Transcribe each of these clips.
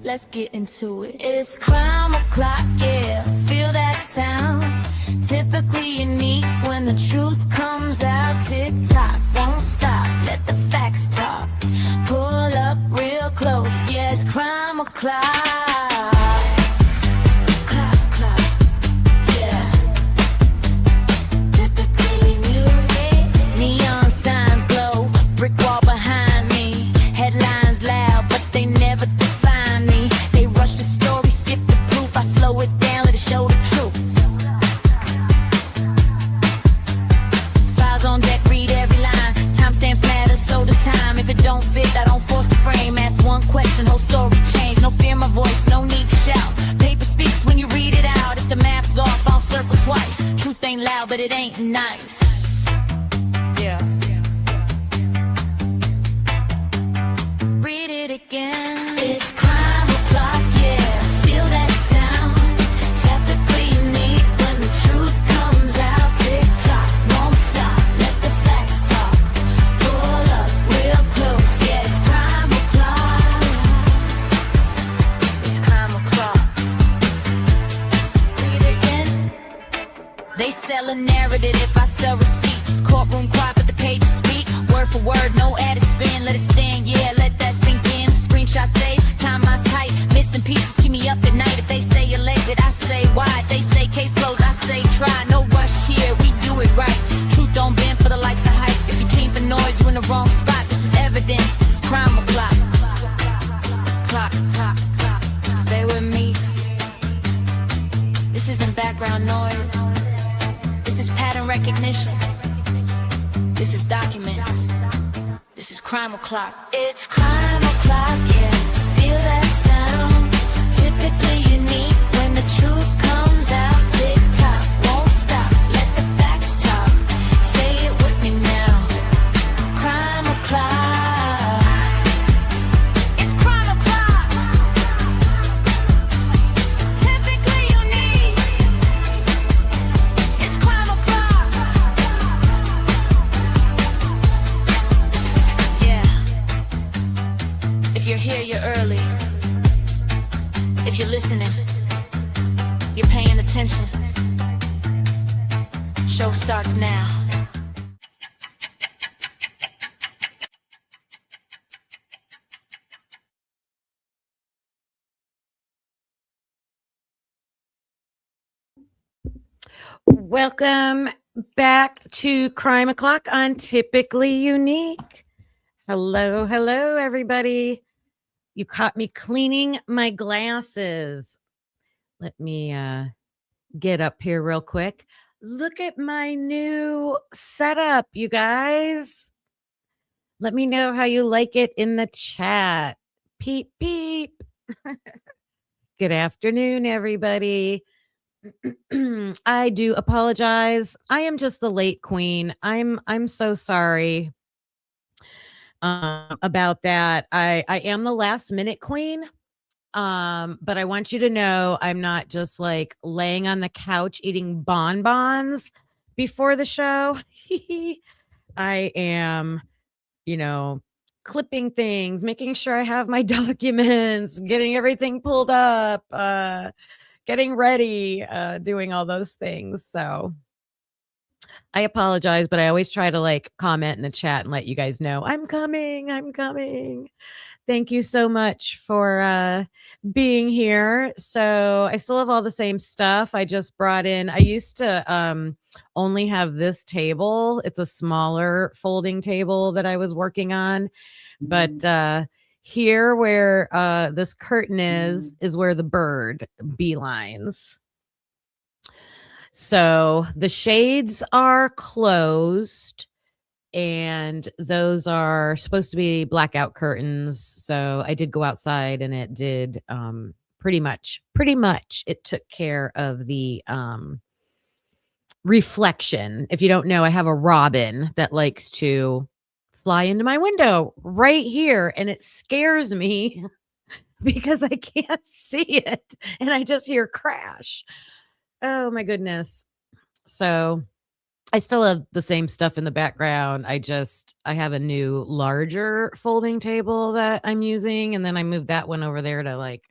let's get into it. It's crime o'clock, yeah, feel that sound. Typically unique when the truth comes out. Tick-tock, won't stop, let the facts talk. Pull up real close, yeah, it's crime o'clock. Clock, clock, yeah. Typically new, neon signs glow, brick wall behind me. Headlines loud, but they never define me. They rush the story, skip the proof. I slow it down, let it show the truth. Files on deck, read every line. Timestamps matter, so does time. If it don't fit, I don't force the frame. Ask one question, whole story change. No fear my voice, no need to shout. Paper speaks when you read it out. If the math's off, I'll circle twice. Truth ain't loud, but it ain't nice. Yeah. Read it again. It's crime o'clock, yeah. Feel that sound. Typically unique when the truth comes out. Tick tock, won't stop. Let the facts talk. Pull up real close, yeah. It's crime o'clock. It's crime o'clock. Read it again. They sell a narrative if I sell receipts. Courtroom quiet, but the pages speak. Word for word, no added spin. Let it stand, yeah. Let that sink in. Screenshot save, timeline's tight. Missing pieces keep me up at night. If they say elected, I say why. If they say case closed, I say try. No rush here, we do it right. Truth don't bend for the likes of hype. If you came for noise, you in the wrong spot. This is evidence, this is crime o'clock. Clock, clock, clock. Stay with me. This isn't background noise. This is pattern recognition. This is documents. This is crime o'clock. It's crime o'clock, yeah. Feel that sound. Typically unique when the truth comes out. Tick tock, won't stop. Let the facts talk. Say it with me now. Crime o'clock. It's crime o'clock. Typically unique. It's crime o'clock. Yeah. If you're here, you're early. If you're listening, you're paying attention. Show starts now. Welcome back to Crime O'Clock on Typically Unique. Hello, hello, everybody. You caught me cleaning my glasses. Let me get up here real quick. Look at my new setup, you guys. Let me know how you like it in the chat. Peep, peep. Good afternoon, everybody. I do apologize. I am just the late queen. I'm so sorry about that. I am the last minute queen. But I want you to know I'm not just like laying on the couch eating bonbons before the show. I am, clipping things, making sure I have my documents, getting everything pulled up, getting ready, doing all those things. So I apologize, but I always try to like comment in the chat and let you guys know I'm coming. I'm coming. Thank you so much for being here. So I still have all the same stuff. I just brought in, I used to only have this table. It's a smaller folding table that I was working on. But here where this curtain is where the bird beelines. So the shades are closed. And those are supposed to be blackout curtains. So I did go outside and it did pretty much it took care of the reflection. If you don't know, I have a robin that likes to fly into my window right here. And it scares me because I can't see it. And I just hear crash. Oh my goodness. So I still have the same stuff in the background. I have a new larger folding table that I'm using. And then I moved that one over there to like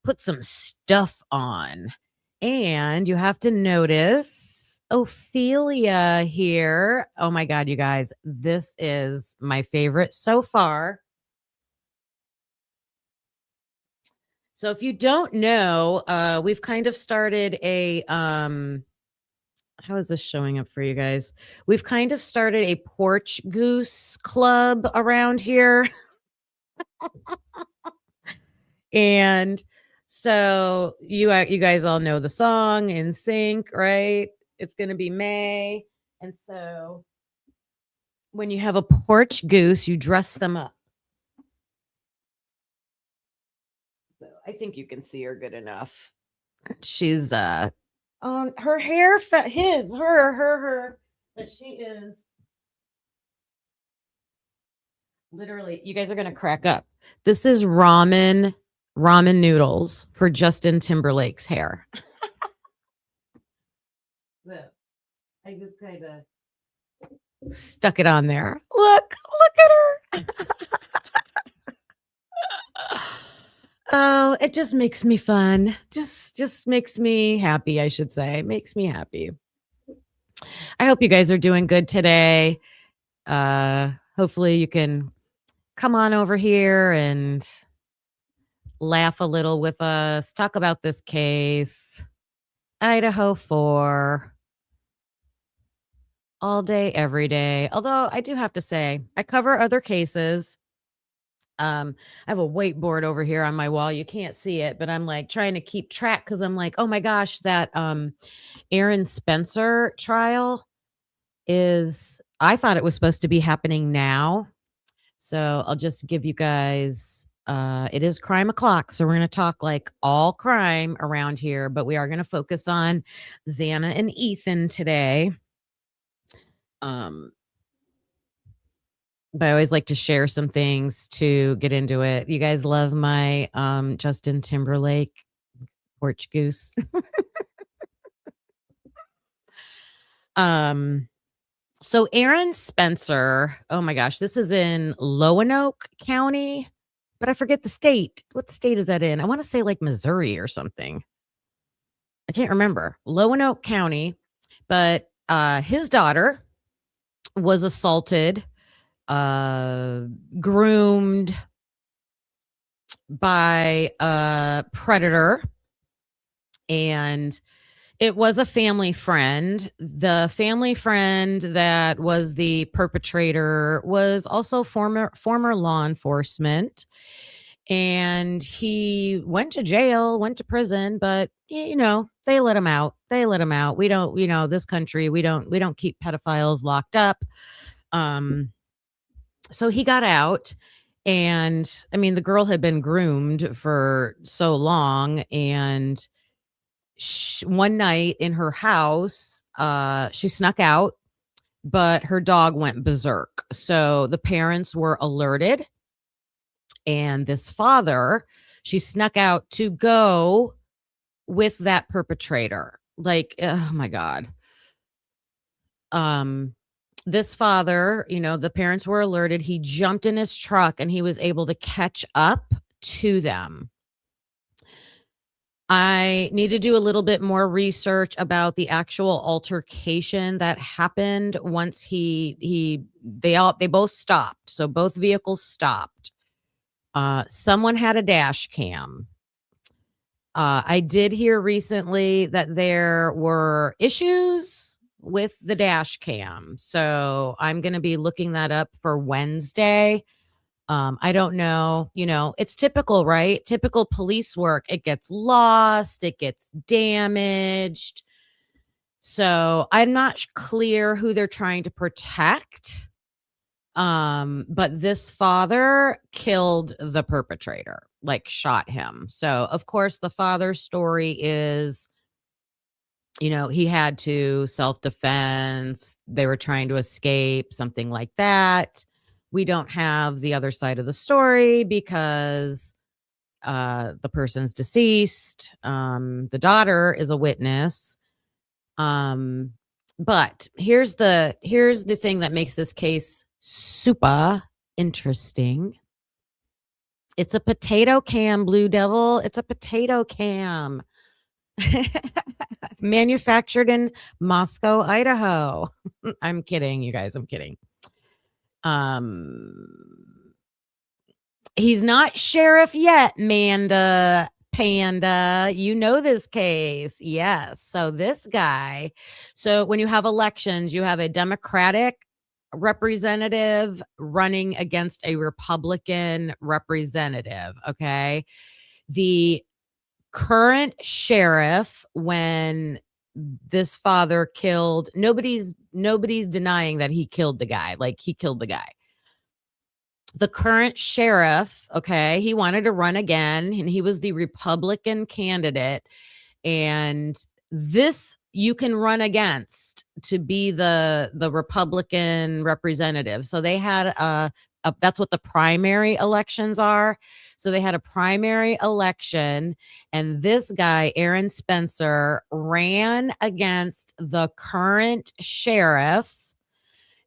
put some stuff on. And you have to notice Ophelia here. Oh my God, you guys, this is my favorite so far. So if you don't know, we've kind of started a how is this showing up for you guys? We've kind of started a porch goose club around here. And so you guys all know the song In Sync, right? It's going to be May. And so when you have a porch goose, you dress them up. So I think you can see her good enough. She's on her hair her but she is literally, you guys are going to crack up. This is ramen noodles for Justin Timberlake's hair. So I just kind of stuck it on there. Look at her. Oh, it just makes me fun. Just makes me happy, I should say. Makes me happy. I hope you guys are doing good today. Hopefully you can come on over here and laugh a little with us, talk about this case. Idaho 4. All day, every day. Although I do have to say, I cover other cases. I have a whiteboard over here on my wall. You can't see it, but I'm like trying to keep track because I'm like, oh my gosh, that Aaron Spencer trial I thought it was supposed to be happening now. So I'll just give you guys, it is crime o'clock. So we're going to talk like all crime around here, but we are going to focus on Xana and Ethan today. But I always like to share some things to get into it. You guys love my Justin Timberlake porch goose. So Aaron Spencer, oh my gosh, this is in Lonoke County, but I forget the state. What state is that in? I want to say like Missouri or something. I can't remember. Lonoke County, but his daughter was assaulted, groomed by a predator, and it was a family friend. The family friend that was the perpetrator was also former law enforcement, and he went to jail, went to prison, but they let him out. We don't, this country, we don't keep pedophiles locked up. So he got out, and I mean, the girl had been groomed for so long, and one night in her house, she snuck out, but her dog went berserk. So the parents were alerted, and this father, she snuck out to go with that perpetrator. Like, oh my God. This father, the parents were alerted. He jumped in his truck and he was able to catch up to them. I need to do a little bit more research about the actual altercation that happened once they both stopped. So both vehicles stopped. Someone had a dash cam. I did hear recently that there were issues with the dash cam. So I'm going to be looking that up for Wednesday. I don't know, it's typical, right? Typical police work. It gets lost, it gets damaged. So I'm not clear who they're trying to protect. But this father killed the perpetrator, like shot him. So of course the father's story is, he had to self-defense. They were trying to escape, something like that. We don't have the other side of the story because the person's deceased. The daughter is a witness. But here's the thing that makes this case super interesting. It's a potato cam, Blue Devil. It's a potato cam. Manufactured in Moscow, Idaho. I'm kidding, you guys. I'm kidding. He's not sheriff yet, Manda Panda. You know this case. Yes. So this guy, so when you have elections, you have a Democratic representative running against a Republican representative. Okay. The current sheriff, when this father killed, nobody's denying that he killed the guy. Like, he killed the guy. The current sheriff, okay, he wanted to run again, and he was the Republican candidate. And this you can run against to be the Republican representative. So they had that's what the primary elections are. So they had a primary election, and this guy, Aaron Spencer, ran against the current sheriff.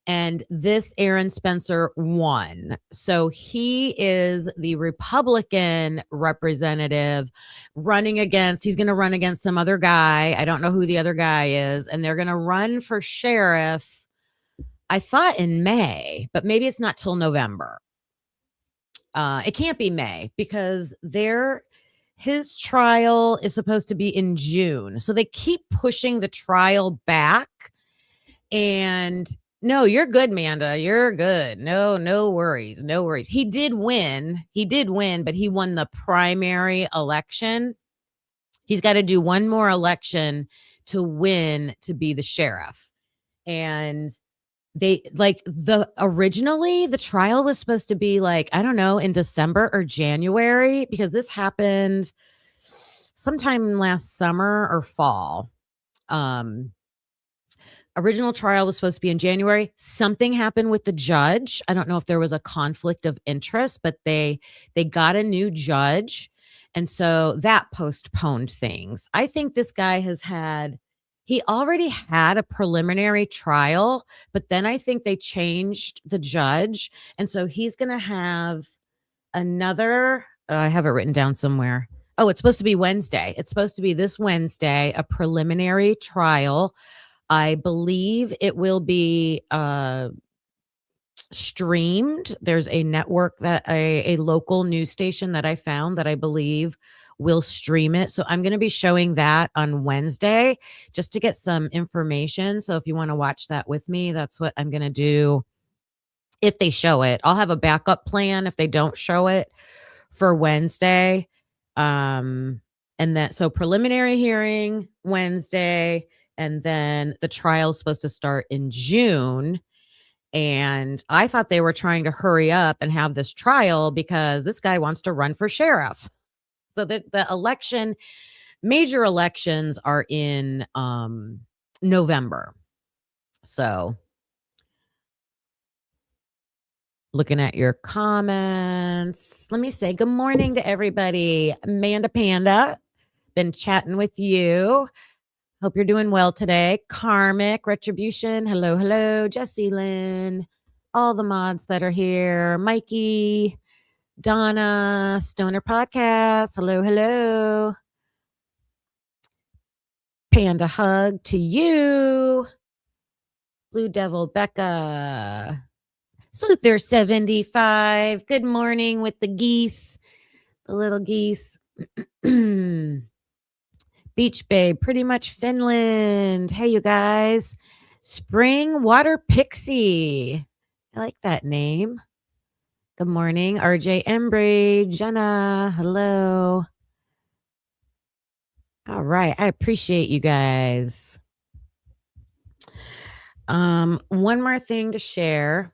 And this Aaron Spencer won. So he is the Republican representative running against, he's going to run against some other guy. I don't know who the other guy is. And they're going to run for sheriff, I thought in May, but maybe it's not till November. It can't be May because his trial is supposed to be in June. So they keep pushing the trial back. And no, you're good, Manda. You're good. No worries. No worries. He did win, but he won the primary election. He's got to do one more election to win to be the sheriff. And originally the trial was supposed to be like, I don't know, in December or January, because this happened sometime last summer or fall. Original trial was supposed to be in January. Something happened with the judge. I don't know if there was a conflict of interest, but they got a new judge. And so that postponed things. I think this guy he already had a preliminary trial, but then I think they changed the judge. And so he's going to have another, I have it written down somewhere. Oh, it's supposed to be Wednesday. It's supposed to be this Wednesday, a preliminary trial. I believe it will be streamed. There's a network that a local news station that I found that I believe will stream it. So I'm going to be showing that on Wednesday just to get some information. So if you want to watch that with me, that's what I'm going to do. If they show it, I'll have a backup plan if they don't show it for Wednesday. And so preliminary hearing Wednesday. And then the trial is supposed to start in June. And I thought they were trying to hurry up and have this trial because this guy wants to run for sheriff. So the major elections are in November. So looking at your comments, let me say good morning to everybody. Amanda Panda, been chatting with you. Hope you're doing well today. Karmic Retribution. Hello. Jessie Lynn. All the mods that are here. Mikey. Donna. Stoner Podcast. Hello. Panda hug to you. Blue Devil Becca. Sluther 75. Good morning with the geese. The little geese. Beach Babe, pretty much Finland. Hey, you guys. Spring Water Pixie. I like that name. Good morning. RJ Embry, Jenna. Hello. All right. I appreciate you guys. One more thing to share.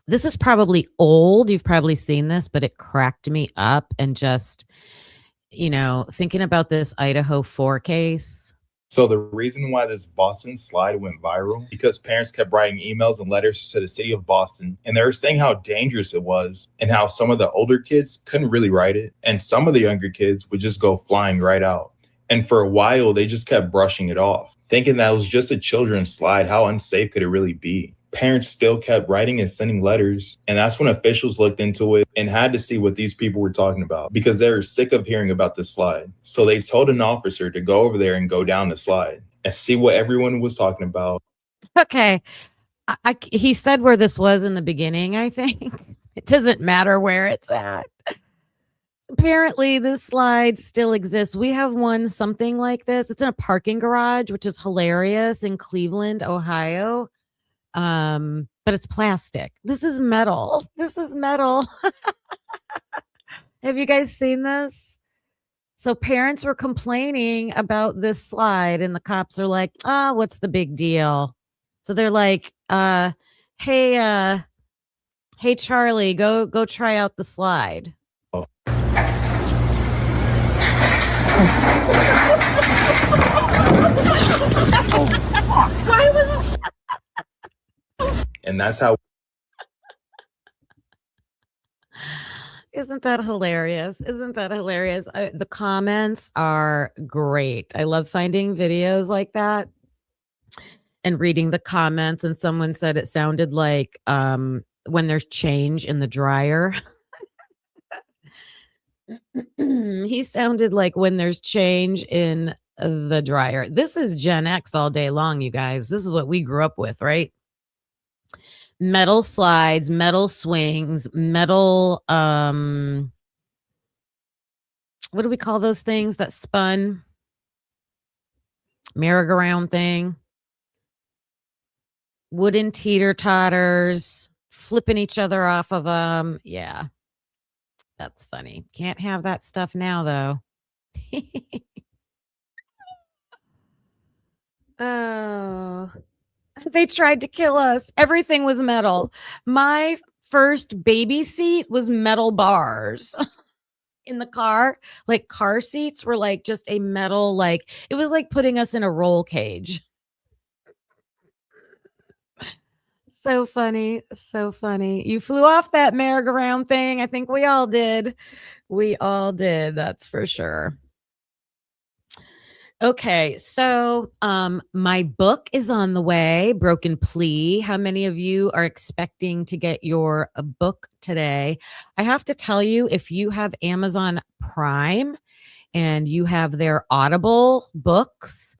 This is probably old. You've probably seen this, but it cracked me up and just, thinking about this Idaho 4 case. So the reason why this Boston slide went viral, because parents kept writing emails and letters to the city of Boston, and they were saying how dangerous it was and how some of the older kids couldn't really write it. And some of the younger kids would just go flying right out. And for a while, they just kept brushing it off, thinking that it was just a children's slide. How unsafe could it really be? parents still kept writing and sending letters. And that's when officials looked into it and had to see what these people were talking about because they were sick of hearing about this slide. So they told an officer to go over there and go down the slide and see what everyone was talking about. Okay. He said where this was in the beginning, I think. It doesn't matter where it's at. Apparently, this slide still exists. We have one something like this. It's in a parking garage, which is hilarious in Cleveland, Ohio. But it's plastic. This is metal. This is metal. Have you guys seen this? So parents were complaining about this slide, and the cops are like, what's the big deal? So they're like, hey, Charlie, go try out the slide. Why was it? And that's how. Isn't that hilarious? Isn't that hilarious? The comments are great. I love finding videos like that and reading the comments. And someone said it sounded like when there's change in the dryer. He sounded like when there's change in the dryer. This is Gen X all day long, you guys. This is what we grew up with, right? Metal slides, metal swings, metal what do we call those things that spun? Merry-go-round thing. Wooden teeter-totters, flipping each other off of them. Yeah. That's funny. Can't have that stuff now, though. Oh, they tried to kill us. Everything was metal. My first baby seat was metal bars in the car. Like car seats were like just a metal, like it was like putting us in a roll cage. So funny. So funny. You flew off that merry-go-round thing. I think we all did. We all did. That's for sure. Okay, so my book is on the way, Broken Plea. How many of you are expecting to get your book today? I have to tell you, if you have Amazon Prime and you have their Audible books,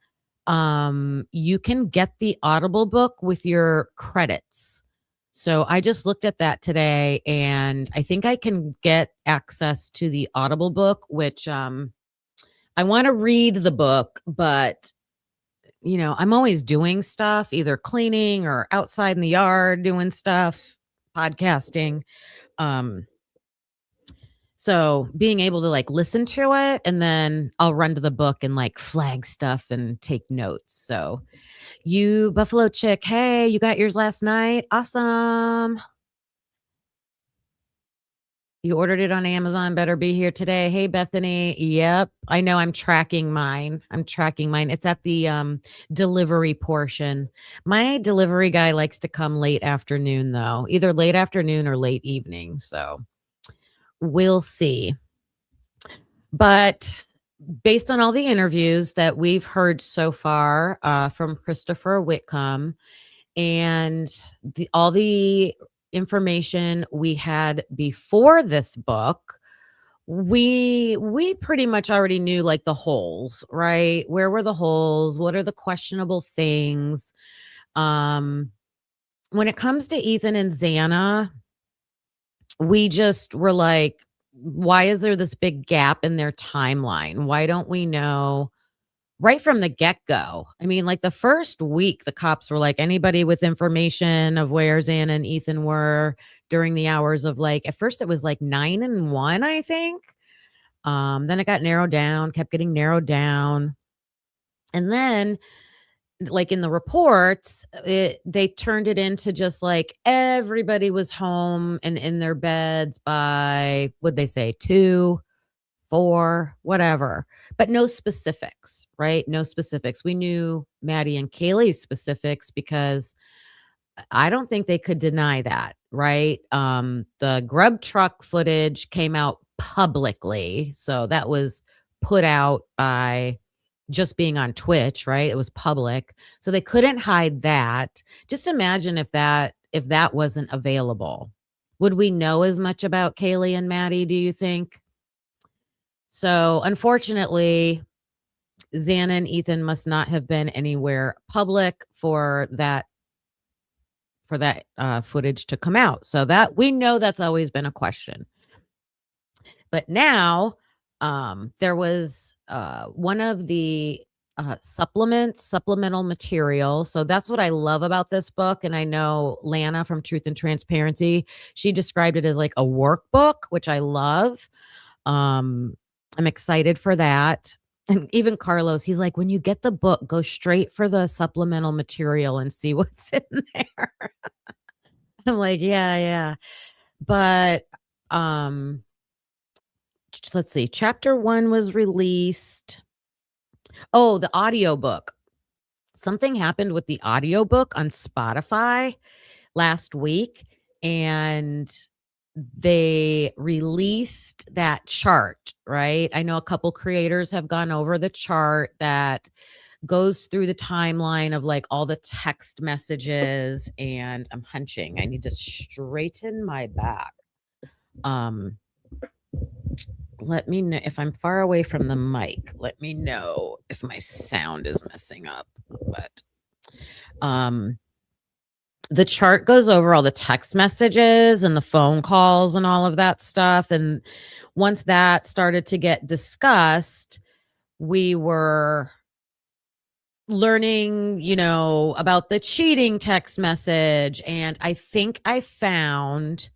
you can get the Audible book with your credits. So I just looked at that today, and I think I can get access to the Audible book, which I want to read the book, but I'm always doing stuff, either cleaning or outside in the yard doing stuff, podcasting. So being able to like listen to it, and then I'll run to the book and like flag stuff and take notes. So you Buffalo Chick, hey, you got yours last night. Awesome. You ordered it on Amazon, better be here today. Hey, Bethany. Yep. I know I'm tracking mine. It's at the delivery portion. My delivery guy likes to come late afternoon, though, either late afternoon or late evening. So we'll see. But based on all the interviews that we've heard so far from Christopher Whitcomb and all the information we had before this book, we pretty much already knew like the holes, right? Where were the holes? What are the questionable things? When it comes to Ethan and Xana, we just were like, why is there this big gap in their timeline? Why don't we know right from the get-go? I mean, like the first week, the cops were like, anybody with information of where Xana and Ethan were during the hours of like, at first it was like 9 and 1, I think. Then it got narrowed down, kept getting narrowed down. And then like in the reports, they turned it into just like everybody was home and in their beds by, what'd they say, 2, 4, whatever, but no specifics, right? No specifics. We knew Maddie and Kaylee's specifics because I don't think they could deny that, right? The grub truck footage came out publicly. So that was put out by just being on Twitch, right? It was public. So they couldn't hide that. Just imagine if that wasn't available. Would we know as much about Kaylee and Maddie, do you think? So unfortunately, Xana and Ethan must not have been anywhere public for that footage to come out. So that we know that's always been a question. But now there was one of the supplemental material. So that's what I love about this book. And I know Lana from Truth and Transparency, she described it as like a workbook, which I love. I'm excited for that. And even Carlos, he's like, when you get the book, go straight for the supplemental material and see what's in there. I'm like, yeah. But let's see. Chapter 1 was released. Oh, the audiobook. Something happened with the audiobook on Spotify last week, and they released that chart, right? I know a couple creators have gone over the chart that goes through the timeline of like all the text messages, and I'm hunching. I need to straighten my back. Let me know if I'm far away from the mic. Let me know if my sound is messing up. But the chart goes over all the text messages and the phone calls and all of that stuff. And once that started to get discussed, we were learning, about the cheating text message. And I think I found,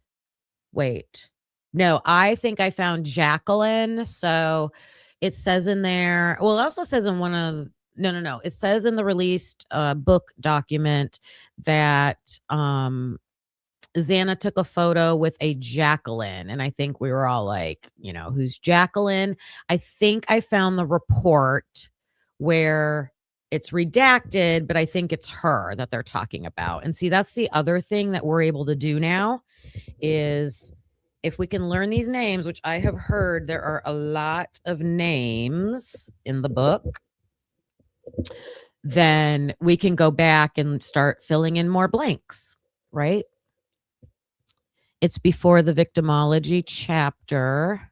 I think I found Jacqueline. So it says in there, well, it also says in one of, no. It says in the released book document that Xana took a photo with a Jacqueline. And I think we were all like, who's Jacqueline? I think I found the report where it's redacted, but I think it's her that they're talking about. And see, that's the other thing that we're able to do now is if we can learn these names, which I have heard there are a lot of names in the book, then we can go back and start filling in more blanks, right? It's before the victimology chapter.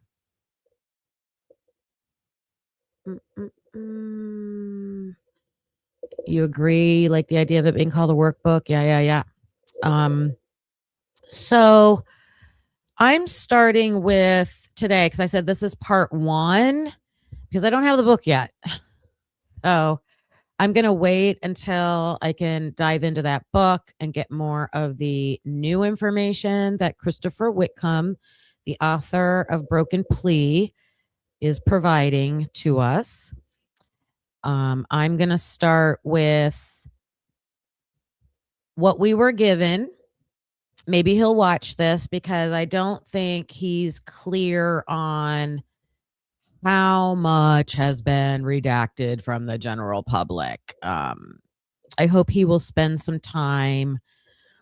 You agree, like the idea of it being called a workbook? Yeah. So I'm starting with today because I said this is part 1 because I don't have the book yet. So I'm going to wait until I can dive into that book and get more of the new information that Christopher Whitcomb, the author of Broken Plea, is providing to us. I'm going to start with what we were given. Maybe he'll watch this because I don't think he's clear on how much has been redacted from the general public. I hope he will spend some time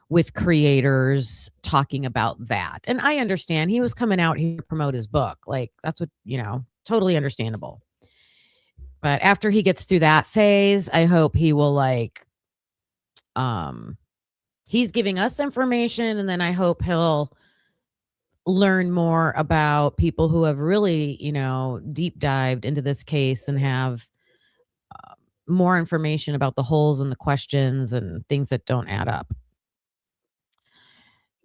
with creators talking about that. And I understand he was coming out here to promote his book. Like that's what, totally understandable. But after he gets through that phase, I hope he will he's giving us information, and then I hope he'll learn more about people who have really, deep dived into this case and have more information about the holes and the questions and things that don't add up.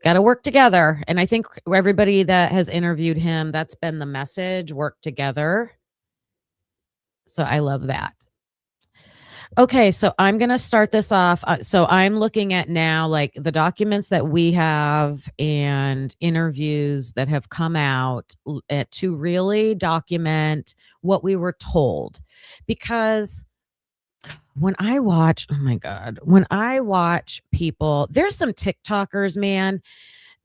Got to work together. And I think everybody that has interviewed him, that's been the message, work together. So I love that. Okay, so I'm going to start this off. So I'm looking at now like the documents that we have and interviews that have come out to really document what we were told. Because when I watch people, there's some TikTokers, man.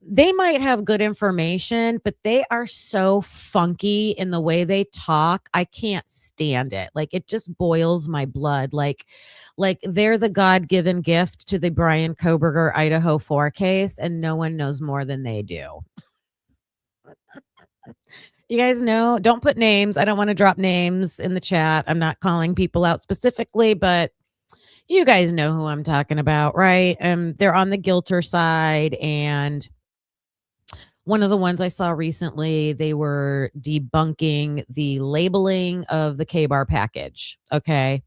They might have good information, but they are so funky in the way they talk. I can't stand it. Like it just boils my blood. Like they're the God-given gift to the Brian Koberger Idaho 4 case, and no one knows more than they do. You guys know, don't put names. I don't want to drop names in the chat. I'm not calling people out specifically, but you guys know who I'm talking about, right? They're on the guilter side. And one of the ones I saw recently, they were debunking the labeling of the K-bar package. Okay.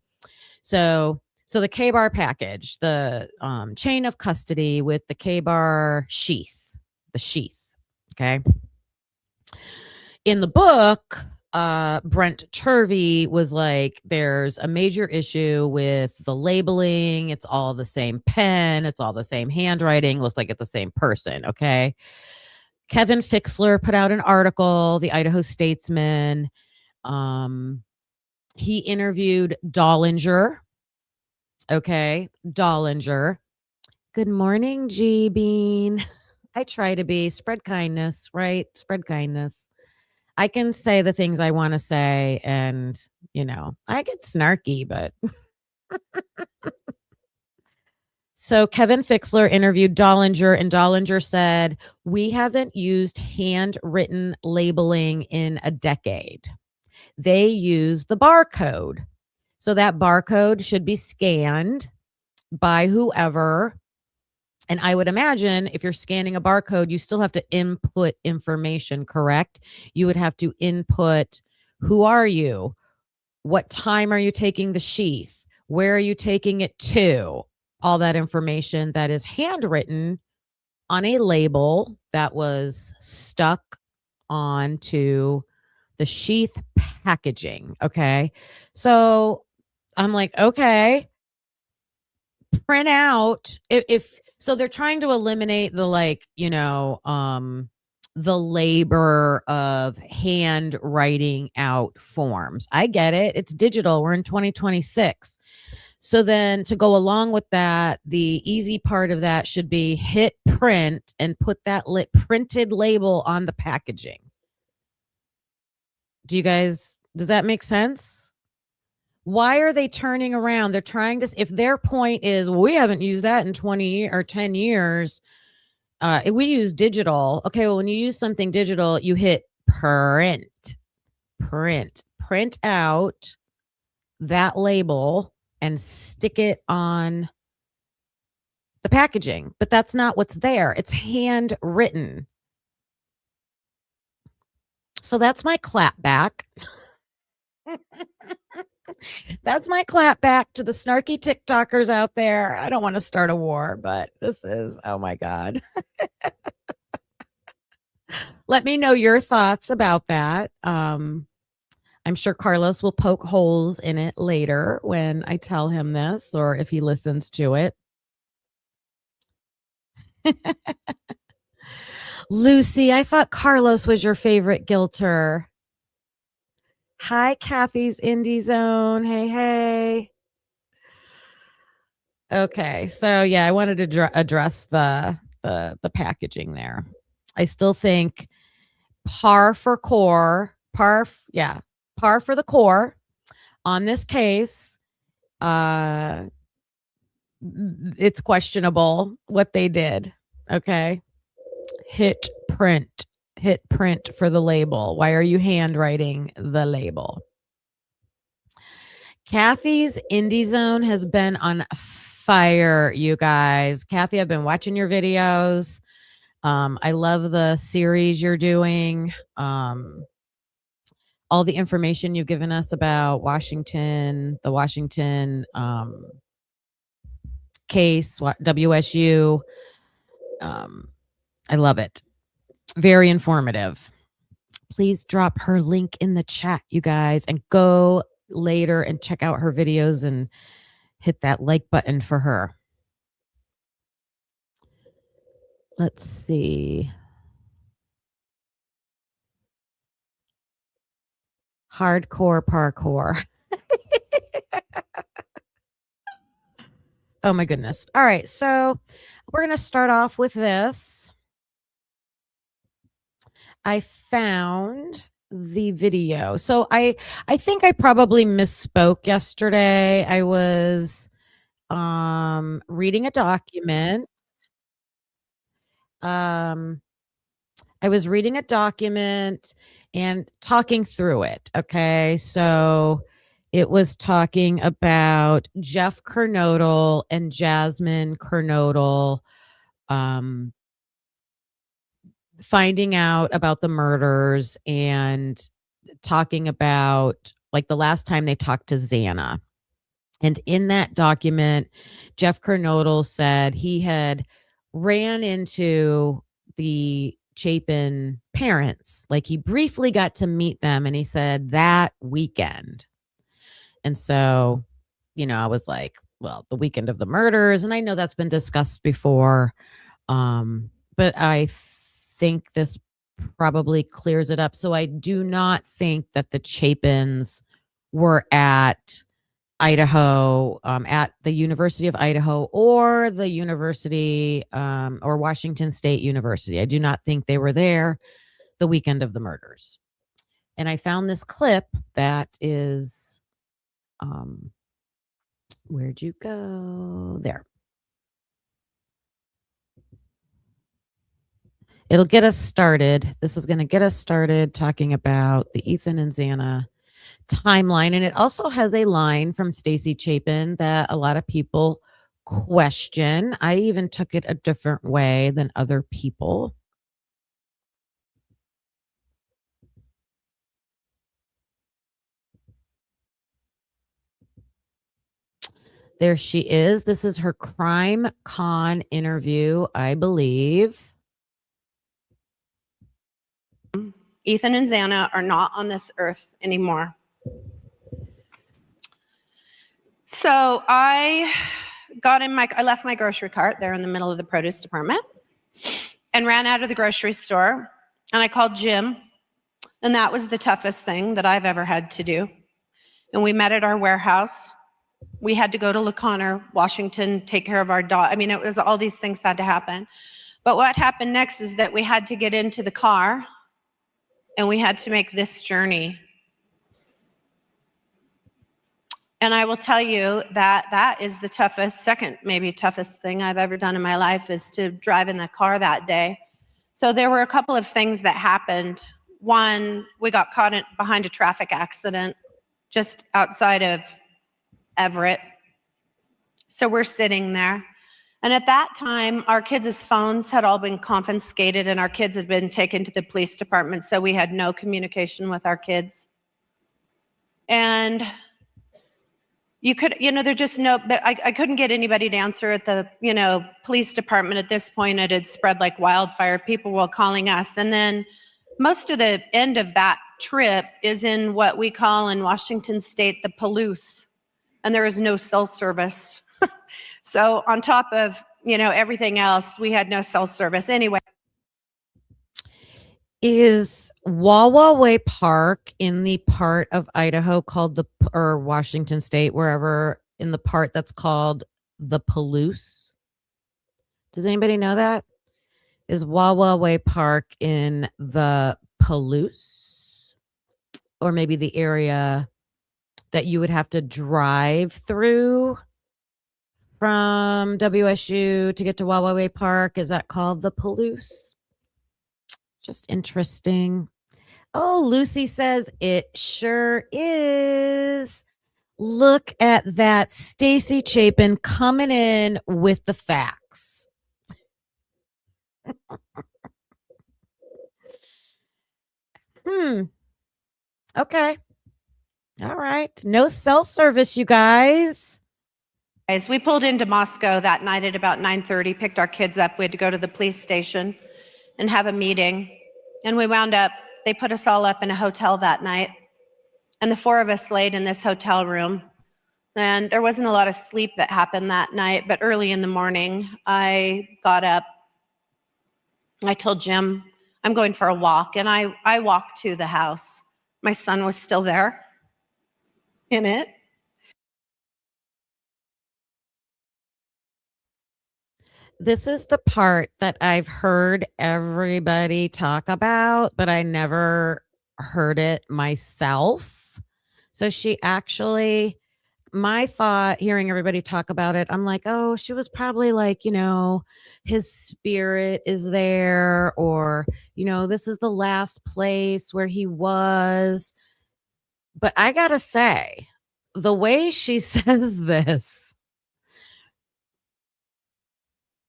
So the K-bar package, the chain of custody with the K-bar sheath, the sheath. Okay. In the book, Brent Turvey was like, there's a major issue with the labeling. It's all the same pen. It's all the same handwriting. Looks like it's the same person. Okay. Kevin Fixler put out an article, the Idaho Statesman. He interviewed Dollinger. Okay. Dollinger. Good morning, G Bean. I try to be spread kindness, right? Spread kindness. I can say the things I want to say, and I get snarky, but so Kevin Fixler interviewed Dollinger, and Dollinger said, "We haven't used handwritten labeling in a decade. They use the barcode. So that barcode should be scanned by whoever. And I would imagine if you're scanning a barcode, you still have to input information, correct? You would have to input, who are you? What time are you taking the sheath? Where are you taking it to? All that information that is handwritten on a label that was stuck onto the sheath packaging. Okay. So I'm like, okay, print out if so they're trying to eliminate the the labor of handwriting out forms. I get it. It's digital. We're in 2026. So then to go along with that, the easy part of that should be hit print and put that printed label on the packaging. Does that make sense? Why are they turning around? They're trying to, if their point is, well, we haven't used that in 20 or 10 years. We use digital. Okay, well, when you use something digital, you hit print out that label and stick it on the packaging. But that's not what's there. It's handwritten. So that's my clap back. That's my clap back to the snarky TikTokers out there. I don't want to start a war, but this is, oh my God. Let me know your thoughts about that. I'm sure Carlos will poke holes in it later when I tell him this, or if he listens to it. Lucy, I thought Carlos was your favorite guilter. Hi, Kathy's Indie Zone. Hey. Okay, so yeah, I wanted to address the packaging there. I still think par for the core on this case. It's questionable what they did. Okay, hit print for the label. Why are you handwriting the label? Kathy's Indie Zone has been on fire, you guys. Kathy, I've been watching your videos. I love the series you're doing. All the information you've given us about the Washington case, WSU. I love it. Very informative. Please drop her link in the chat, you guys, and go later and check out her videos and hit that like button for her. Let's see. Hardcore parkour. Oh my goodness. All right. So we're going to start off with this. I found the video. So I think I probably misspoke yesterday. I was reading a document. I was reading a document and talking through it. Okay. So it was talking about Jeff Kernodle and Jasmine Kernodle finding out about the murders and talking about like the last time they talked to Xana. And in that document, Jeff Kernodle said he had ran into the Chapin parents. Like he briefly got to meet them and he said that weekend. And so, I was like, well, the weekend of the murders. And I know that's been discussed before. But I think this probably clears it up. So I do not think that the Chapins were at Idaho, at the University of Idaho or the University or Washington State University. I do not think they were there the weekend of the murders. And I found this clip that is, where'd you go? There. It'll get us started. This is going to get us started talking about the Ethan and Xana timeline. And it also has a line from Stacy Chapin that a lot of people question. I even took it a different way than other people. There she is. This is her Crime Con interview, I believe. Ethan and Xana are not on this earth anymore. So I left my grocery cart there in the middle of the produce department and ran out of the grocery store, and I called Jim, and that was the toughest thing that I've ever had to do. And we met at our warehouse. We had to go to LaConner, Washington, take care of our dog. I mean, it was all these things had to happen. But what happened next is that we had to get into the car and we had to make this journey. And I will tell you that that is the second maybe toughest thing I've ever done in my life, is to drive in the car that day. So there were a couple of things that happened. One, we got caught behind a traffic accident just outside of Everett. So we're sitting there. And at that time, our kids' phones had all been confiscated and our kids had been taken to the police department. So we had no communication with our kids. And you could, there's just I couldn't get anybody to answer at the, police department. At this point, it had spread like wildfire. People were calling us. And then most of the end of that trip is in what we call in Washington State, the Palouse. And there is no cell service. So on top of, everything else, we had no cell service. Anyway. Is Wawa Way Park in the part of Idaho called or Washington State, wherever, in the part that's called the Palouse? Does anybody know that? Is Wawa Way Park in the Palouse? Or maybe the area that you would have to drive through from WSU to get to Wawa Way Park? Is that called the Palouse? Just interesting. Oh, Lucy says it sure is. Look at that. Stacy Chapin coming in with the facts. Okay. All right. No cell service, you guys. We pulled into Moscow that night at about 9:30, picked our kids up. We had to go to the police station and have a meeting. And we wound up, they put us all up in a hotel that night. And the four of us laid in this hotel room. And there wasn't a lot of sleep that happened that night, but early in the morning, I got up. I told Jim, I'm going for a walk. And I walked to the house. My son was still there in it. This is the part that I've heard everybody talk about, but I never heard it myself. So she actually my thought hearing everybody talk about it, I'm like, oh, she was probably like, his spirit is there, or, this is the last place where he was. But I gotta say, the way she says this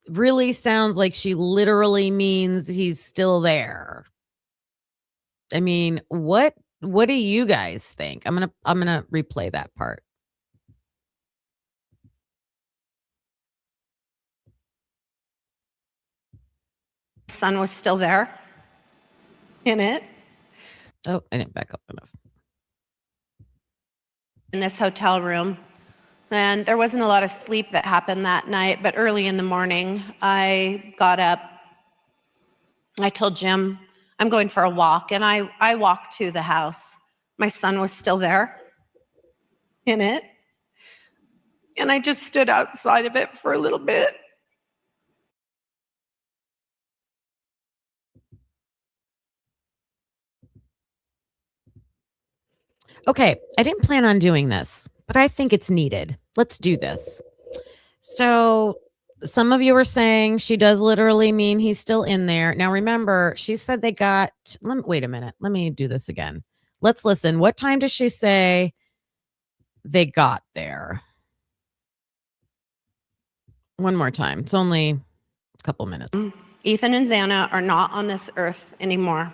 really sounds like she literally means he's still there. I mean, what do you guys think? I'm gonna replay that part. Son was still there in it, Oh, I didn't back up enough. in this hotel room. And there wasn't a lot of sleep that happened that night, but early in the morning, I got up. I told Jim, I'm going for a walk, and I walked to the house. My son was still there in it. And I just stood outside of it for a little bit. Okay, I didn't plan on doing this, but I think it's needed. Let's do this. So, some of you are saying she does literally mean he's still in there. Now, remember, she said they got. Wait a minute. Let me do this again. Let's listen. What time does she say they got there? One more time. It's only a couple minutes. Ethan and Xana are not on this earth anymore.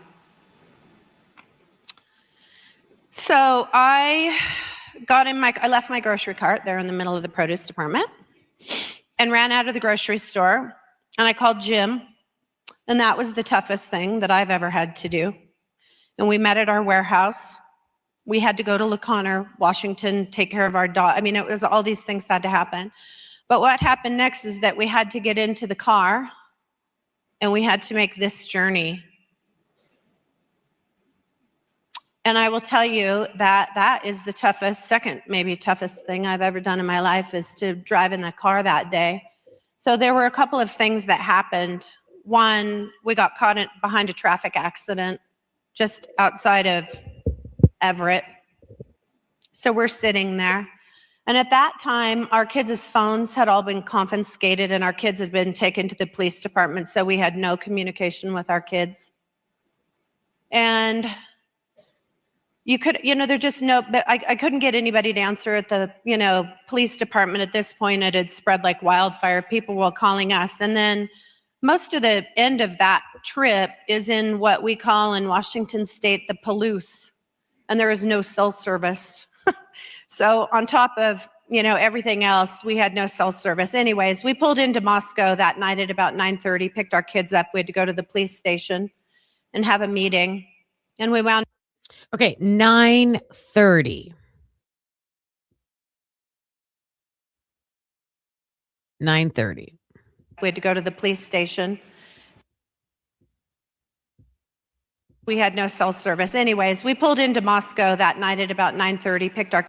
So I left my grocery cart there in the middle of the produce department and ran out of the grocery store, and I called Jim, and that was the toughest thing that I've ever had to do. And we met at our warehouse. We had to go to LaConner, Washington, take care of our dog. I mean, it was all these things had to happen. But what happened next is that we had to get into the car and we had to make this journey. And I will tell you that that is the second maybe toughest thing I've ever done in my life, is to drive in the car that day. So there were a couple of things that happened. One, we got caught behind a traffic accident just outside of Everett. So we're sitting there. And at that time, our kids' phones had all been confiscated and our kids had been taken to the police department. So we had no communication with our kids. And you could, there's just but I couldn't get anybody to answer at the, police department. At this point, it had spread like wildfire. People were calling us. And then most of the end of that trip is in what we call in Washington State, the Palouse. And there is no cell service. So on top of, everything else, we had no cell service. Anyways, we pulled into Moscow that night at about 9:30, picked our kids up. We had to go to the police station and have a meeting. And we wound. Okay, 9:30. 9:30. We had to go to the police station. We had no cell service. Anyways, we pulled into Moscow that night at about 9:30, picked our.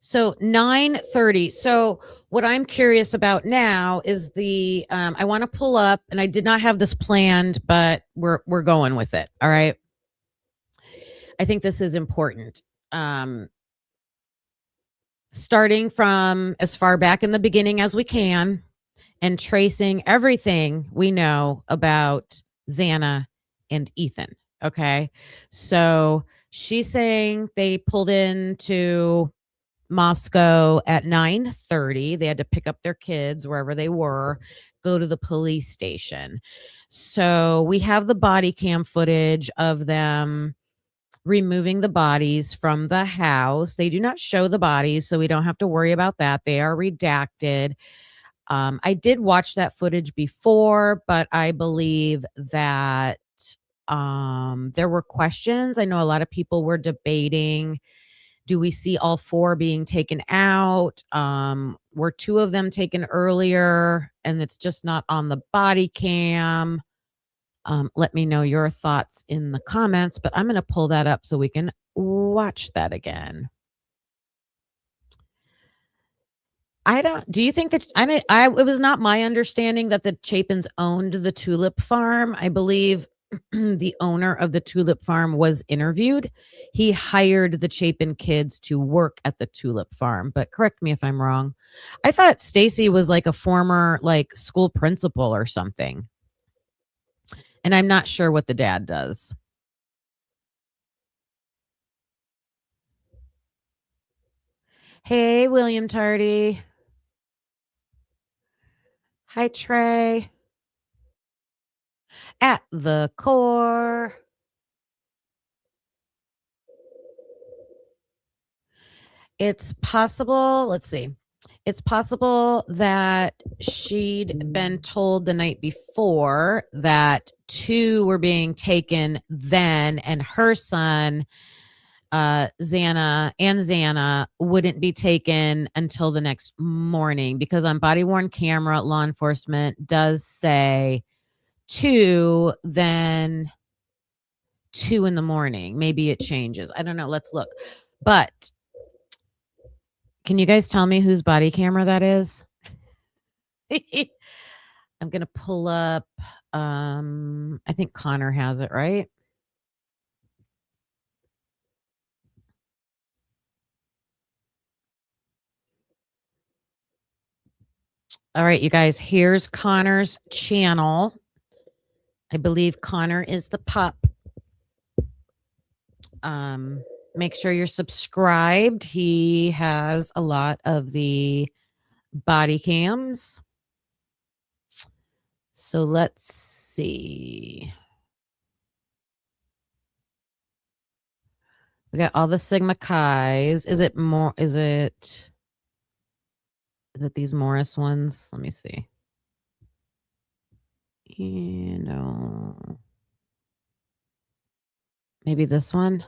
So 9:30. So what I'm curious about now is I want to pull up, and I did not have this planned, but we're going with it. All right. I think this is important. Starting from as far back in the beginning as we can and tracing everything we know about Xana and Ethan. Okay. So she's saying they pulled into Moscow at 9:30. They had to pick up their kids wherever they were, go to the police station. So we have the body cam footage of them removing the bodies from the house. They do not show the bodies, so we don't have to worry about that. They are redacted. I did watch that footage before, but I believe that there were questions. I know a lot of people were debating, do we see all four being taken out? Were two of them taken earlier and it's just not on the body cam? Let me know your thoughts in the comments, but I'm going to pull that up so we can watch that again. Do you think that it was not my understanding that the Chapins owned the tulip farm? I believe the owner of the tulip farm was interviewed, he hired the Chapin kids to work at the tulip farm. But correct me if I'm wrong. I thought Stacy was like a former like school principal or something. And I'm not sure what the dad does. Hey, William Tardy. Hi, Trey. At the core. It's possible, let's see. It's possible that she'd been told the night before that 2 were being taken then, and her son, Xana wouldn't be taken until the next morning, because on body worn camera, law enforcement does say 2, then 2 in the morning. Maybe it changes. I don't know. Let's look. But can you guys tell me whose body camera that is? I'm going to pull up. I think Connor has it, right? All right, you guys, here's Connor's channel. I believe Connor is the pup. Make sure you're subscribed. He has a lot of the body cams. So let's see. We got all the Sigma Chi's. Is it these Morris ones? Let me see. You know, maybe this one.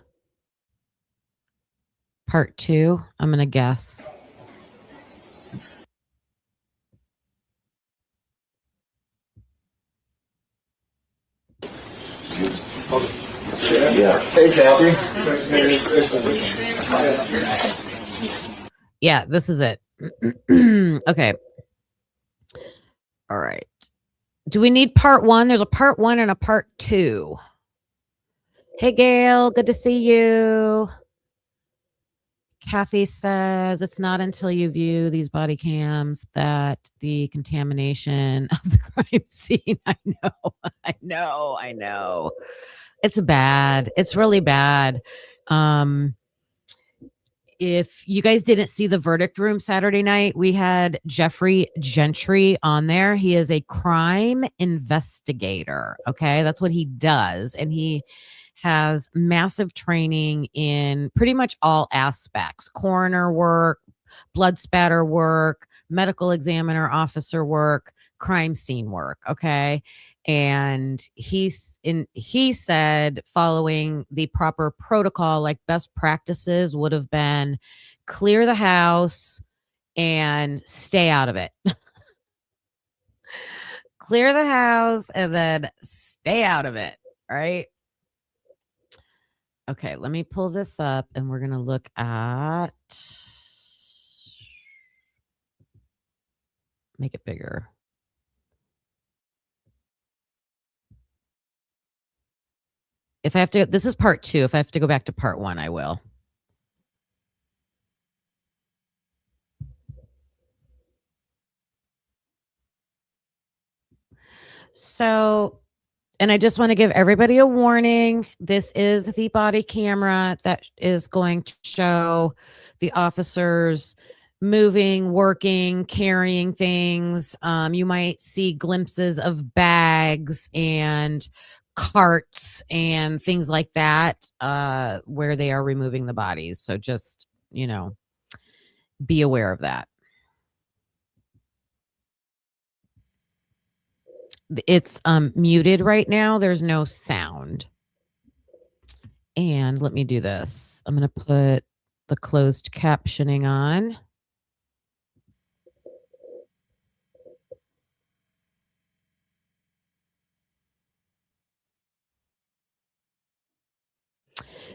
Part 2. I'm gonna guess. Yeah. Hey, Kathy. Yeah, this is it. Okay. All right. Do we need part 1? There's a part 1 and a part 2. Hey, Gail. Good to see you. Kathy says it's not until you view these body cams that the contamination of the crime scene. I know. It's bad. It's really bad. If you guys didn't see the verdict room Saturday night, we had Jeffrey Gentry on there. He is a crime investigator. Okay. That's what he does. And he has massive training in pretty much all aspects: coroner work, blood spatter work, medical examiner officer work, crime scene work. Okay. And he said following the proper protocol, like best practices would have been clear the house and stay out of it. Clear the house and then stay out of it. Right. Okay, let me pull this up and we're going to look at, make it bigger. If I have to, this is part 2. If I have to go back to part 1, I will. So, and I just want to give everybody a warning. This is the body camera that is going to show the officers moving, working, carrying things. You might see glimpses of bags and carts and things like that where they are removing the bodies. So just, be aware of that. It's muted right now. There's no sound. And let me do this. I'm going to put the closed captioning on.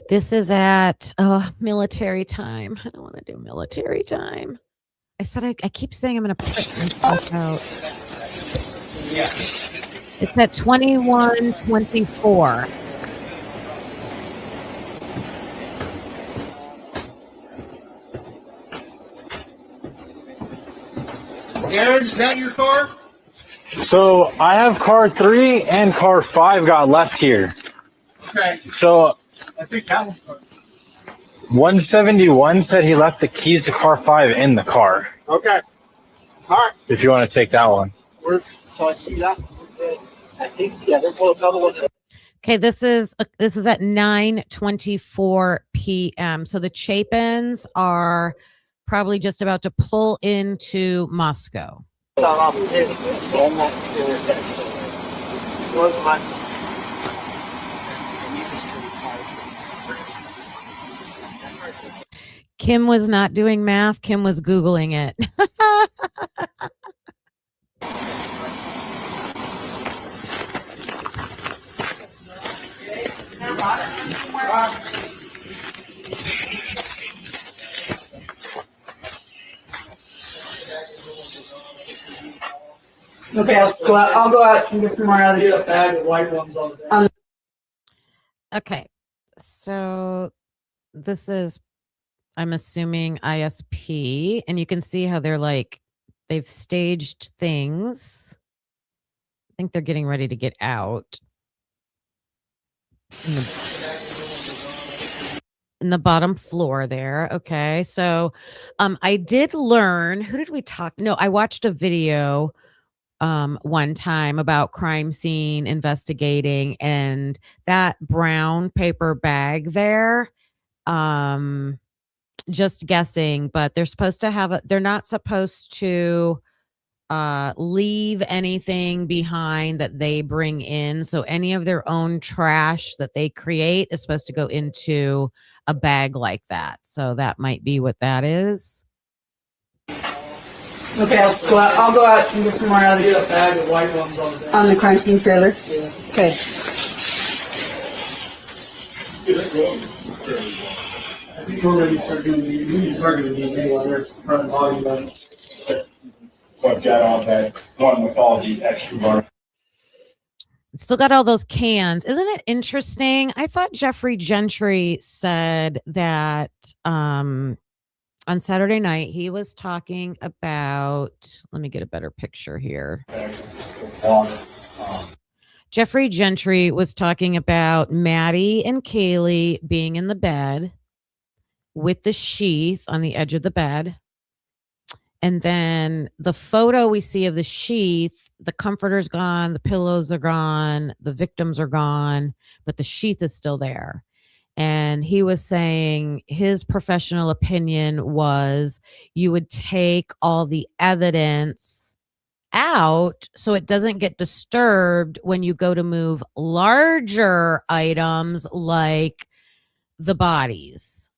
This is at military time. I don't want to do military time. I said I keep saying I'm going to print myself out. Yeah. It's at 21:24. Aaron, is that your car? So I have car 3 and car 5 got left here. Okay. So I think that was fun. 171 said he left the keys to car 5 in the car. Okay. All right. If you want to take that one. So I see that. I think, yeah, they're both other ones. Okay, this is at 9:24 p.m. So the Chapins are probably just about to pull into Moscow. Kim was not doing math. Kim was Googling it. Okay, I'll go out and get some more other. Get a bag of white ones on the Okay, so this is, I'm assuming, ISP, and you can see how they've staged things. I think they're getting ready to get out. In the bottom floor there. Okay, so I did learn, who did we talk? No, I watched a video one time about crime scene investigating, and that brown paper bag there, just guessing, but they're supposed to have they're not supposed to leave anything behind that they bring in. So any of their own trash that they create is supposed to go into a bag like that. So that might be what that is. Okay, I'll go out and get some more other. Get a bag of white ones on the crime scene trailer. Yeah. Okay. I think we're ready to start doing the. We need to start doing the anyway. They're front body, but. I've got all that one with all the extra bar. It's still got all those cans. Isn't it interesting? I thought Jeffrey Gentry said that on Saturday night he was talking about, let me get a better picture here. Jeffrey Gentry was talking about Maddie and Kaylee being in the bed with the sheath on the edge of the bed. And then the photo we see of the sheath, the comforter's gone, the pillows are gone, the victims are gone, but the sheath is still there. And he was saying his professional opinion was you would take all the evidence out so it doesn't get disturbed when you go to move larger items like the bodies.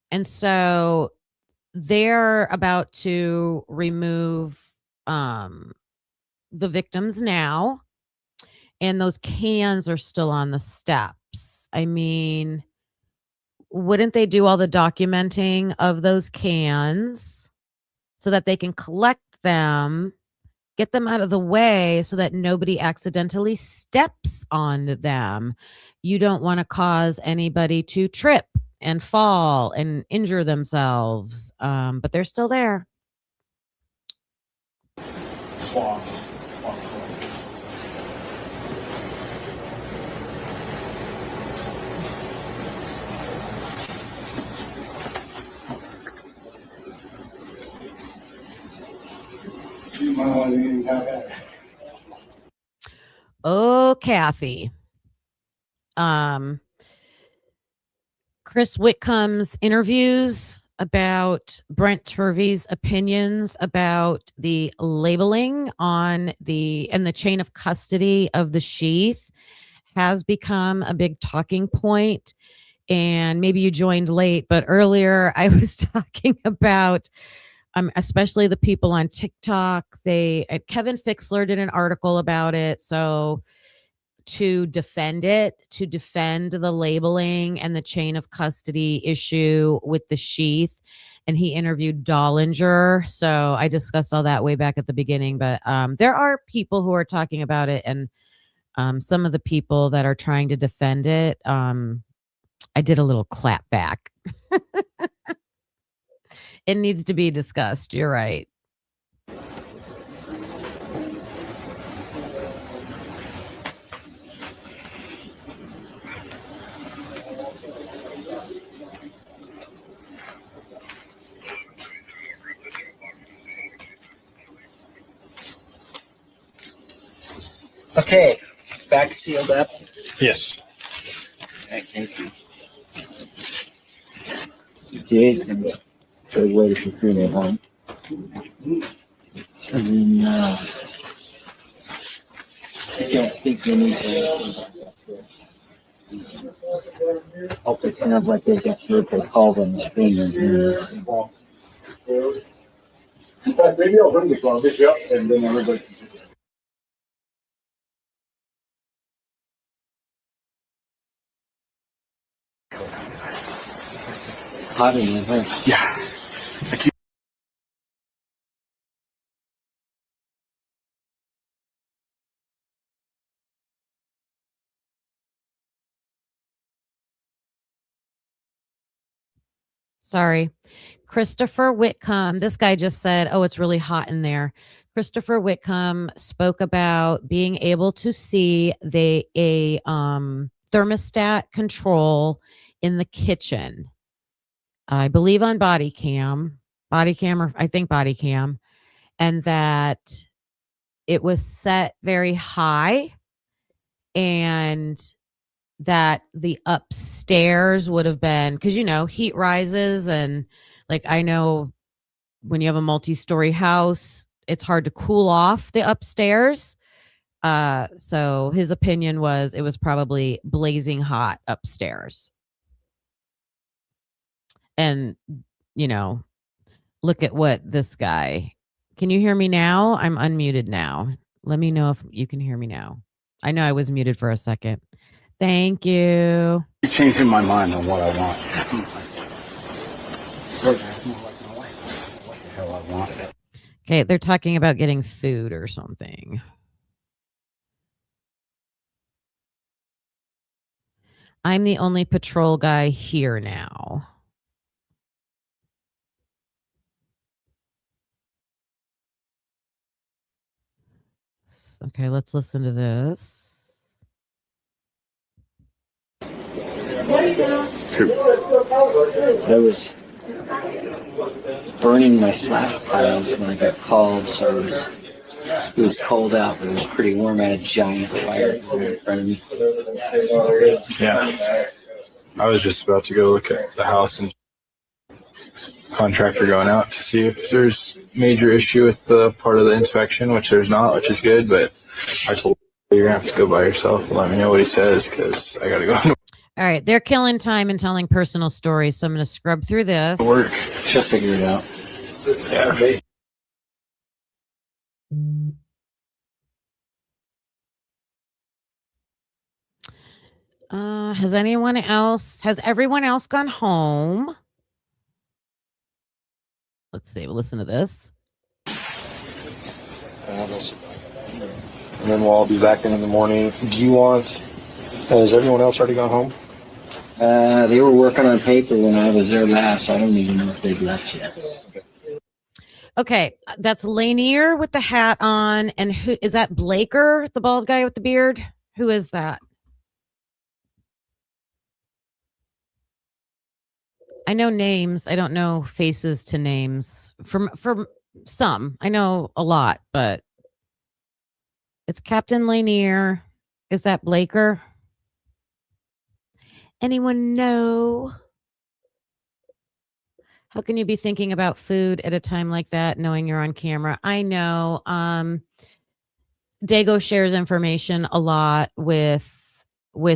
And so they're about to remove the victims now, and those cans are still on the steps. I mean, wouldn't they do all the documenting of those cans so that they can collect them, get them out of the way so that nobody accidentally steps on them? You don't want to cause anybody to trip and fall and injure themselves, but they're still there. Oh, Kathy. Chris Whitcomb's interviews about Brent Turvey's opinions about the labeling on the chain of custody of the sheath has become a big talking point. And maybe you joined late, but earlier I was talking about especially the people on TikTok. Kevin Fixler did an article about it. So to defend the labeling and the chain of custody issue with the sheath. And he interviewed Dollinger. So I discussed all that way back at the beginning. But there are people who are talking about it. And Some of the people that are trying to defend it, I did a little clap back. It needs to be discussed. You're right. Okay, back sealed up. Yes. Okay, thank you. Jason, good way to bring it home. And then, I don't think we need to. Hope it sounds like they got through for call on the screen. In fact, maybe I'll bring the car, pick you up, and then everybody can just. Hot in there, huh? Yeah. Sorry. Christopher Whitcomb. This guy just said, oh, it's really hot in there. Christopher Whitcomb spoke about being able to see a thermostat control in the kitchen. I believe on body cam, or I think body cam, and that it was set very high and that the upstairs would have been, because heat rises, and like I know when you have a multi-story house, it's hard to cool off the upstairs. So his opinion was it was probably blazing hot upstairs. And look at what this guy. Can you hear me now? I'm unmuted now. Let me know if you can hear me now. I know I was muted for a second. Thank you. You're changing my mind on what I want. What the hell I want. Okay, they're talking about getting food or something. I'm the only patrol guy here now. Okay, let's listen to this. I was burning my slash piles when I got called, so it was cold out, but it was pretty warm. I had a giant fire in front of me. Yeah. I was just about to go look at the house and contractor going out to see if there's major issue with the part of the inspection, which there's not, which is good, but I told him, you're gonna have to go by yourself and let me know what he says, because I gotta go to All right, they're killing time and telling personal stories, so I'm going to scrub through this. work. She'll figure it out. Yeah. Has everyone else gone home? Let's see. We'll listen to this. And then we'll all be back in the morning. Do you want? Has everyone else already gone home? They were working on paper when I was there last. I don't even know if they've left yet. Okay, that's Lanier with the hat on, and who is that? Blaker, the bald guy with the beard. Who is that? I know names. I don't know faces to names. From some, I know a lot, but it's Captain Lanier. Is that Blaker? Anyone know? How can you be thinking about food at a time like that, knowing you're on camera? I know. Dago shares information a lot with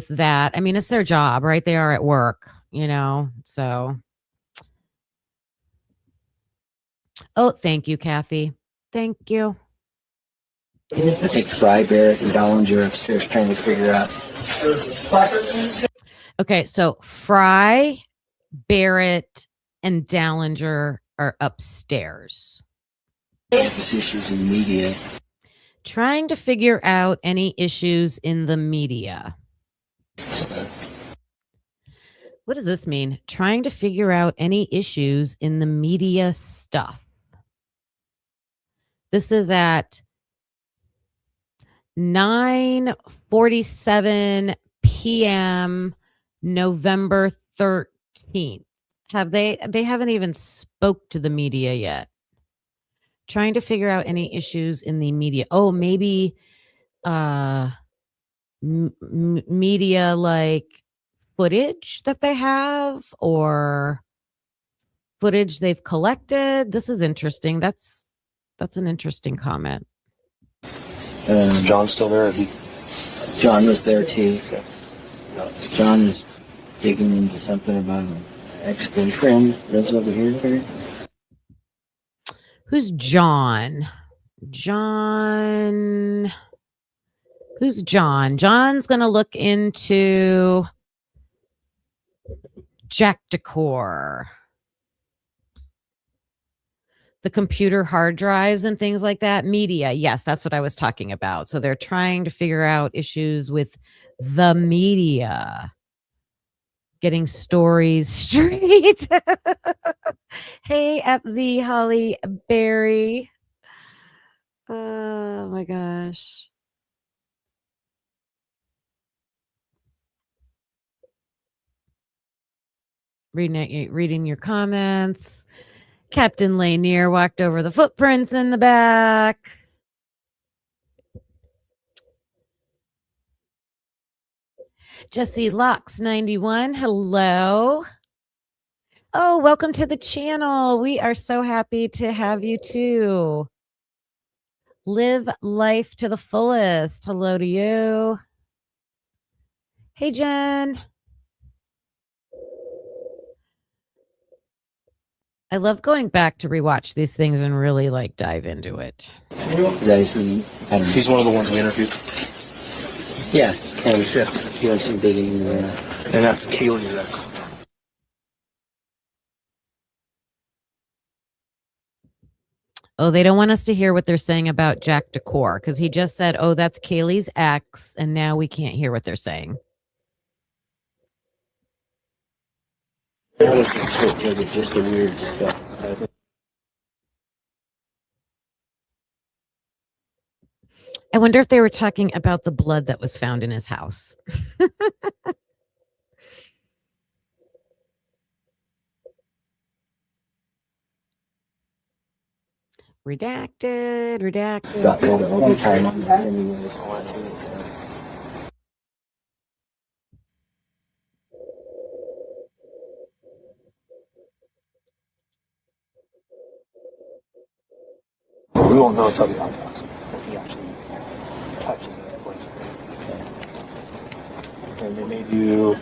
that. I mean, it's their job, right? They are at work, so. Oh, thank you, Kathy. Thank you. I think Fry, Barrett, and Dollinger upstairs trying to figure out. Okay, so Fry, Barrett, and Dallinger are upstairs. This issue's in media. Trying to figure out any issues in the media. What does this mean? Trying to figure out any issues in the media stuff. This is at 9:47 p.m. November 13th. They haven't even spoke to the media yet. Trying to figure out any issues in the media. Oh, maybe media like footage that they have or footage they've collected. This is interesting. That's an interesting comment. John's still there. John was there too. John is digging into something about an ex-boyfriend lives over here. Who's John? Who's John? John's going to look into Jack Decor. The computer hard drives and things like that. Media. Yes, that's what I was talking about. So they're trying to figure out issues with the media. Getting stories straight. Hey, at the Holly Berry. Oh my gosh. Reading your comments. Captain Lanier walked over the footprints in the back. Jesse Locks 91. Hello. Oh, welcome to the channel. We are so happy to have you too. Live life to the fullest. Hello to you. Hey, Jen. I love going back to rewatch these things and really like dive into it. He's one of the ones we interviewed. Yeah. He wants some digging. And that's Kaylee's ex. Oh, they don't want us to hear what they're saying about Jack Decor because he just said, oh, that's Kaylee's ex, and now we can't hear what they're saying. Was it just a weird stuff? I wonder if they were talking about the blood that was found in his house. Redacted. We won't know until the autopsy. He actually touches it. And they may do.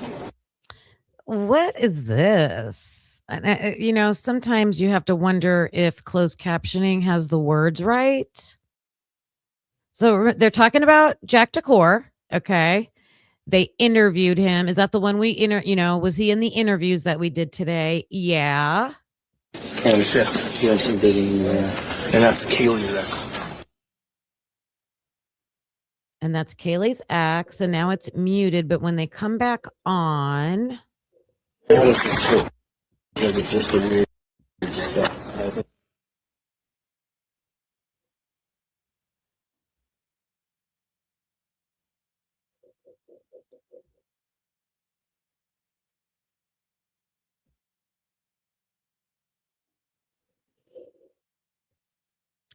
What is this? And, sometimes you have to wonder if closed captioning has the words right. So they're talking about Jack Decor. Okay. They interviewed him. Is that the one was he in the interviews that we did today? Yeah. And he wants some digging. And that's Kaylee's ex. And that's Kaylee's ex. And now it's muted. But when they come back on. Was it just a weird stuff?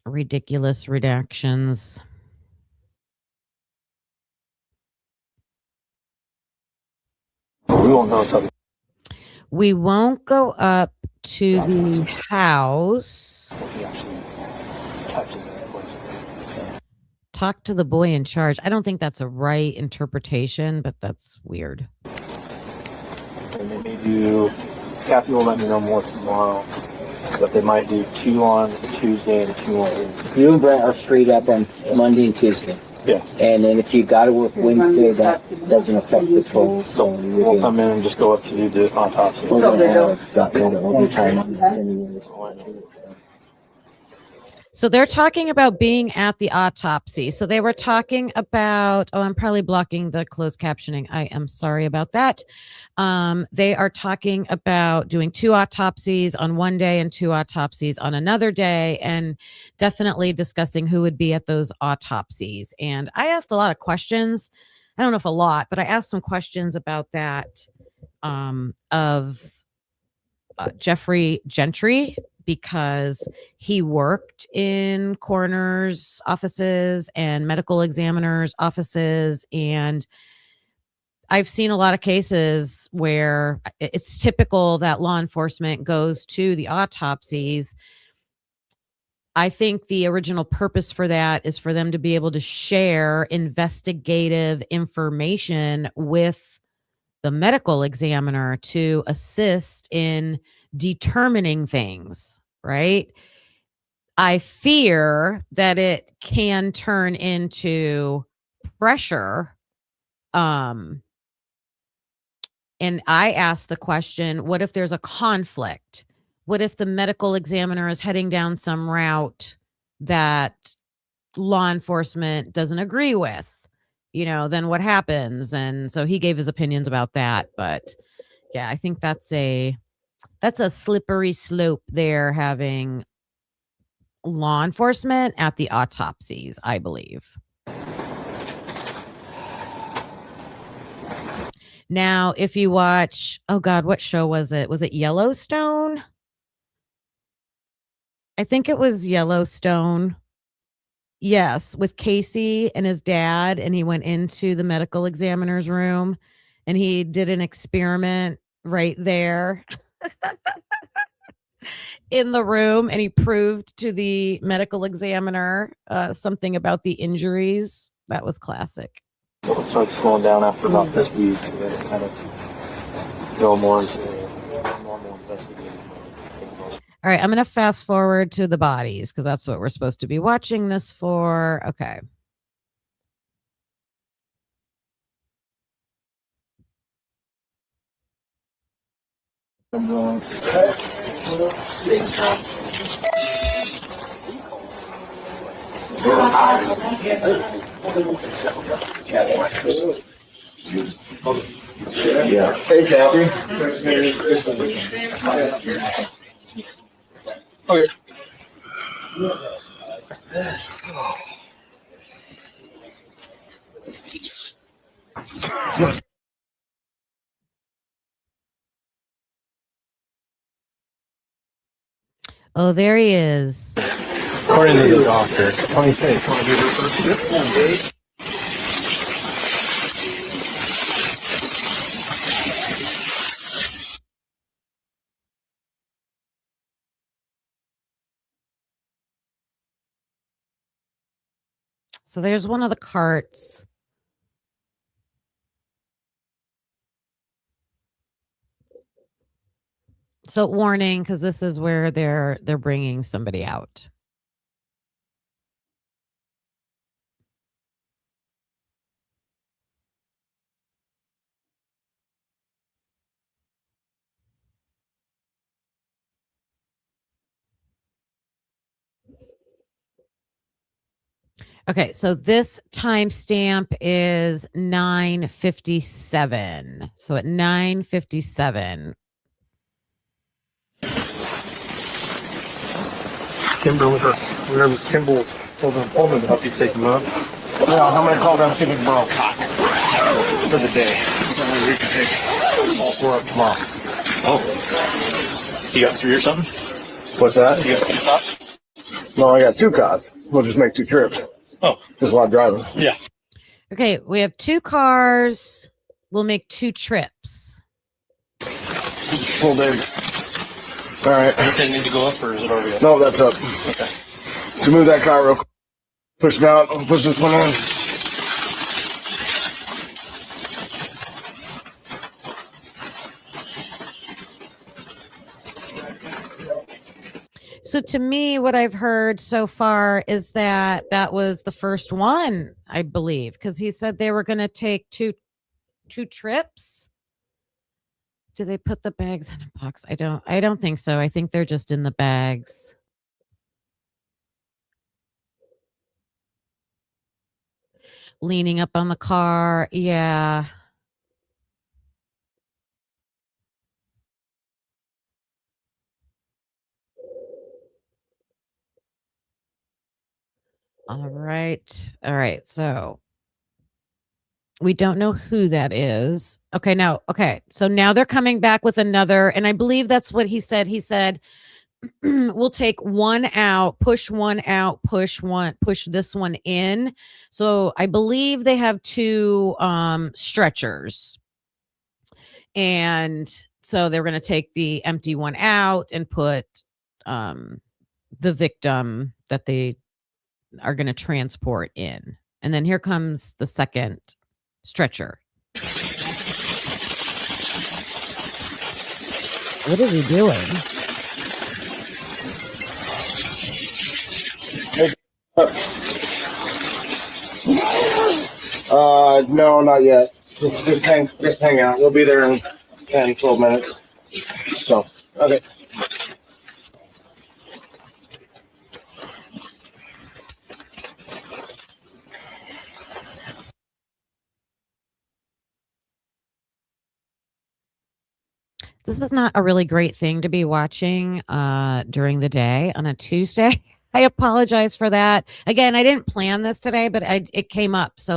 Ridiculous redactions. We won't go up to the house. Talk to the boy in charge. I don't think that's a right interpretation, but that's weird. And they may do. Kathy will let me know more tomorrow. But they might do 2 on Tuesday and 2 on Wednesday. You and Brent are freed up on Monday and Tuesday. Yeah. And then if you got to work Wednesday, that doesn't affect the 12th. So we'll come in and just go up to do the autopsy. So they're talking about being at the autopsy. So they were talking about, oh, I'm probably blocking the closed captioning. I am sorry about that. They are talking about doing 2 autopsies on one day and 2 autopsies on another day, and definitely discussing who would be at those autopsies. And I asked a lot of questions. I don't know if a lot, but I asked some questions about that of Jeffrey Gentry, because he worked in coroners' offices and medical examiners' offices. And I've seen a lot of cases where it's typical that law enforcement goes to the autopsies. I think the original purpose for that is for them to be able to share investigative information with the medical examiner to assist in determining things, right? I fear that it can turn into pressure. And I asked the question, what if there's a conflict? What if the medical examiner is heading down some route that law enforcement doesn't agree with? Then what happens? And so he gave his opinions about that. But yeah, I think that's a slippery slope there, having law enforcement at the autopsies, I believe. Now, if you watch, oh God, what show was it? Was it Yellowstone? I think it was Yellowstone. Yes, with Casey and his dad, and he went into the medical examiner's room and he did an experiment right there in the room, and he proved to the medical examiner something about the injuries. That was classic. So it starts slowing down after about this week, and then it kind of go more into normal investigating mode. All right, I'm going to fast forward to the bodies because that's what we're supposed to be watching this for. Okay. Yeah. Hey, Kathy. Okay. Oh, there he is. According to the doctor, 26. So there's one of the carts. So warning, because this is where they're bringing somebody out. Okay, so this timestamp is 9:57. So at 9:57. Kimber Kimball told him to help you take him up. Yeah, I'm gonna call down Civic Bro for the day. So we can take all 4 up tomorrow. Oh. You got 3 or something? What's that? You got 3 spots? No, I got 2 cots. We'll just make 2 trips. Oh. Just a lot of driving. Yeah. Okay, we have 2 cars. We'll make 2 trips. Full day. All right. Does it need to go up or is it already up? No, that's up. Okay. So move that car real quick. Push me out. Push this one in. So to me, what I've heard so far is that was the first one, I believe, because he said they were going to take two trips. Do they put the bags in a box? I don't think so. I think they're just in the bags. Leaning up on the car. Yeah. All right. All right. So we don't know who that is. Okay. Now, okay. So now they're coming back with another, and I believe that's what he said. He said, we'll take one out, push this one in. So I believe they have two stretchers. And so they're going to take the empty one out and put the victim that they are going to transport in. And then here comes the second stretcher. What is he doing? No, not yet. Just hang out. We'll be there in 10, 12 minutes. So, okay. This is not a really great thing to be watching during the day on a Tuesday. I apologize for that. Again, I didn't plan this today, but it came up. So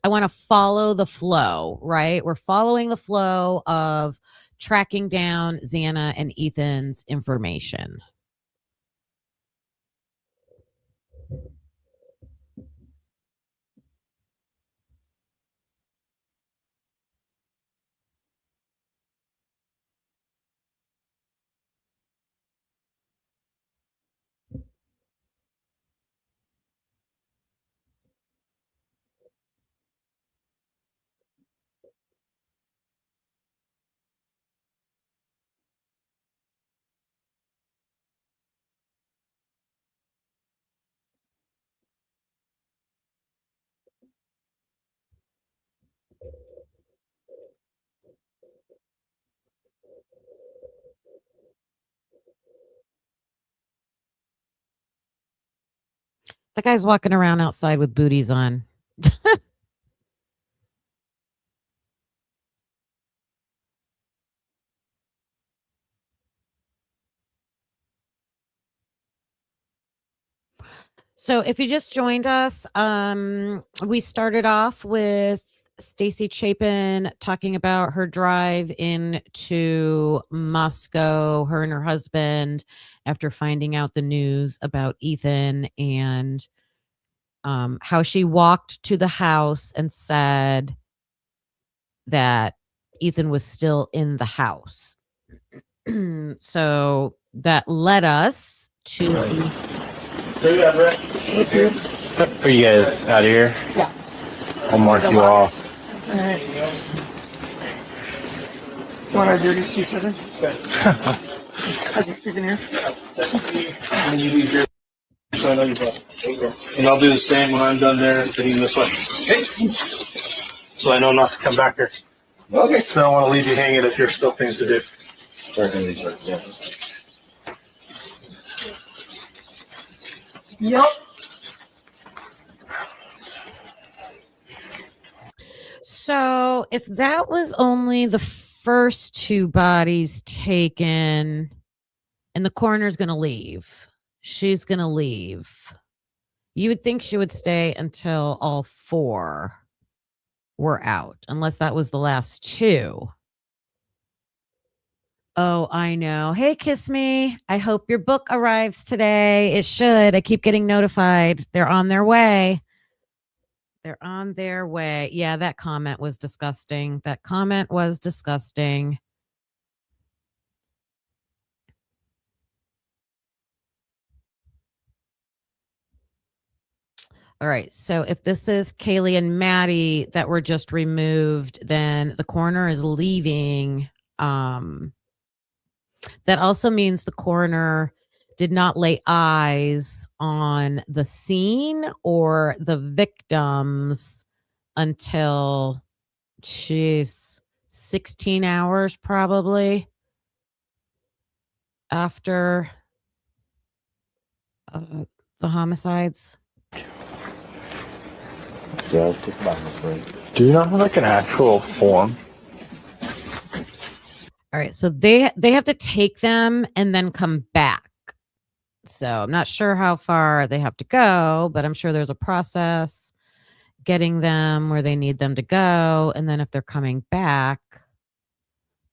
I want to follow the flow, right? We're following the flow of tracking down Xana and Ethan's information. The guy's walking around outside with booties on. So if you just joined us, we started off with Stacy Chapin talking about her drive into Moscow, her and her husband, after finding out the news about Ethan, and how she walked to the house and said that Ethan was still in the house. So that led us to... Are you guys out of here? Yeah. I'll mark you off. All right. Want our dirties to each other? As a souvenir. When you leave here, so I know you're done. And I'll do the same when I'm done there, heading this way. Okay. So I know not to come back here. Okay. I don't want to leave you hanging if there's still things to do. Yep. So if that was only the first two bodies taken, and the coroner's going to leave, she's going to leave, you would think she would stay until all four were out, unless that was the last two. Oh, I know. Hey, Kiss Me. I hope your book arrives today. It should. I keep getting notified. They're on their way. They're on their way. Yeah, that comment was disgusting. That comment was disgusting. All right. So if this is Kaylee and Maddie that were just removed, then the coroner is leaving. That also means the coroner did not lay eyes on the scene or the victims until, 16 hours probably after the homicides. Do you not have like an actual form? All right, so they have to take them and then come back. So I'm not sure how far they have to go, but I'm sure there's a process getting them where they need them to go, and then if they're coming back,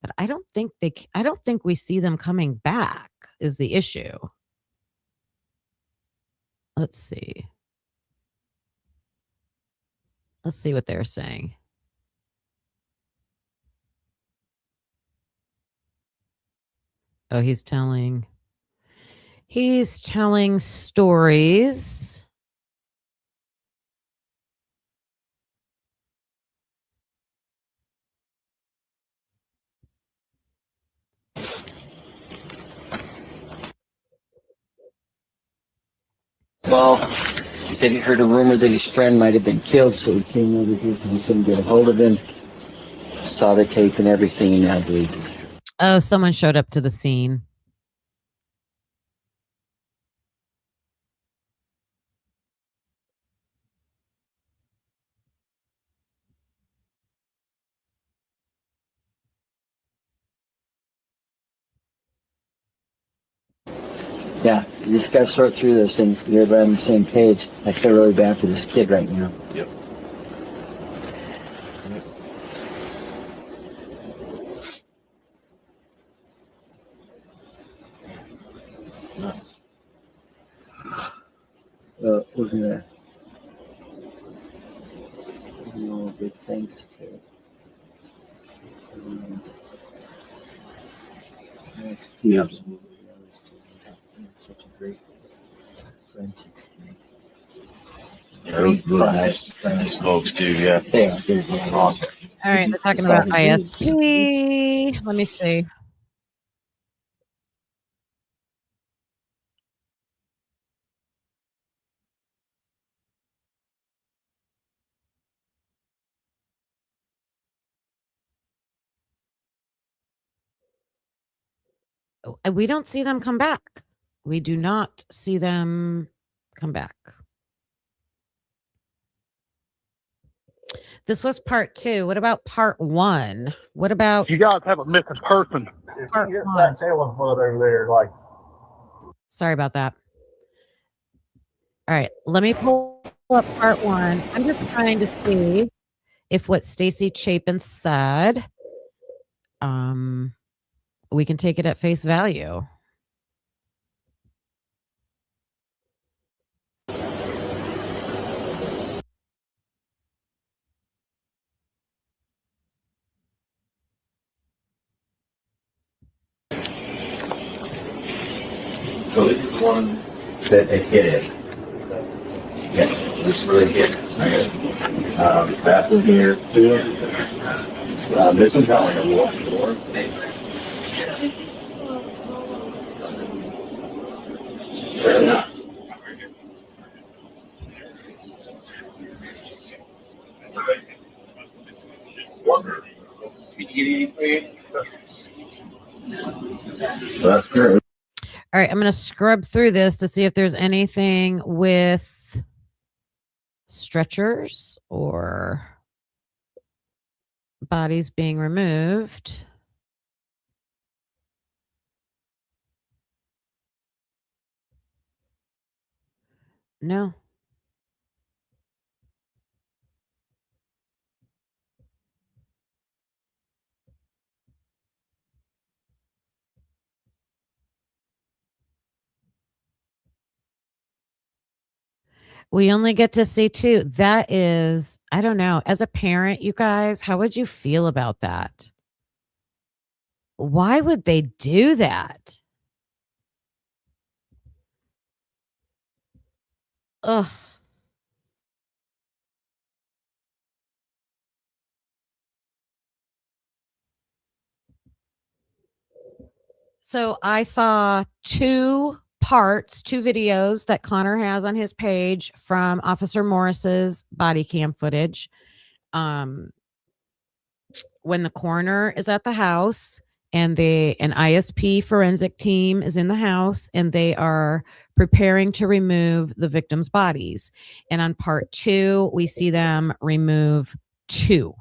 but I don't think we see them coming back is the issue. Let's see. Let's see what they're saying. Oh, he's telling stories. Well, he said he heard a rumor that his friend might have been killed, so he came over here because he couldn't get a hold of him. Saw the tape and everything, and now believes it. Oh, someone showed up to the scene. Yeah, you just got to sort through those things. Get everybody on the same page. I feel really bad for this kid right now. Yep. Nuts. We're gonna do all big thanks to Absolutely. such a great forensic team. Yeah, really nice folks too. Yeah, They are. They're awesome. All right, they're talking about ISP. Let me see. We don't see them come back. We do not see them come back. This was part 2. What about part 1? What about You guys have a missing person. If Part you get one. that tail flood over there, like Sorry about that. All right, let me pull up part 1. I'm just trying to see if what Stacy Chapin said, we can take it at face value. So this is one that they hit it. Yes, this really hit it. I got bathroom here, too. This one's got like a wolf door. Fair enough. Wonder. Did you get anything? So that's currently. All right, I'm going to scrub through this to see if there's anything with stretchers or bodies being removed. No. We only get to see 2. That is, I don't know. As a parent, you guys, how would you feel about that? Why would they do that? Ugh. So I saw 2 videos that Connor has on his page from Officer Morris's body cam footage. When the coroner is at the house and an ISP forensic team is in the house, and they are preparing to remove the victims' bodies. And on part 2, we see them remove 2.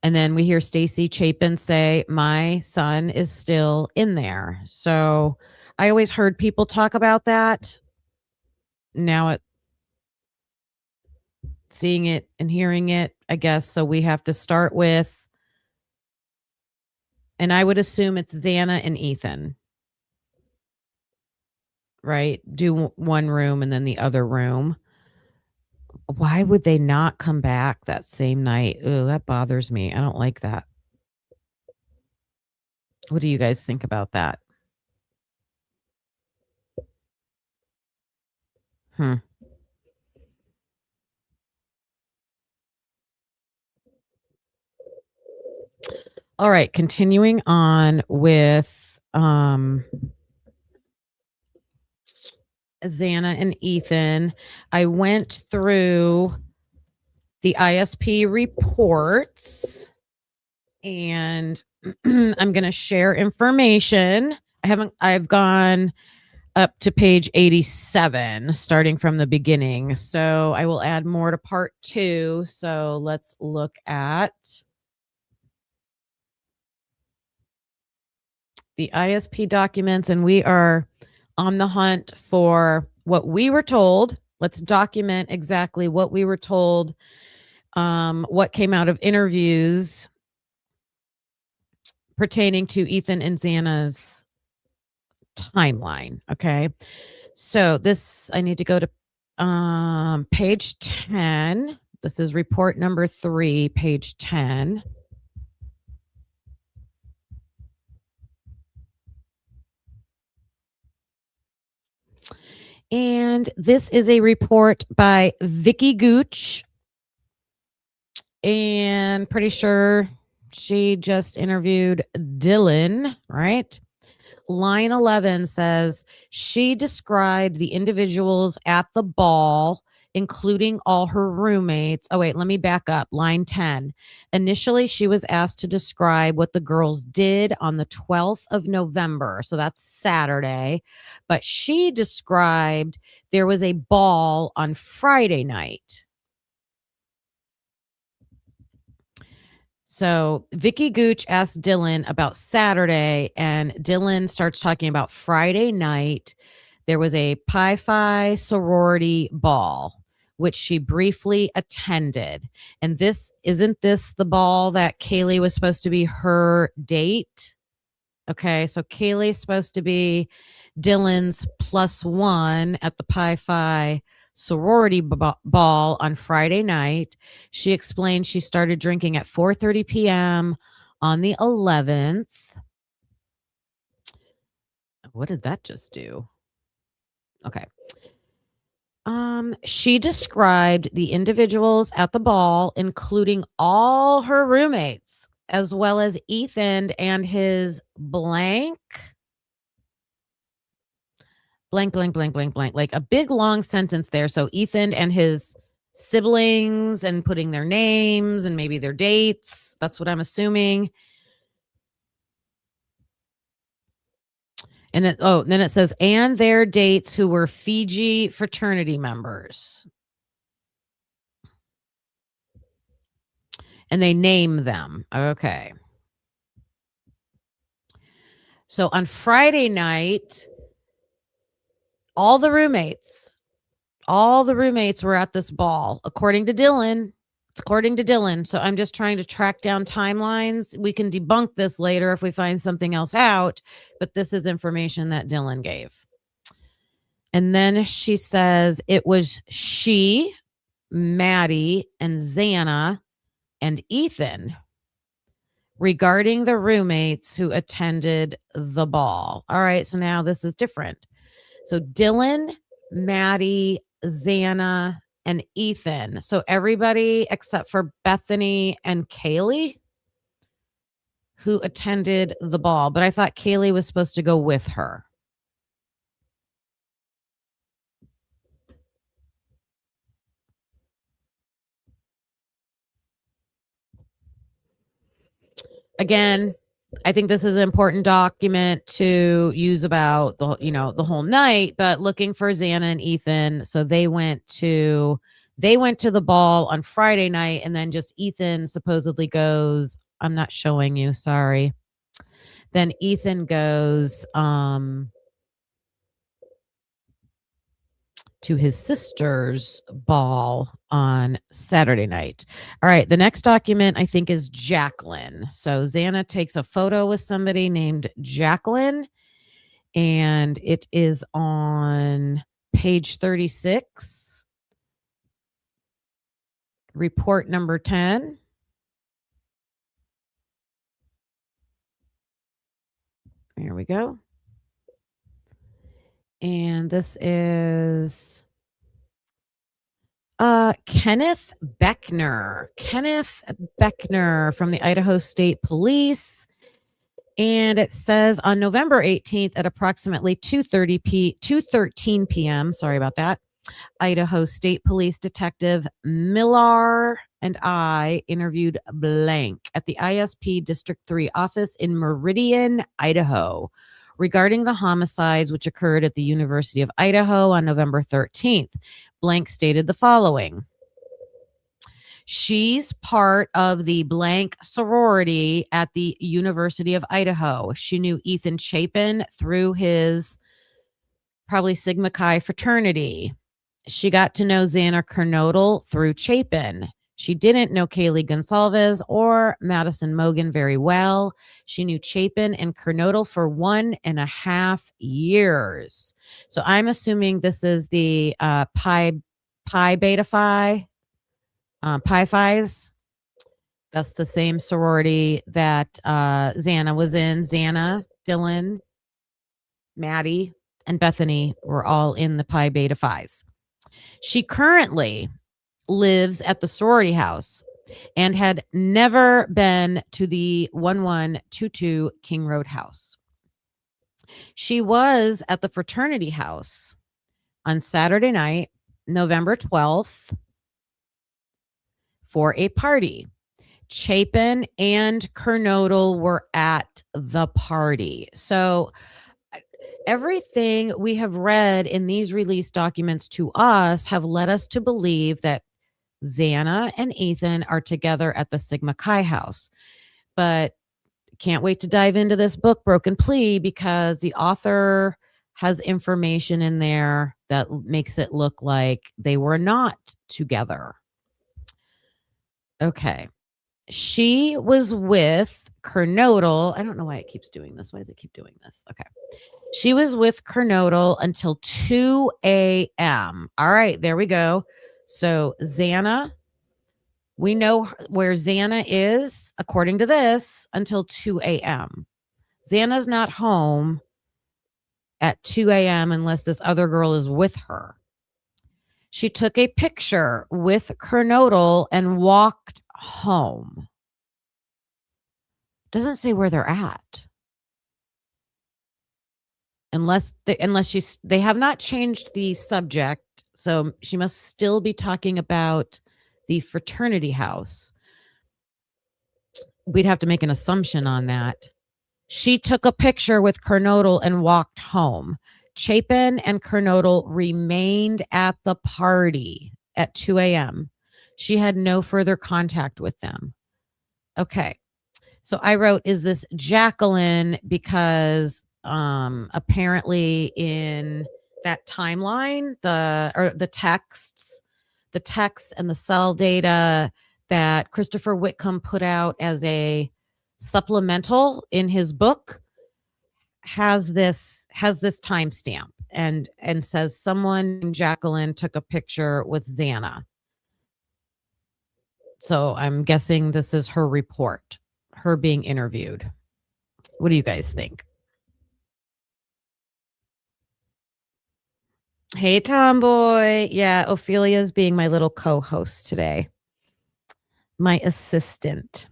And then we hear Stacy Chapin say, "My son is still in there." So I always heard people talk about that. Now seeing it and hearing it, I guess. So we have to start with, and I would assume it's Xana and Ethan, right? Do one room and then the other room. Why would they not come back that same night? Ugh, that bothers me. I don't like that. What do you guys think about that? All right, continuing on with Xana and Ethan. I went through the ISP reports, and I'm going to share information. I've gone up to page 87, starting from the beginning. So I will add more to part 2. So let's look at the ISP documents, and we are on the hunt for what we were told. Let's document exactly what we were told, what came out of interviews pertaining to Ethan and Xana's timeline. Okay. So I need to go to page 10. This is report number 3, page 10. And this is a report by Vicky Gooch. And pretty sure she just interviewed Dylan, right? Line 11 says she described the individuals at the ball, including all her roommates. Oh, wait, let me back up. Line 10. Initially, she was asked to describe what the girls did on the 12th of November. So that's Saturday. But she described there was a ball on Friday night. So Vicky Gooch asked Dylan about Saturday, and Dylan starts talking about Friday night. There was a Pi Phi sorority ball, which she briefly attended. And isn't this the ball that Kaylee was supposed to be her date? Okay, so Kaylee's supposed to be Dylan's +1 at the Pi Phi sorority ball on Friday night. She explained she started drinking at 4:30 p.m. on the 11th. What did that just do? Okay. She described the individuals at the ball, including all her roommates, as well as Ethan and his blank, like a big long sentence there. So Ethan and his siblings, and putting their names and maybe their dates. That's what I'm assuming. And then it says, and their dates, who were Fiji fraternity members. And they name them. Okay. So on Friday night, all the roommates were at this ball, according to Dylan. It's according to Dylan. So I'm just trying to track down timelines. We can debunk this later if we find something else out, but this is information that Dylan gave. And then she says it was she, Maddie, and Xana, and Ethan regarding the roommates who attended the ball. All right, so now this is different. So Dylan, Maddie, Xana, and Ethan. So everybody except for Bethany and Kaylee who attended the ball. But I thought Kaylee was supposed to go with her. Again, I think this is an important document to use about the whole night, but looking for Xana and Ethan. So they went to the ball on Friday night, and then just Ethan supposedly goes, I'm not showing you, sorry. Then Ethan goes to his sister's ball on Saturday night. All right, the next document I think is Jacqueline. So Xana takes a photo with somebody named Jacqueline, and it is on page 36, report number 10. There we go. And this is Kenneth Beckner from the Idaho State Police. And it says on November 18th at approximately 2:13 p.m. Sorry about that. Idaho State Police Detective Millar and I interviewed blank at the ISP District 3 office in Meridian, Idaho, regarding the homicides which occurred at the University of Idaho on November 13th. Blank stated the following. She's part of the blank sorority at the University of Idaho. She knew Ethan Chapin through his probably Sigma Chi fraternity. She got to know Xana Kernodle through Chapin. She didn't know Kaylee Gonsalves or Madison Mogan very well. She knew Chapin and Kernodle for 1.5 years. So I'm assuming this is the Pi Beta Phi, Pi Phis. That's the same sorority that Xana was in. Xana, Dylan, Maddie, and Bethany were all in the Pi Beta Phis. She currently lives at the sorority house and had never been to the 1122 King Road house. She was at the fraternity house on Saturday night, November 12th, for a party. Chapin and Kernodle were at the party. So everything we have read in these release documents to us have led us to believe that Xana and Ethan are together at the Sigma Chi house. But can't wait to dive into this book, Broken Plea, because the author has information in there that makes it look like they were not together. Okay. She was with Kernodle. I don't know why it keeps doing this. Why does it keep doing this? Okay. She was with Kernodle until 2 a.m. All right, there we go. So Xana, we know where Xana is, according to this, until 2 a.m. Xana's not home at 2 a.m. unless this other girl is with her. She took a picture with Kernodle and walked home. Doesn't say where they're at. Unless they have not changed the subject, so she must still be talking about the fraternity house. We'd have to make an assumption on that. She took a picture with Kernodle and walked home. Chapin and Kernodle remained at the party at 2 a.m. She had no further contact with them. Okay. So I wrote, is this Jacqueline? Because apparently in that timeline, the texts and the cell data that Christopher Whitcomb put out as a supplemental in his book has this timestamp and says someone named Jacqueline took a picture with Xana. So I'm guessing this is her report, her being interviewed. What do you guys think? Hey, Tomboy. Yeah, Ophelia's being my little co-host today. My assistant.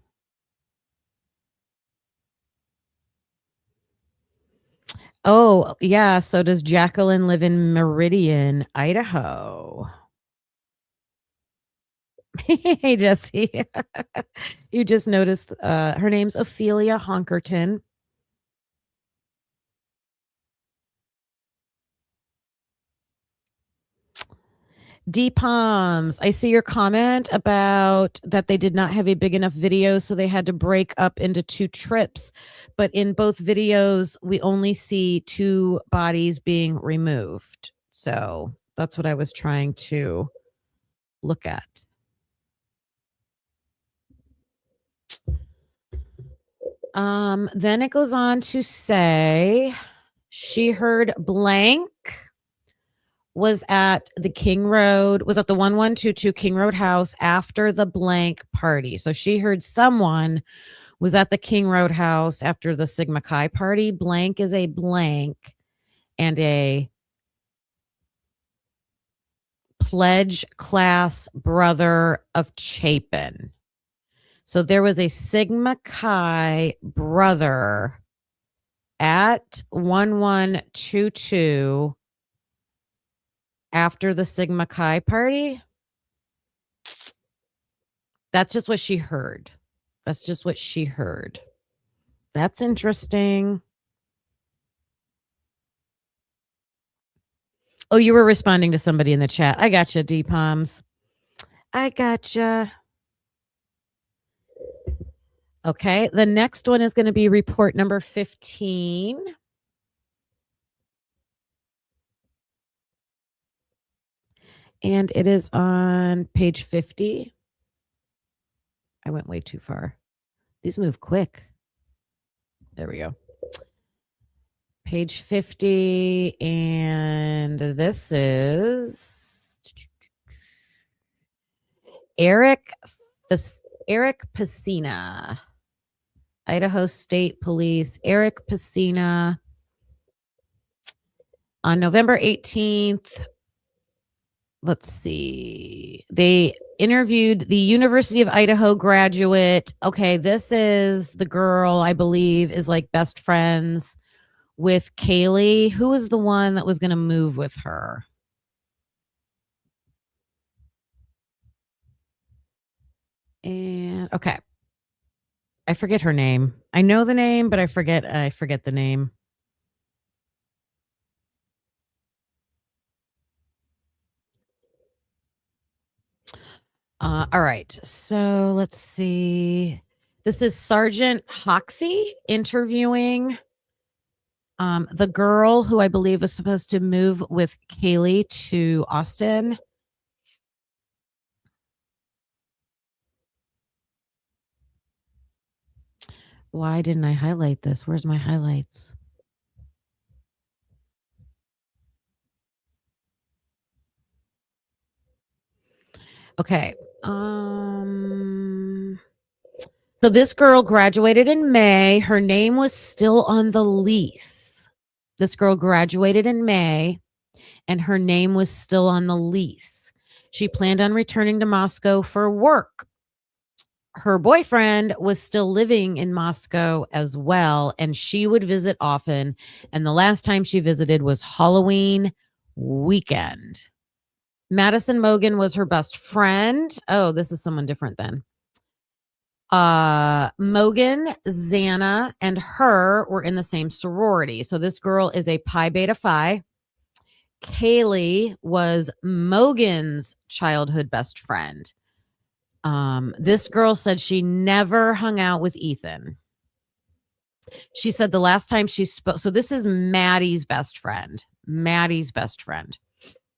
Oh, yeah. So does Jacqueline live in Meridian, Idaho? Hey, Jesse. You just noticed her name's Ophelia Honkerton. D Palms, I see your comment about that they did not have a big enough video, so they had to break up into 2 trips. But in both videos, we only see 2 bodies being removed. So that's what I was trying to look at. Then it goes on to say she heard blank was at the 1122 King Road house after the blank party. So she heard someone was at the King Road house after the Sigma Chi party. Blank is a blank and a pledge class brother of Chapin. So there was a Sigma Chi brother at 1122 after the Sigma Chi party. That's just what she heard. That's just what she heard. That's interesting. Oh, you were responding to somebody in the chat. I gotcha, D-Palms. I gotcha. Okay, the next one is going to be report number 15. And it is on page 50. I went way too far. These move quick. There we go. Page 50. And this is Eric Pacina. Idaho State Police. Eric Pacina. On November 18th, let's see. They interviewed the University of Idaho graduate. Okay, this is the girl I believe is like best friends with Kaylee. Who was the one that was going to move with her? And okay. I forget her name. I know the name, but I forget the name. All right. So let's see. This is Sergeant Hoxie interviewing the girl who I believe was supposed to move with Kaylee to Austin. Why didn't I highlight this? Where's my highlights? Okay. So this girl graduated in May. Her name was still on the lease. This girl graduated in May, and her name was still on the lease. She planned on returning to Moscow for work. Her boyfriend was still living in Moscow as well, and she would visit often. And the last time she visited was Halloween weekend. Madison Mogan was her best friend. Oh, this is someone different then. Mogan, Xana, and her were in the same sorority. So this girl is a Pi Beta Phi. Kaylee was Mogan's childhood best friend. This girl said she never hung out with Ethan. She said the last time she spoke, so this is Maddie's best friend. Maddie's best friend.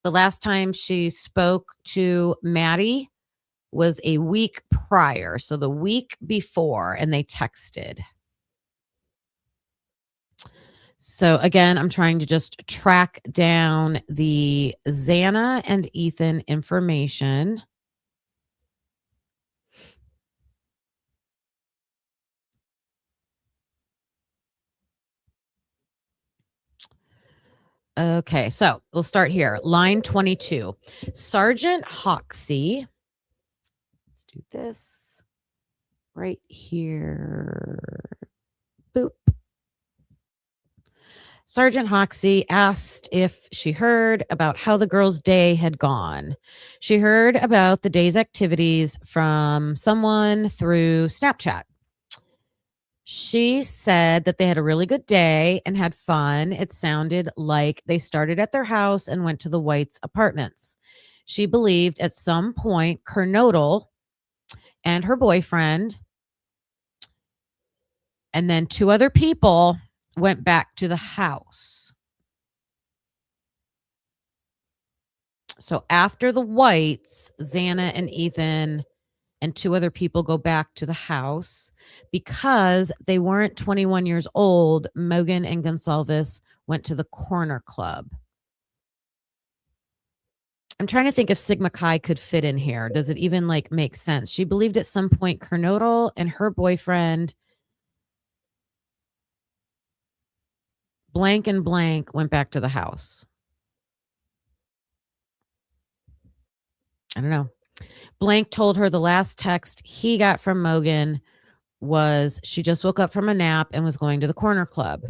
The last time she spoke to Maddie was a week prior. So the week before, and they texted. So again, I'm trying to just track down the Xana and Ethan information. Okay, so we'll start here. Line 22. Sergeant Hoxie. Let's do this right here. Boop. Sergeant Hoxie asked if she heard about how the girls' day had gone. She heard about the day's activities from someone through Snapchat. She said that they had a really good day and had fun. It sounded like they started at their house and went to the Whites' apartments. She believed at some point Kernodle and her boyfriend and then 2 other people went back to the house. So after the Whites, Xana and Ethan and 2 other people go back to the house because they weren't 21 years old. Mogan and Gonsalves went to the corner club. I'm trying to think if Sigma Chi could fit in here. Does it even like make sense? She believed at some point Kernodle and her boyfriend blank and blank went back to the house. I don't know. Blank told her the last text he got from Mogan was she just woke up from a nap and was going to the corner club.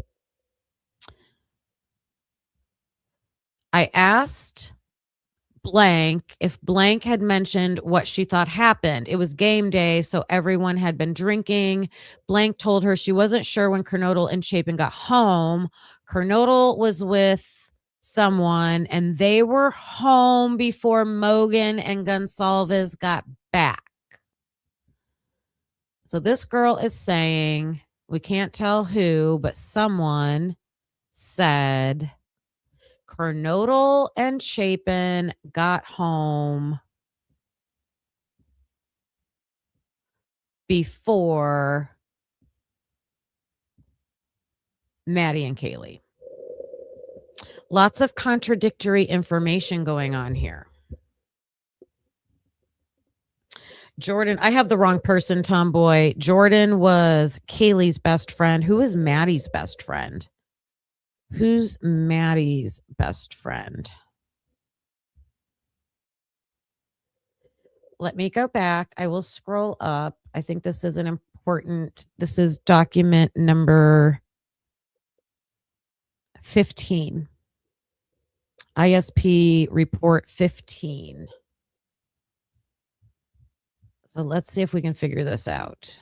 I asked Blank if Blank had mentioned what she thought happened. It was game day, so everyone had been drinking. Blank told her she wasn't sure when Kernodle and Chapin got home. Kernodle was with someone and they were home before Mogan and Gonsalves got back. So this girl is saying, we can't tell who, but someone said Kernodle and Chapin got home before Maddie and Kaylee. Lots of contradictory information going on here. Jordan, I have the wrong person, Tomboy. Jordan was Kaylee's best friend. Who is Maddie's best friend? Who's Maddie's best friend? Let me go back. I will scroll up. I think this is an important, this is document number 15. ISP report 15. So let's see if we can figure this out.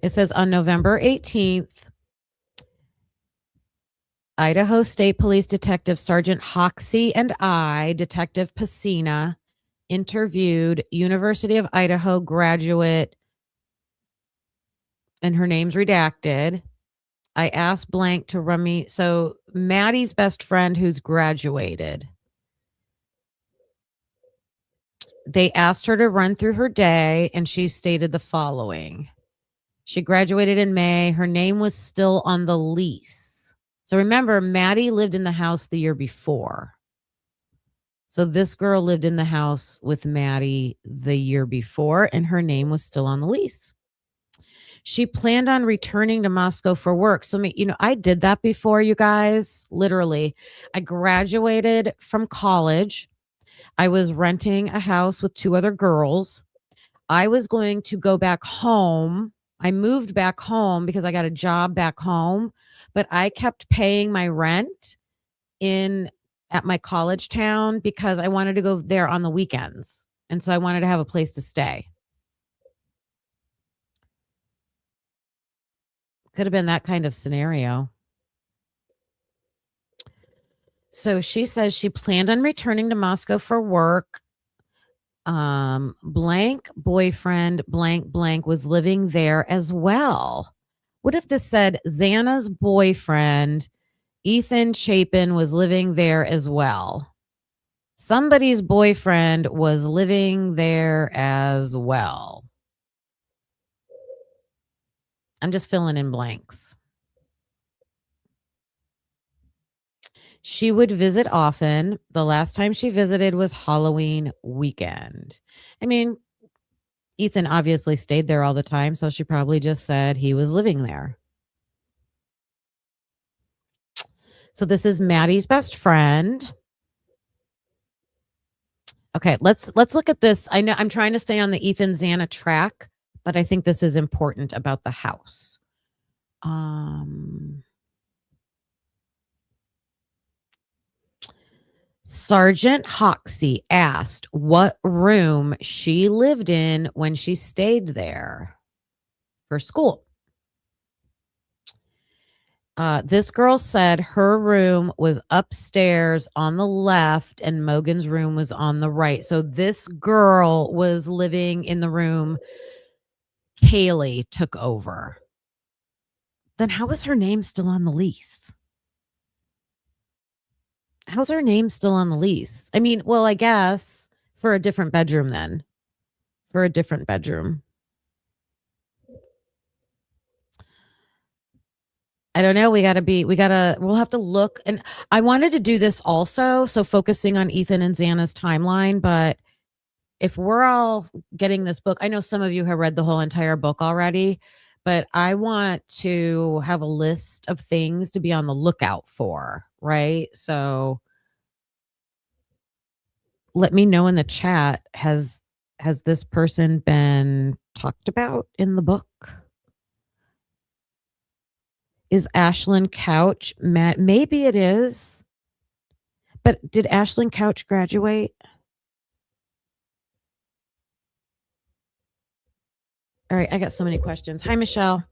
It says on November 18th, Idaho State Police Detective Sergeant Hoxie and I, Detective Pacina, interviewed University of Idaho graduate, and her name's redacted. I asked Blank to run me. So Maddie's best friend who's graduated. They asked her to run through her day, and she stated the following. She graduated in May. Her name was still on the lease. So remember, Maddie lived in the house the year before. So this girl lived in the house with Maddie the year before, and her name was still on the lease. She planned on returning to Moscow for work. So, I did that before, you guys. Literally, I graduated from college. I was renting a house with 2 other girls. I was going to go back home. I moved back home because I got a job back home, but I kept paying my rent at my college town because I wanted to go there on the weekends. And so I wanted to have a place to stay. Could have been that kind of scenario. So she says she planned on returning to Moscow for work. Blank boyfriend, blank, blank was living there as well. What if this said Xana's boyfriend, Ethan Chapin, was living there as well? Somebody's boyfriend was living there as well. I'm just filling in blanks. She would visit often. The last time she visited was Halloween weekend. Ethan obviously stayed there all the time, so she probably just said he was living there. So this is Maddie's best friend. Okay, let's look at this. I know I'm trying to stay on the Ethan Xana track, but I think this is important about the house. Sergeant Hoxie asked what room she lived in when she stayed there for school. This girl said her room was upstairs on the left and Mogan's room was on the right. So this girl was living in the room Kaylee took over. Then how is her name still on the lease? How's her name still on the lease? I mean, well, I guess for a different bedroom then. For a different bedroom. I don't know. We'll have to look. And I wanted to do this also. So focusing on Ethan and Xana's timeline. But if we're all getting this book, I know some of you have read the whole entire book already, but I want to have a list of things to be on the lookout for. Right. So let me know in the chat. Has this person been talked about in the book? Is Ashlyn Couch Matt? Maybe it is. But did Ashlyn Couch graduate? All right, I got so many questions. Hi, Michelle.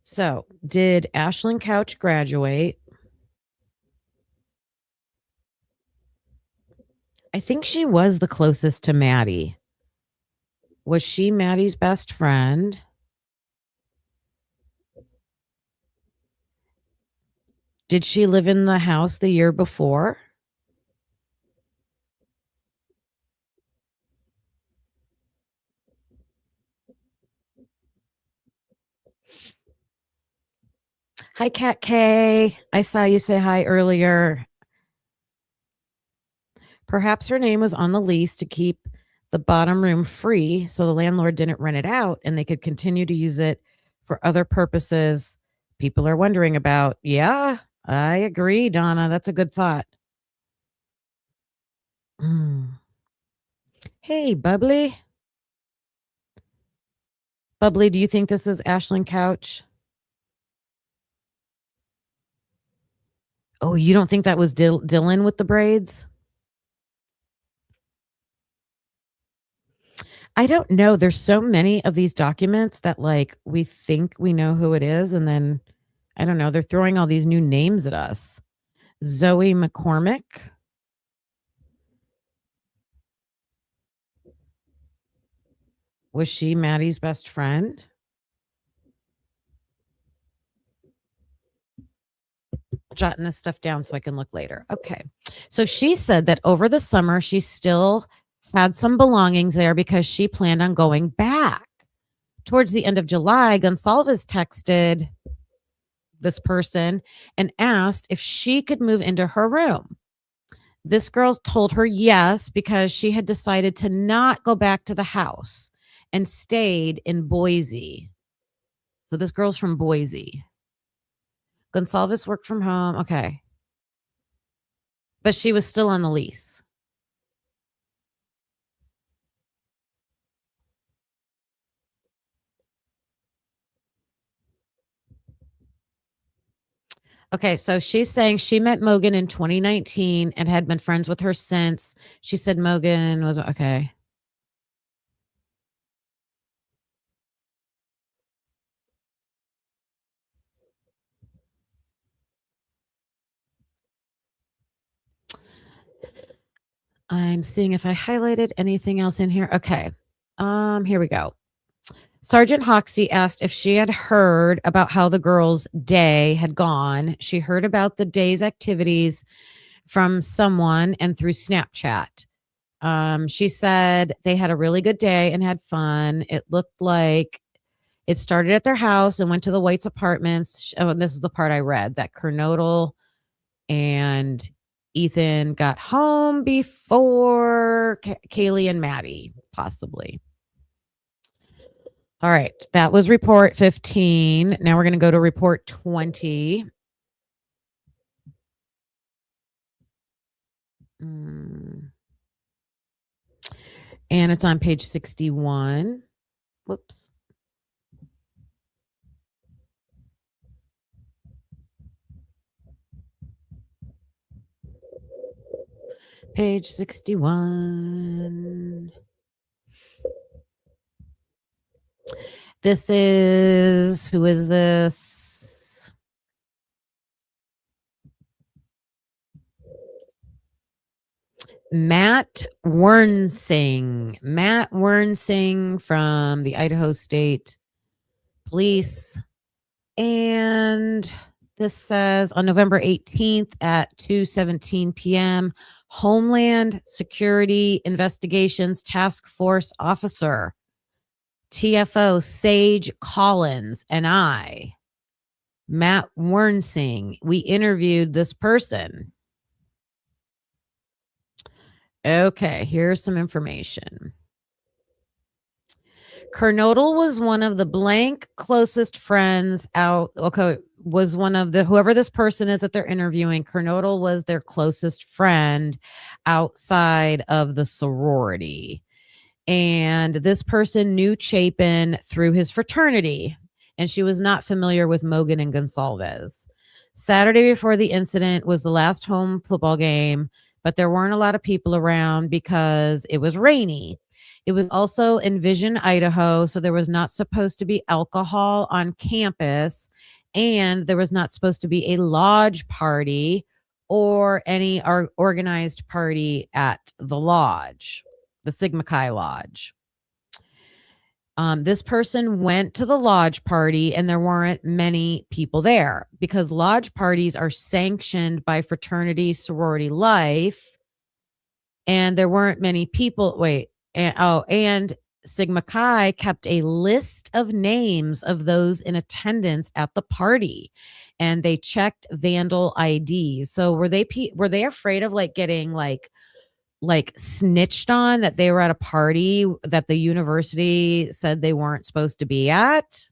So, did Ashlyn Couch graduate? I think she was the closest to Maddie. Was she Maddie's best friend? Did she live in the house the year before? Hi, Cat K. I saw you say hi earlier. Perhaps her name was on the lease to keep the bottom room free so the landlord didn't rent it out and they could continue to use it for other purposes people are wondering about. Yeah, I agree, Donna. That's a good thought. Hey, Bubbly. Bubbly, do you think this is Ashlyn Couch? Oh, you don't think that was Dylan with the braids? I don't know. There's so many of these documents that like we think we know who it is. And then I don't know. They're throwing all these new names at us. Zoe McCormick. Was she Maddie's best friend? Jotting this stuff down so I can look later. Okay. So she said that over the summer, she still had some belongings there because she planned on going back. Towards the end of July, Gonsalves texted this person and asked if she could move into her room. This girl told her yes because she had decided to not go back to the house and stayed in Boise. So this girl's from Boise. Gonsalves worked from home. Okay. But she was still on the lease. Okay, so she's saying she met Mogan in 2019 and had been friends with her since. She said Mogan was okay. I'm seeing if I highlighted anything else in here. Okay. Here we go. Sergeant Hoxie asked if she had heard about how the girls' day had gone. She heard about the day's activities from someone and through Snapchat. She said they had a really good day and had fun. It looked like it started at their house and went to the White's apartments. Oh, and this is the part I read, that Kernodle and Ethan got home before Kaylee and Maddie, possibly. All right, that was report 15. Now we're going to go to report 20. And it's on page 61. Whoops. Page 61. This is, who is this? Matt Wernsing. Matt Wernsing from the Idaho State Police. And this says on November 18th at 2:17 p.m., Homeland Security Investigations Task Force Officer, TFO Sage Collins, and I, Matt Wernsing, we interviewed this person. Okay, here's some information. Kernodle was one of the blank closest friends out. Okay, was one of the, whoever this person is that they're interviewing, Kernodle was their closest friend outside of the sorority. And this person knew Chapin through his fraternity, and she was not familiar with Mogan and Gonsalves. Saturday before the incident was the last home football game, but there weren't a lot of people around because it was rainy. It was also in Vision, Idaho, so there was not supposed to be alcohol on campus, and there was not supposed to be a lodge party or any organized party at the lodge, the Sigma Chi Lodge. This person went to the lodge party, and there weren't many people there because lodge parties are sanctioned by fraternity sorority life, and there weren't many people. And Sigma Chi kept a list of names of those in attendance at the party, and they checked vandal IDs. So were they afraid of like getting like snitched on that they were at a party that the university said they weren't supposed to be at?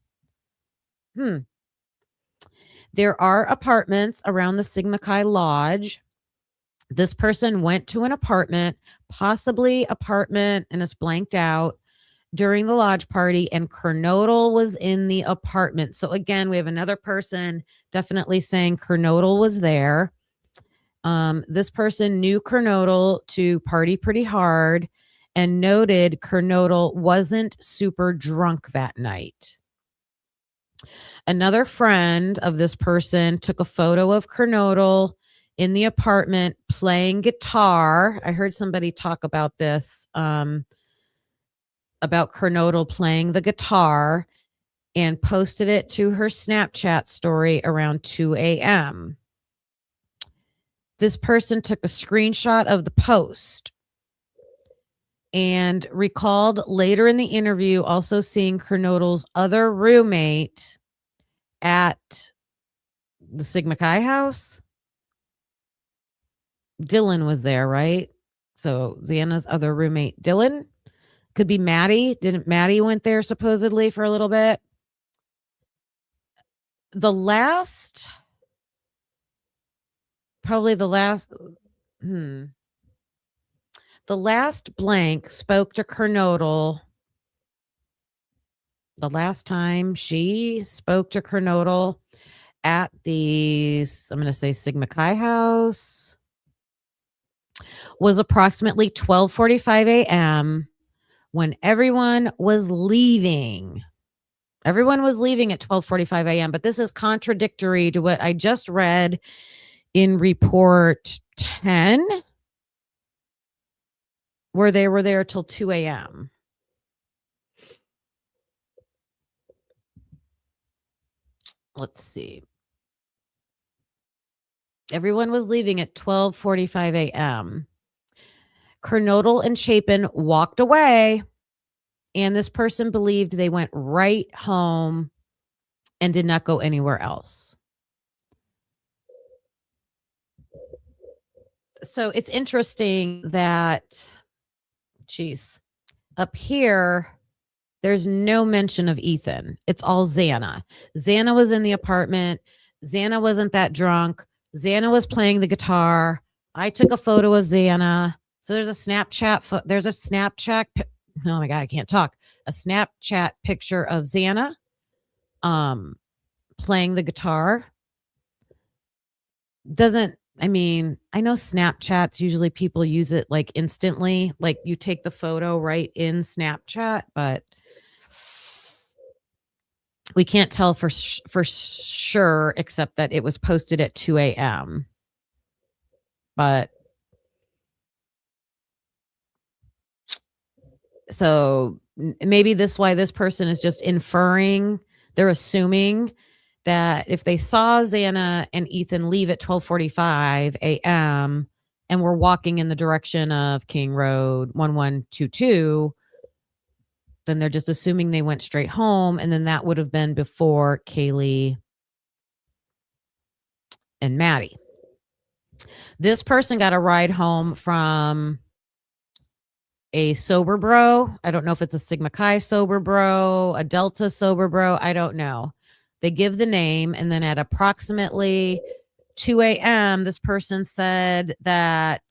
There are apartments around the Sigma Chi Lodge. This person went to an apartment, possibly apartment, and it's blanked out, during the lodge party, and Kernodle was in the apartment. So again, we have another person definitely saying Kernodle was there. This person knew Kernodle to party pretty hard and noted Kernodle wasn't super drunk that night. Another friend of this person took a photo of Kernodle in the apartment playing guitar. I heard somebody talk about this, about Kernodle playing the guitar, and posted it to her Snapchat story around 2 a.m. This person took a screenshot of the post and recalled later in the interview also seeing Kernodle's other roommate at the Sigma Chi house. Dylan was there, right? So Xana's other roommate, Dylan, could be Maddie. Didn't Maddie went there supposedly for a little bit? The last blank spoke to Kernodle. The last time she spoke to Kernodle at the, I'm going to say Sigma Chi house, was approximately 12:45 a.m. when everyone was leaving. Everyone was leaving at 12:45 a.m., but this is contradictory to what I just read in report 10, where they were there till 2 a.m. Let's see. Everyone was leaving at 12:45 a.m. Kernodle and Chapin walked away, and this person believed they went right home and did not go anywhere else. So it's interesting that, up here, there's no mention of Ethan. It's all Xana. Xana was in the apartment. Xana wasn't that drunk. Xana was playing the guitar. I took a photo of Xana. So there's a Snapchat. Oh my God, I can't talk. A Snapchat picture of Xana playing the guitar. Doesn't I mean, I know Snapchats, usually people use it like instantly, like you take the photo right in Snapchat, but we can't tell for sure, except that it was posted at 2 a.m. But so maybe why this person is just inferring, they're assuming that if they saw Xana and Ethan leave at 12:45 a.m. and were walking in the direction of King Road 1122, then they're just assuming they went straight home, and then that would have been before Kaylee and Maddie. This person got a ride home from a sober bro. I don't know if it's a Sigma Chi sober bro, a Delta sober bro. I don't know. They give the name, and then at approximately 2 a.m., this person said that,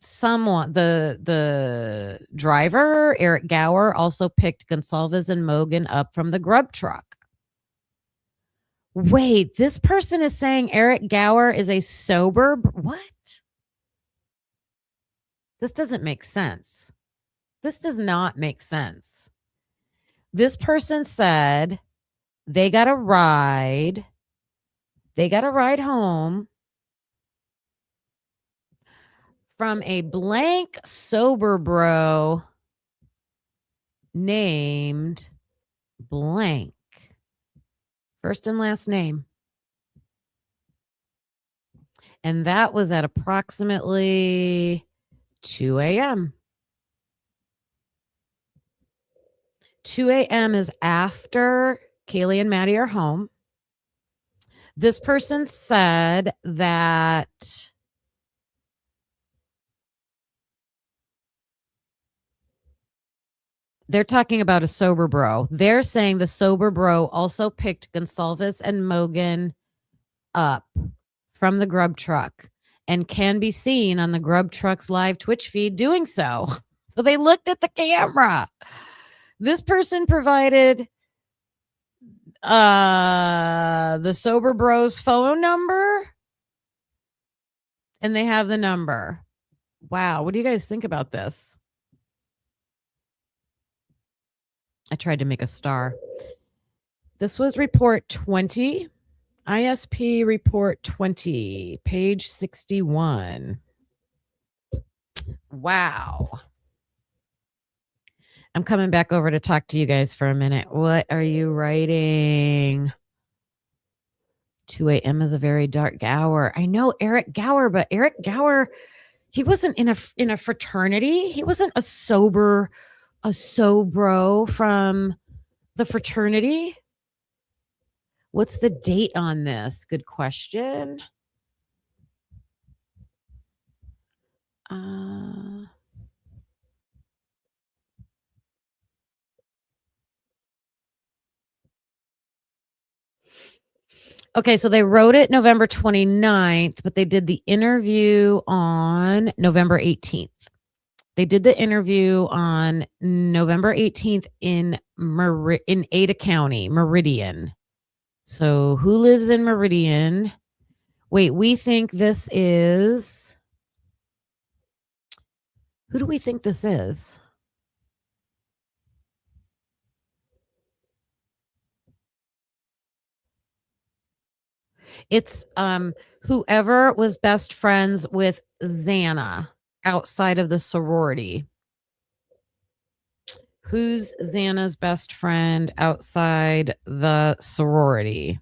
someone, the driver, Eric Gower, also picked Gonsalves and Mogan up from the grub truck. Wait, this person is saying Eric Gower is a sober? What? This doesn't make sense. This does not make sense. This person said they got a ride. They got a ride home from a blank sober bro named blank. First and last name. And that was at approximately 2 a.m. 2 a.m. is after Kaylee and Maddie are home. This person said that they're talking about a sober bro. They're saying the sober bro also picked Gonsalves and Mogan up from the grub truck and can be seen on the grub truck's live Twitch feed doing so. So they looked at the camera. This person provided the sober bro's phone number, and they have the number. Wow, what do you guys think about this? I tried to make a star. This was report 20, ISP report 20, page 61. Wow. I'm coming back over to talk to you guys for a minute. What are you writing? 2 a.m. is a very dark hour. I know Eric Gower, but Eric Gower, he wasn't in a fraternity. He wasn't a sobro from the fraternity. What's the date on this? Good question. Okay, so they wrote it November 29th, but they did the interview on November 18th. They did the interview on November 18th in Ada County, Meridian. So who lives in Meridian? Wait, we think this is... Who do we think this is? It's whoever was best friends with Xana outside of the sorority. Who's Xana's best friend outside the sorority?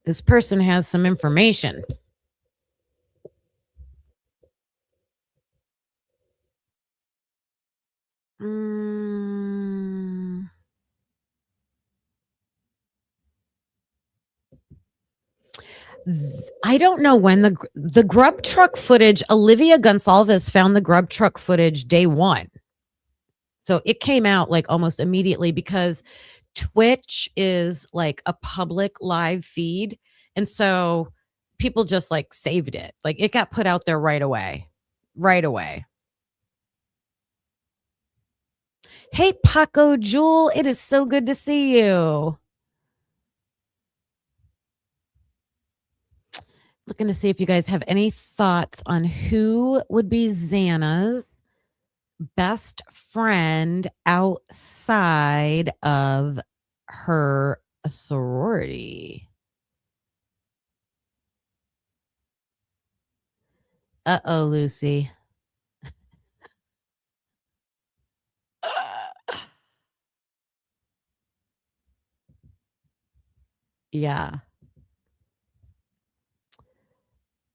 This person has some information. I don't know when the grub truck footage, Olivia Gonsalves found the grub truck footage day one. So it came out like almost immediately because Twitch is like a public live feed. And so people just like saved it. Like it got put out there right away. Right away. Hey, Paco Jewel, it is so good to see you. Looking to see if you guys have any thoughts on who would be Xana's best friend outside of her sorority. Uh-oh, Lucy. Yeah.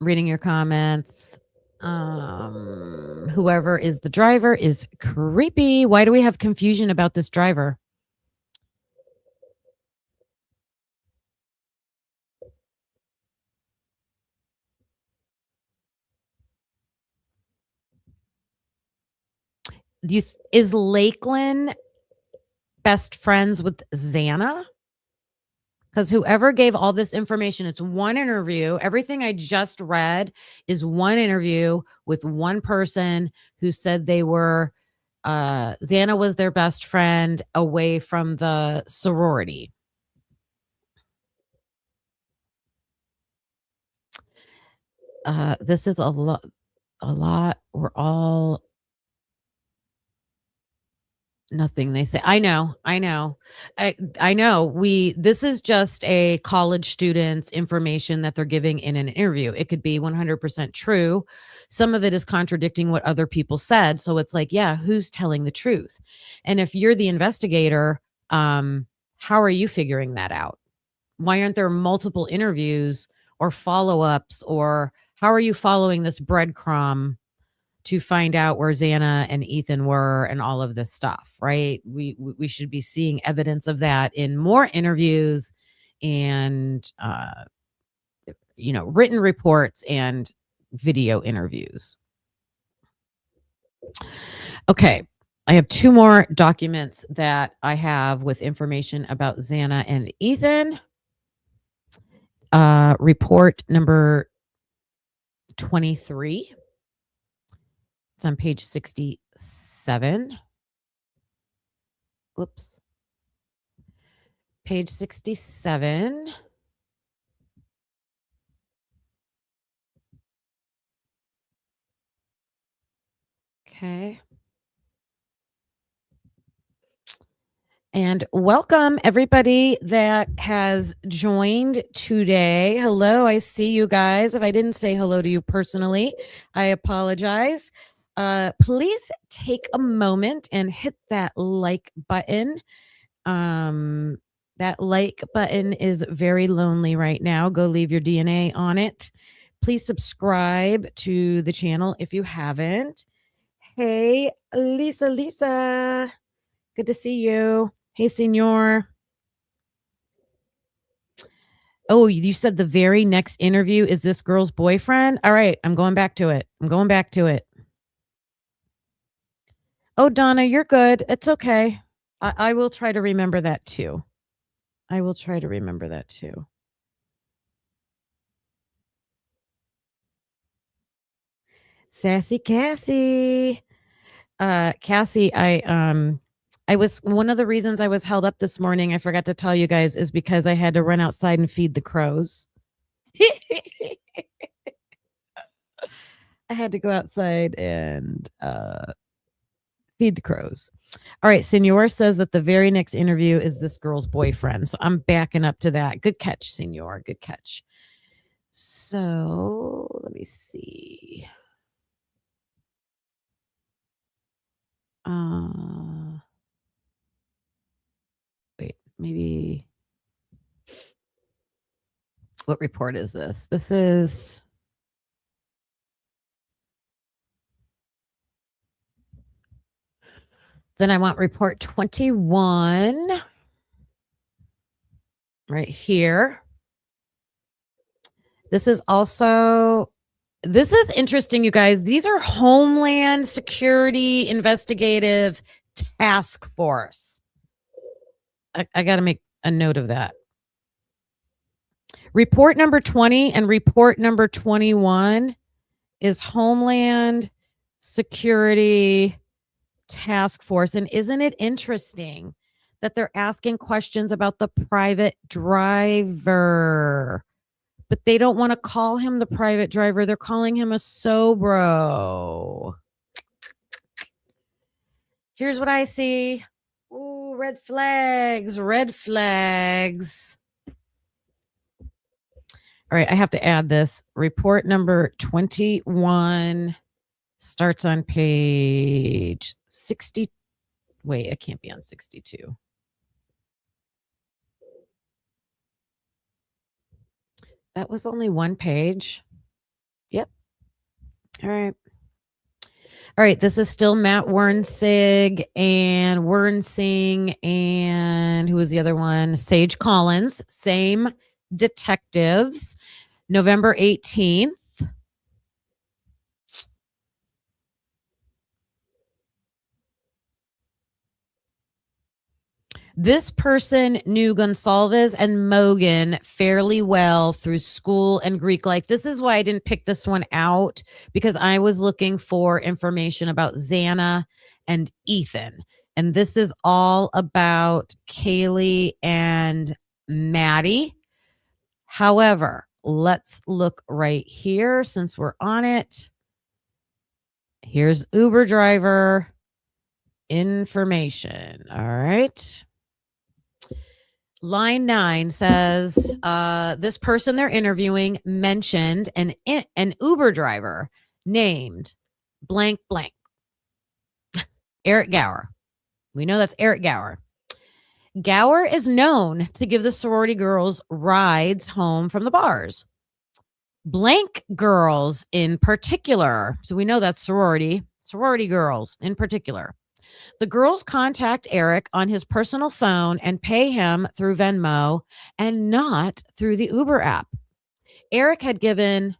Reading your comments. Whoever is the driver is creepy. Why do we have confusion about this driver? Is Lakeland best friends with Xana? Because whoever gave all this information, it's one interview. Everything I just read is one interview with one person who said they were, Xana was their best friend away from the sorority. This is a lot. We're all nothing they say. I know. I know. This is just a college student's information that they're giving in an interview. It could be 100% true. Some of it is contradicting what other people said. So it's like, yeah, who's telling the truth? And if you're the investigator, how are you figuring that out? Why aren't there multiple interviews or follow-ups, or how are you following this breadcrumb to find out where Xana and Ethan were and all of this stuff, right? We should be seeing evidence of that in more interviews and, written reports and video interviews. Okay. I have two more documents that I have with information about Xana and Ethan. Report number 23. It's on page 67. Whoops. Page 67. Okay. And welcome everybody that has joined today. Hello, I see you guys. If I didn't say hello to you personally, I apologize. Please take a moment and hit that like button. That like button is very lonely right now. Go leave your DNA on it. Please subscribe to the channel if you haven't. Hey, Lisa. Good to see you. Hey, senor. Oh, you said the very next interview is this girl's boyfriend? All right, I'm going back to it. Oh, Donna, you're good. It's okay. I will try to remember that too. Sassy Cassie. Cassie, I was, one of the reasons I was held up this morning, I forgot to tell you guys, is because I had to run outside and feed the crows. I had to go outside and feed the crows. All right, Senor says that the very next interview is this girl's boyfriend. So I'm backing up to that. Good catch, Senor. Good catch. So let me see. Wait, maybe. What report is this? This is. Then I want report 21 right here. This is interesting, you guys. These are Homeland Security Investigative Task Force. I got to make a note of that. Report number 20 and report number 21 is Homeland Security task force. And isn't it interesting that they're asking questions about the private driver, but they don't want to call him the private driver. They're calling him a sobro. Here's what I see. Ooh, red flags, red flags. All right, I have to add this. Report number 21 starts on page 60. Wait, it can't be on 62. That was only one page. Yep. All right. All right, this is still Matt Wernsing and who was the other one? Sage Collins, same detectives, November 18th. This person knew Gonsalves and Mogan fairly well through school and Greek life. This is why I didn't pick this one out, because I was looking for information about Xana and Ethan. And this is all about Kaylee and Maddie. However, let's look right here since we're on it. Here's Uber driver information. All right. Line 9 says, this person they're interviewing mentioned an Uber driver named blank blank. Eric Gower. We know that's Eric Gower. Gower is known to give the sorority girls rides home from the bars. Blank girls in particular. So we know that's sorority girls in particular. The girls contact Eric on his personal phone and pay him through Venmo and not through the Uber app. Eric had given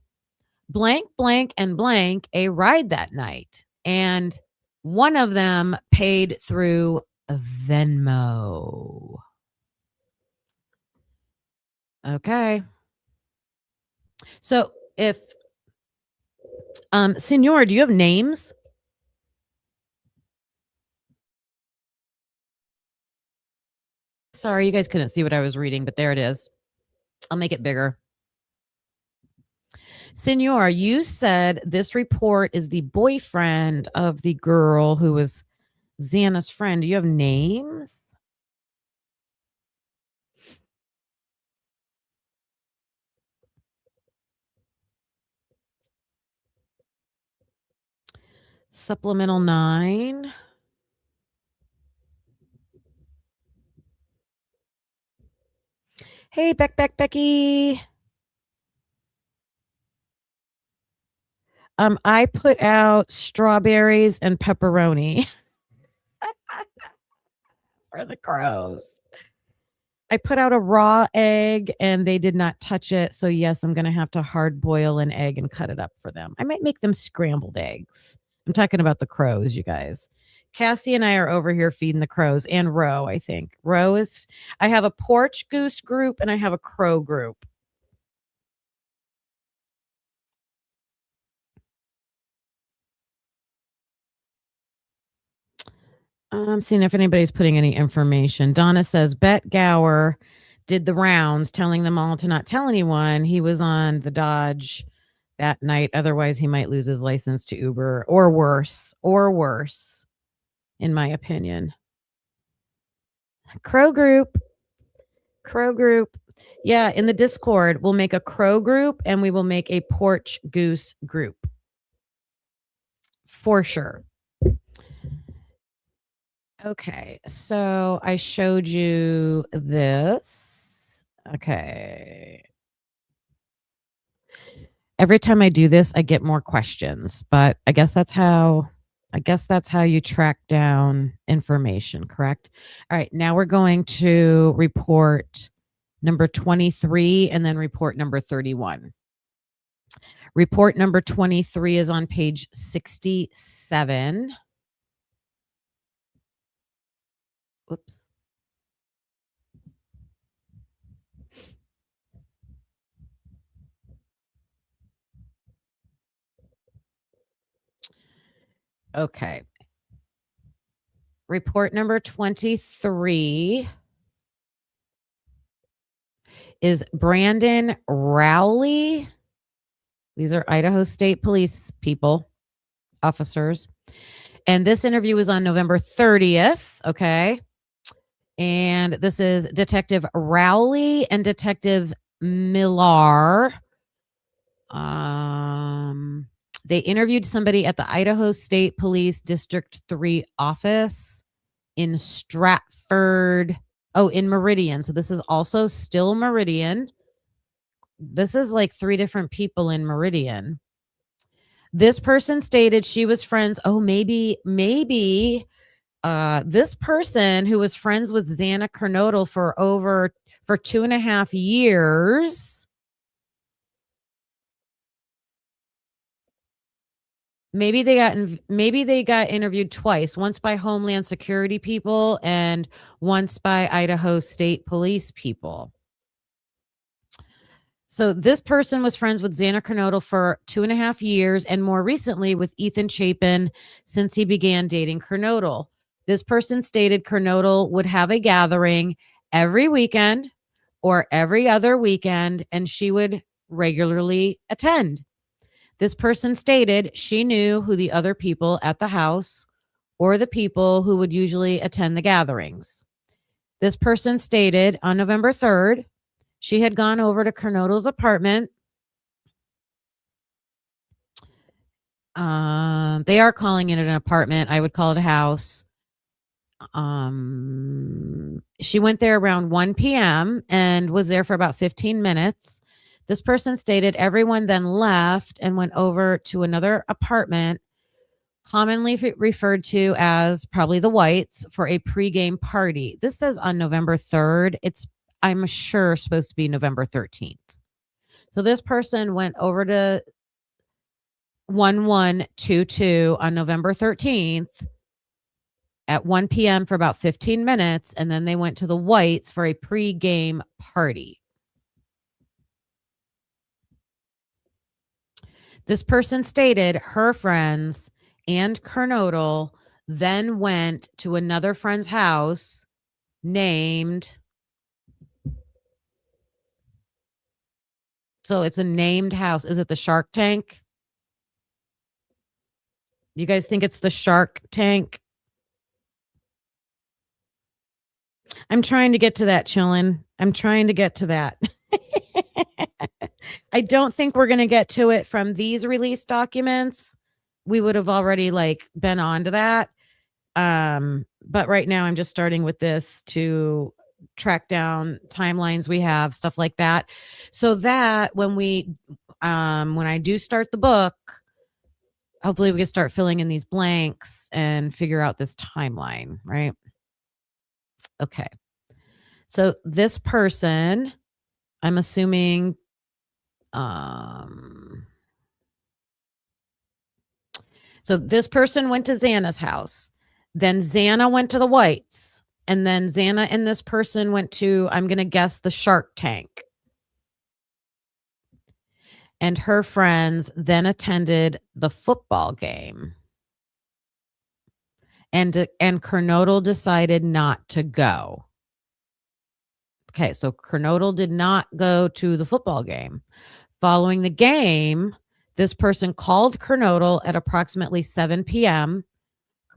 blank, blank, and blank a ride that night, and one of them paid through Venmo. Okay. So if, Senor, do you have names? Sorry, you guys couldn't see what I was reading, but there it is. I'll make it bigger. Senor, you said this report is the boyfriend of the girl who was Xana's friend. Do you have names? Supplemental 9. Hey, Becky. I put out strawberries and pepperoni for the crows. I put out a raw egg and they did not touch it. So yes, I'm going to have to hard boil an egg and cut it up for them. I might make them scrambled eggs. I'm talking about the crows, you guys. Cassie and I are over here feeding the crows, and Ro, I think. I have a porch goose group and I have a crow group. I'm seeing if anybody's putting any information. Donna says, Bet Gower did the rounds telling them all to not tell anyone he was on the Dodge that night. Otherwise, he might lose his license to Uber, or worse, in my opinion. Crow group. Yeah, in the Discord, we'll make a crow group and we will make a porch goose group. For sure. Okay, so I showed you this. Okay. Every time I do this, I get more questions, but I guess that's how you track down information, correct? All right, now we're going to report number 23 and then report number 31. Report number 23 is on page 67. Oops. Okay. report number 23 is Brandon Rowley. These are Idaho State Police people, officers. And this interview was on November 30th. Okay. And this is Detective Rowley and Detective Millar. They interviewed somebody at the Idaho State Police District 3 office in Stratford. Oh, in Meridian. So this is also still Meridian. This is like 3 different people in Meridian. This person stated she was friends. Oh, maybe this person who was friends with Xana Kernodle for 2.5 years. Maybe they got interviewed twice, once by Homeland Security people and once by Idaho State Police people. So this person was friends with Xana Kernodle for 2.5 years and more recently with Ethan Chapin since he began dating Kernodle. This person stated Kernodle would have a gathering every weekend or every other weekend and she would regularly attend. This person stated she knew who the other people at the house or the people who would usually attend the gatherings. This person stated on November 3rd, she had gone over to Kernodle's apartment. They are calling it an apartment. I would call it a house. She went there around 1 p.m. and was there for about 15 minutes. This person stated everyone then left and went over to another apartment, commonly referred to as probably the Whites, for a pregame party. This says on November 3rd. It's, I'm sure, supposed to be November 13th. So this person went over to 1122 on November 13th at 1 p.m. for about 15 minutes, and then they went to the Whites for a pregame party. This person stated her friends and Kernodle then went to another friend's house named, so it's a named house. Is it the Shark Tank? You guys think it's the Shark Tank? I'm trying to get to that, chillin'. I'm trying to get to that. I don't think we're going to get to it from these release documents. We would have already been on to that. But right now I'm just starting with this to track down timelines we have, stuff like that. So that when I do start the book, hopefully we can start filling in these blanks and figure out this timeline, right? Okay. So this person, I'm assuming, so this person went to Xana's house. Then Xana went to the Whites. And then Xana and this person went to, I'm going to guess, the Shark Tank. And her friends then attended the football game. And Kernodle decided not to go. Okay, so Kernodle did not go to the football game. Following the game, this person called Kernodle at approximately 7 p.m.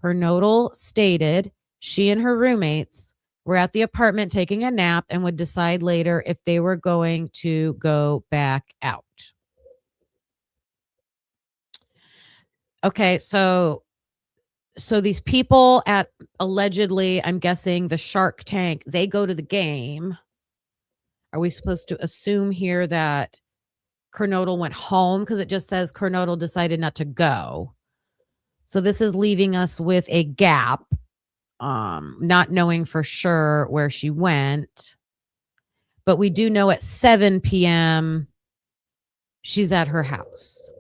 Kernodle stated she and her roommates were at the apartment taking a nap and would decide later if they were going to go back out. Okay, so these people at, allegedly, I'm guessing, the Shark Tank, they go to the game. Are we supposed to assume here that Kernodle went home? Because it just says Kernodle decided not to go. So this is leaving us with a gap, not knowing for sure where she went. But we do know at 7 p.m. she's at her house.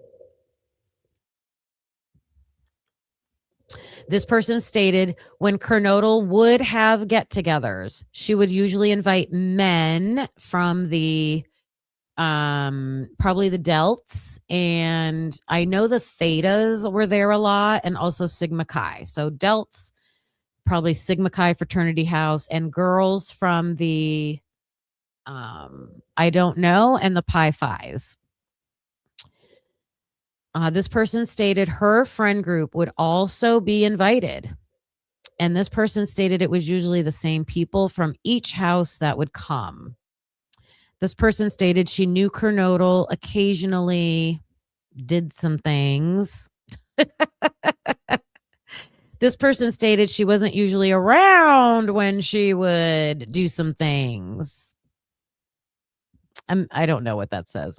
This person stated when Kernodle would have get-togethers, she would usually invite men from the probably the Delts, and I know the Thetas were there a lot, and also Sigma Chi. So Delts, probably Sigma Chi fraternity house, and girls from the I don't know and the Pi Phis. This person stated her friend group would also be invited. And this person stated it was usually the same people from each house that would come. This person stated she knew Kernodle occasionally did some things. This person stated she wasn't usually around when she would do some things. I don't know what that says.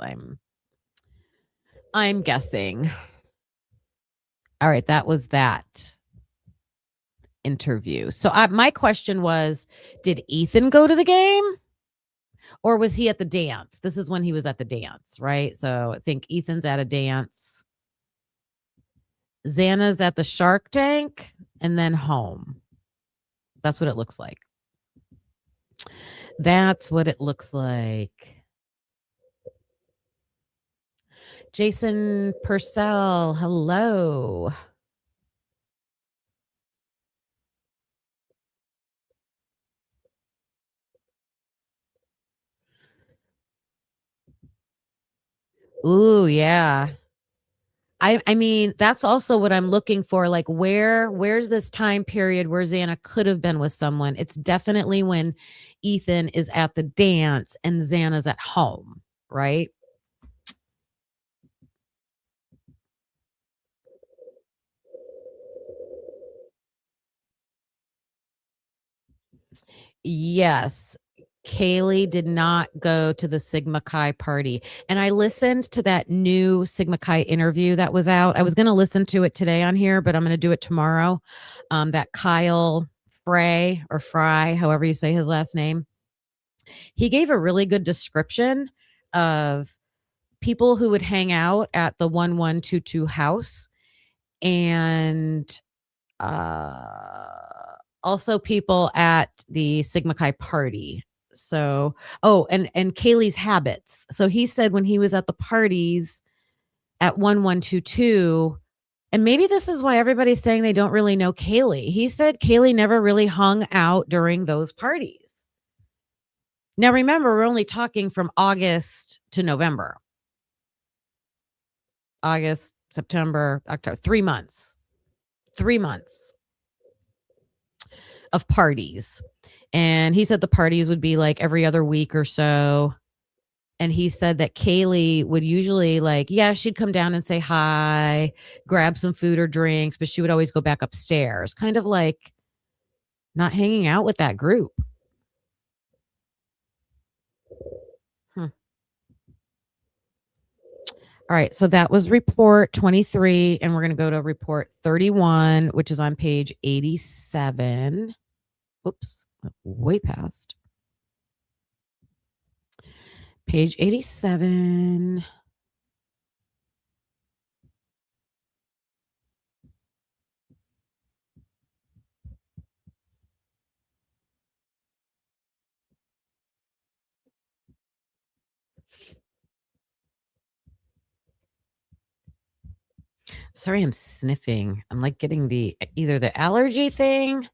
I'm guessing. All right, that was that interview. So my question was, did Ethan go to the game or was he at the dance? This is when he was at the dance, right? So I think Ethan's at a dance. Xana's at the Shark Tank and then home. That's what it looks like. That's what it looks like. Jason Purcell, hello. Ooh, yeah. I mean, that's also what I'm looking for. Like, where's this time period where Xana could have been with someone? It's definitely when Ethan is at the dance and Xana's at home, right? Yes. Kaylee did not go to the Sigma Chi party. And I listened to that new Sigma Chi interview that was out. I was going to listen to it today on here, but I'm going to do it tomorrow. That Kyle Fry, however you say his last name. He gave a really good description of people who would hang out at the 1122 house and also people at the Sigma Chi party. So, and Kaylee's habits. So he said when he was at the parties at 1122, and maybe this is why everybody's saying they don't really know Kaylee. He said Kaylee never really hung out during those parties. Now, remember, we're only talking from August to November. August, September, October, 3 months. 3 months of parties. And he said the parties would be like every other week or so. And he said that Kaylee would usually she'd come down and say hi, grab some food or drinks, but she would always go back upstairs, kind of like not hanging out with that group. All right, so that was report 23, and we're going to go to report 31, which is on page 87. Oops, way past. Page 87. Sorry, I'm sniffing. I'm like getting either the allergy thing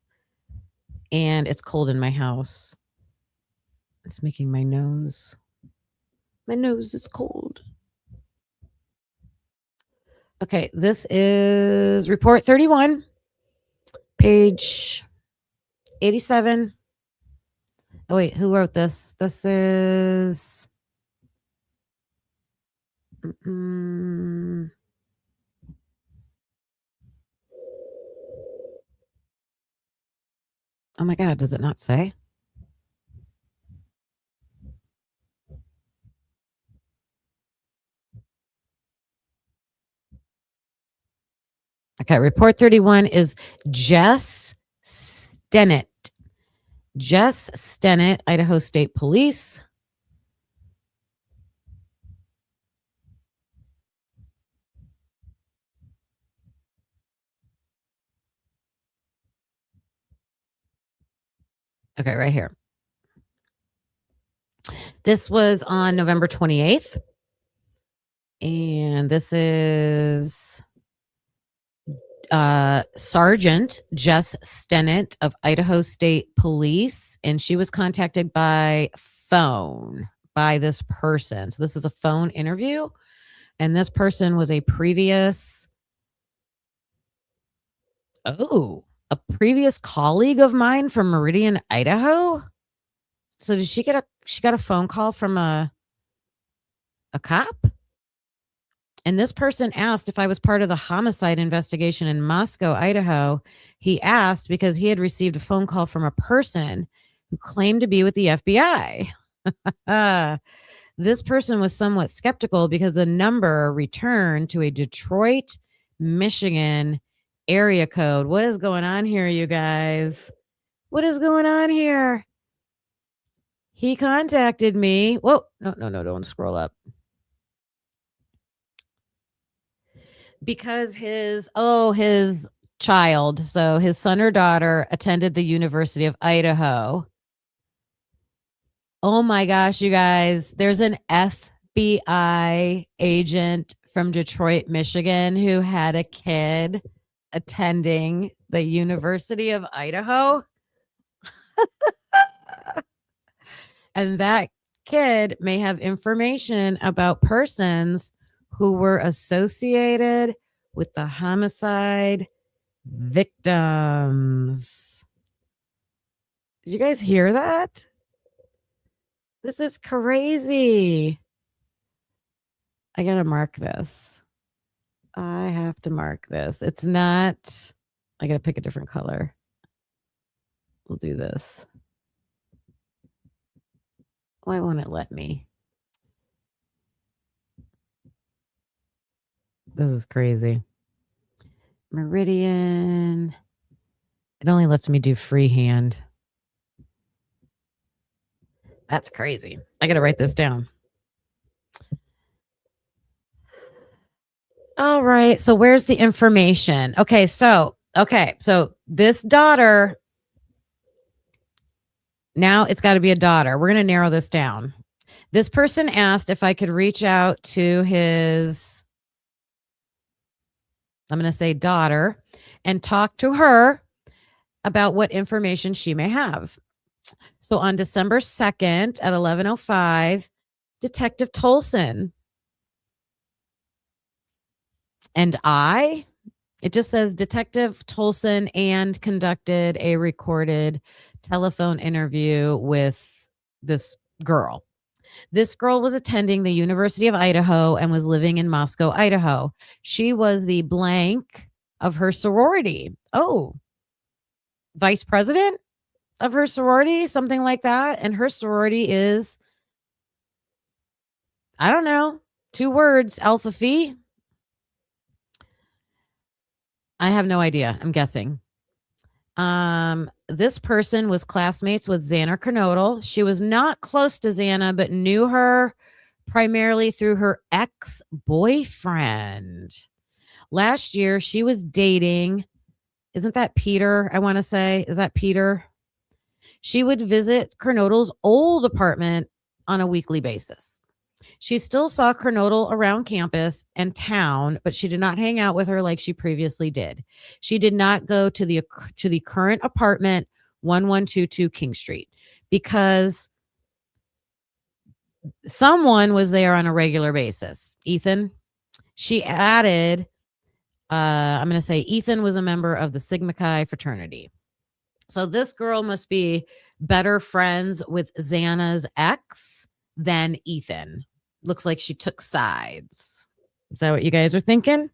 and it's cold in my house. It's making my nose is cold. Okay, this is report 31, page 87. Oh, wait, who wrote this? This is... Oh my God, does it not say? Okay, report 31 is Jess Stennett. Jess Stennett, Idaho State Police. Okay, right here. This was on November 28th. And this is Sergeant Jess Stennett of Idaho State Police, and she was contacted by phone by this person. So this is a phone interview, and this person was a previous colleague of mine from Meridian, Idaho. So did she got a phone call from a cop? And this person asked if I was part of the homicide investigation in Moscow, Idaho. He asked because he had received a phone call from a person who claimed to be with the FBI. This person was somewhat skeptical because the number returned to a Detroit, Michigan area code. What is going on here, you guys? What is going on here? He contacted me. Whoa, no, don't scroll up. Because his child, so his son or daughter, attended the University of Idaho. Oh my gosh, you guys, there's an FBI agent from Detroit, Michigan, who had a kid attending the University of Idaho. And that kid may have information about persons who were associated with the homicide victims. Did you guys hear that? This is crazy. I got to mark this. I have to mark this. It's not, I got to pick a different color. We'll do this. Why won't it let me? This is crazy. Meridian. It only lets me do freehand. That's crazy. I got to write this down. All right. So where's the information? Okay. So this daughter, now it's got to be a daughter. We're going to narrow this down. This person asked if I could reach out to his, I'm going to say daughter, and talk to her about what information she may have. So on December 2nd at 11:05, Detective Tolson and it just says Detective Tolson and conducted a recorded telephone interview with this girl. This girl was attending the University of Idaho and was living in Moscow, Idaho. She was the blank of her sorority. Oh, vice president of her sorority, something like that. And her sorority is, I don't know, 2 words, Alpha Phi. I have no idea. I'm guessing. This person was classmates with Xana Kernodle. She was not close to Xana, but knew her primarily through her ex-boyfriend. Last year, she was dating, isn't that Peter? I want to say, is that Peter? She would visit Kernodle's old apartment on a weekly basis. She still saw Kernodle around campus and town, but she did not hang out with her like she previously did. She did not go to the current apartment, 1122 King Street, because someone was there on a regular basis. Ethan. She added, I'm going to say Ethan was a member of the Sigma Chi fraternity. So this girl must be better friends with Xana's ex than Ethan. Looks like she took sides. Is that what you guys are thinking?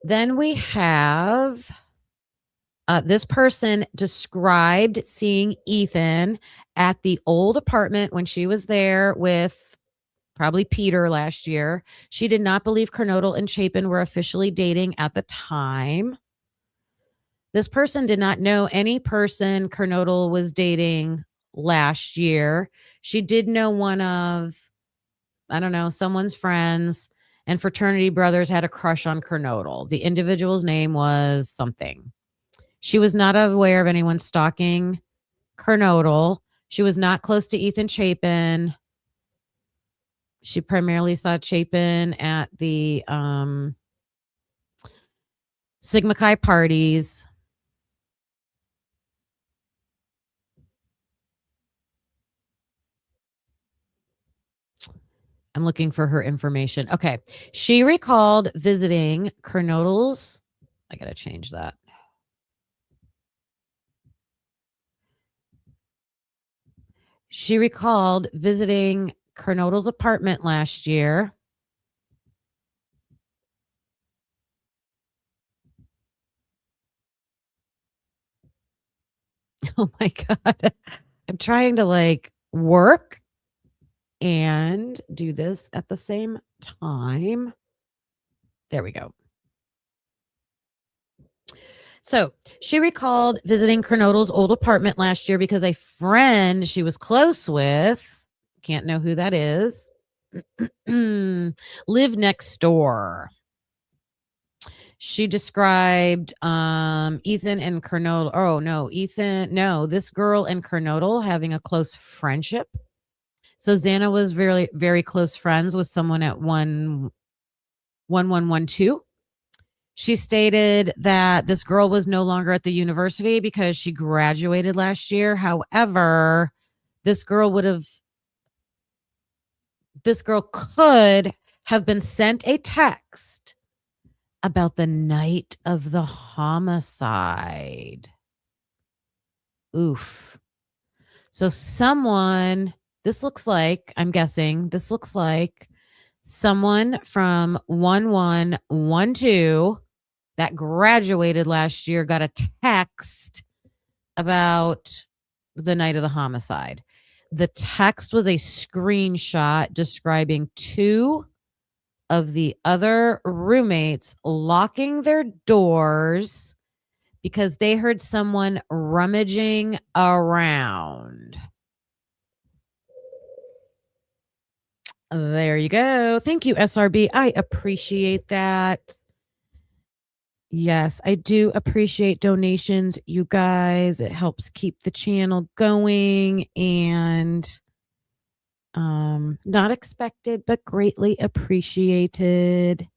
Then we have this person described seeing Ethan at the old apartment when she was there with probably Peter last year. She did not believe Kernodle and Chapin were officially dating at the time. This person did not know any person Kernodle was dating last year. She did know one of, I don't know, someone's friends, and fraternity brothers had a crush on Kernodle. The individual's name was something. She was not aware of anyone stalking Kernodle. She was not close to Ethan Chapin. She primarily saw Chapin at the Sigma Chi parties. I'm looking for her information. Okay. She recalled visiting Kernodle's. I got to change that. She recalled visiting Kernodle's apartment last year. Oh my God. I'm trying to like work and do this at the same time. There we go. So she recalled visiting Kernodle's old apartment last year because a friend she was close with, can't know who that is, lived next door. She described Ethan and Kernodle. Oh, no, Ethan. No, this girl and Kernodle having a close friendship. So Xana was very, very close friends with someone at 1112. She stated that this girl was no longer at the university because she graduated last year. However, this girl could have been sent a text about the night of the homicide. Oof. So I'm guessing this looks like someone from 1112 that graduated last year got a text about the night of the homicide. The text was a screenshot describing two of the other roommates locking their doors because they heard someone rummaging around. There you go. Thank you, SRB. I appreciate that. Yes, I do appreciate donations, you guys. It helps keep the channel going and not expected, but greatly appreciated.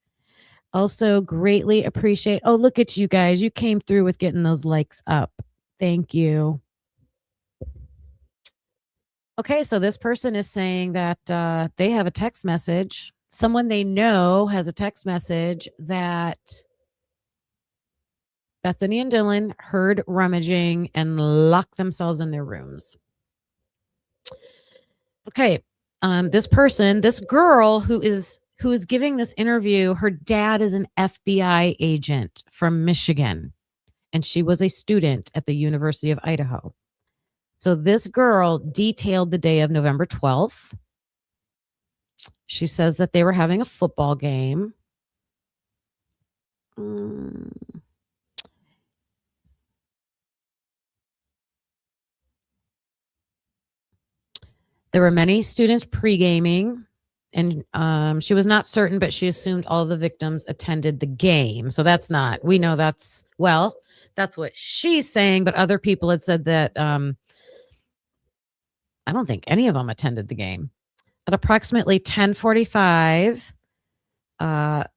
Also greatly appreciate. Oh, look at you guys. You came through with getting those likes up. Thank you. Okay, so this person is saying that they have a text message. Someone they know has a text message that Bethany and Dylan heard rummaging and locked themselves in their rooms. Okay, this girl who is giving this interview, her dad is an FBI agent from Michigan, and she was a student at the University of Idaho. So this girl detailed the day of November 12th. She says that they were having a football game. There were many students pre-gaming, and she was not certain, but she assumed all the victims attended the game. So that's what she's saying, but other people had said that I don't think any of them attended the game. At approximately 10:45,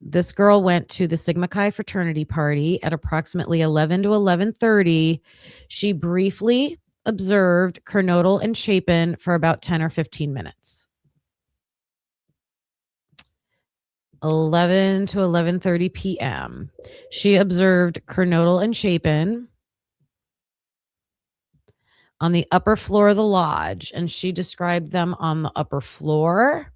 this girl went to the Sigma Chi fraternity party. At approximately 11 to 11:30, she briefly observed Kernodle and Chapin for about 10 or 15 minutes. 11 to 11:30 p.m. She observed Kernodle and Chapin on the upper floor of the lodge, and she described them on the upper floor,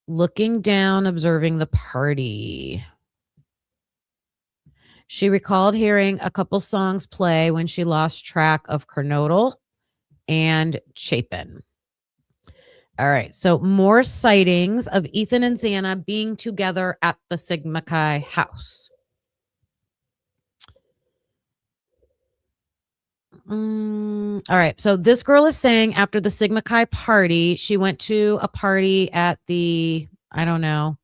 looking down, observing the party. She recalled hearing a couple songs play when she lost track of Kernodle and Chapin. All right, so more sightings of Ethan and Xana being together at the Sigma Chi house. All right, so this girl is saying after the Sigma Chi party, she went to a party at the, I don't know.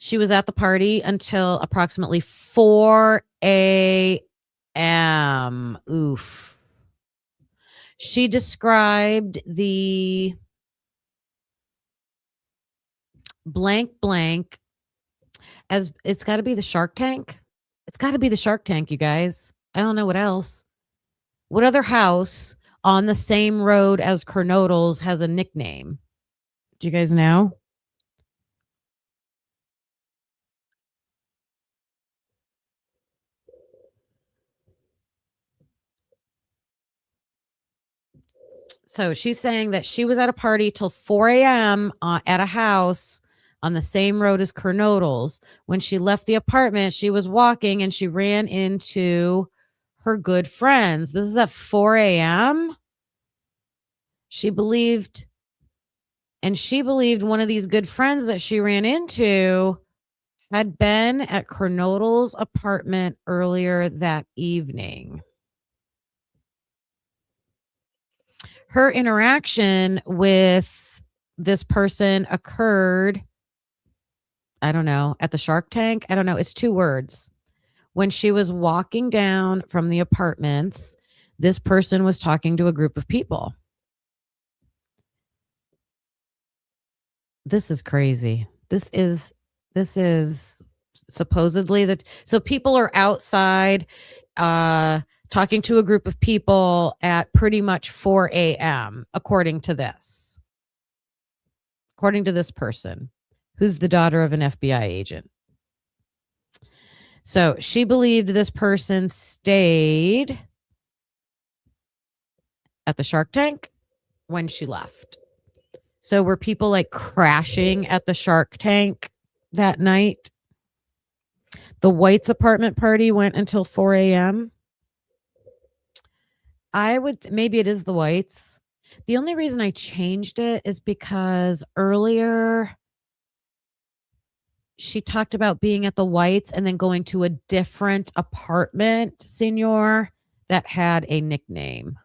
She was at the party until approximately 4 a.m. a.m. Oof. She described the blank blank as it's got to be the Shark Tank. It's got to be the Shark Tank, you guys. I don't know what else. What other house on the same road as Kernodle's has a nickname? Do you guys know? So she's saying that she was at a party till 4 a.m. At a house on the same road as Kernodle's. When she left the apartment, she was walking and she ran into her good friends. This is at 4 a.m. She believed one of these good friends that she ran into had been at Kernodle's apartment earlier that evening. Her interaction with this person occurred, I don't know, at the Shark Tank. I don't know. It's 2 words. When she was walking down from the apartments, this person was talking to a group of people. This is crazy. This is supposedly that. So people are outside talking to a group of people at pretty much 4 a.m. According to this person, who's the daughter of an FBI agent. So she believed this person stayed at the Shark Tank when she left. So were people like crashing at the Shark Tank that night? The White's apartment party went until 4 a.m. Maybe it is the Whites. The only reason I changed it is because earlier she talked about being at the Whites and then going to a different apartment, Senor, that had a nickname.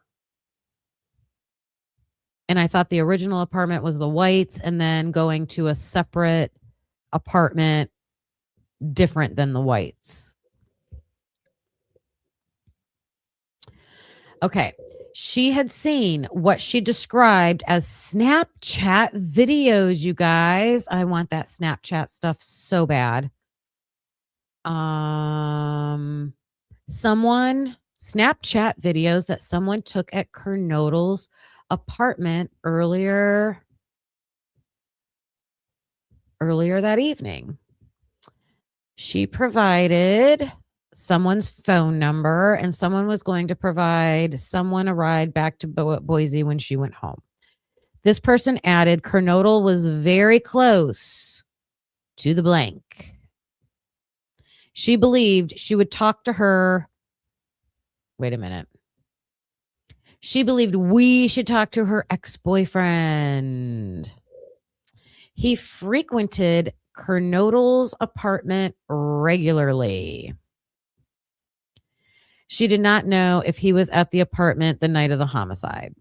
And I thought the original apartment was the Whites and then going to a separate apartment different than the Whites. Okay. She had seen what she described as Snapchat videos, you guys. I want that Snapchat stuff so bad. Snapchat videos that someone took at Kernodle's apartment earlier that evening. She provided someone's phone number and someone was going to provide someone a ride back to Boise when she went home. This person added Kernodle was very close to the blank. She believed she would talk to her. Wait a minute. She believed we should talk to her ex-boyfriend. He frequented Kernodle's apartment regularly. She did not know if he was at the apartment the night of the homicide.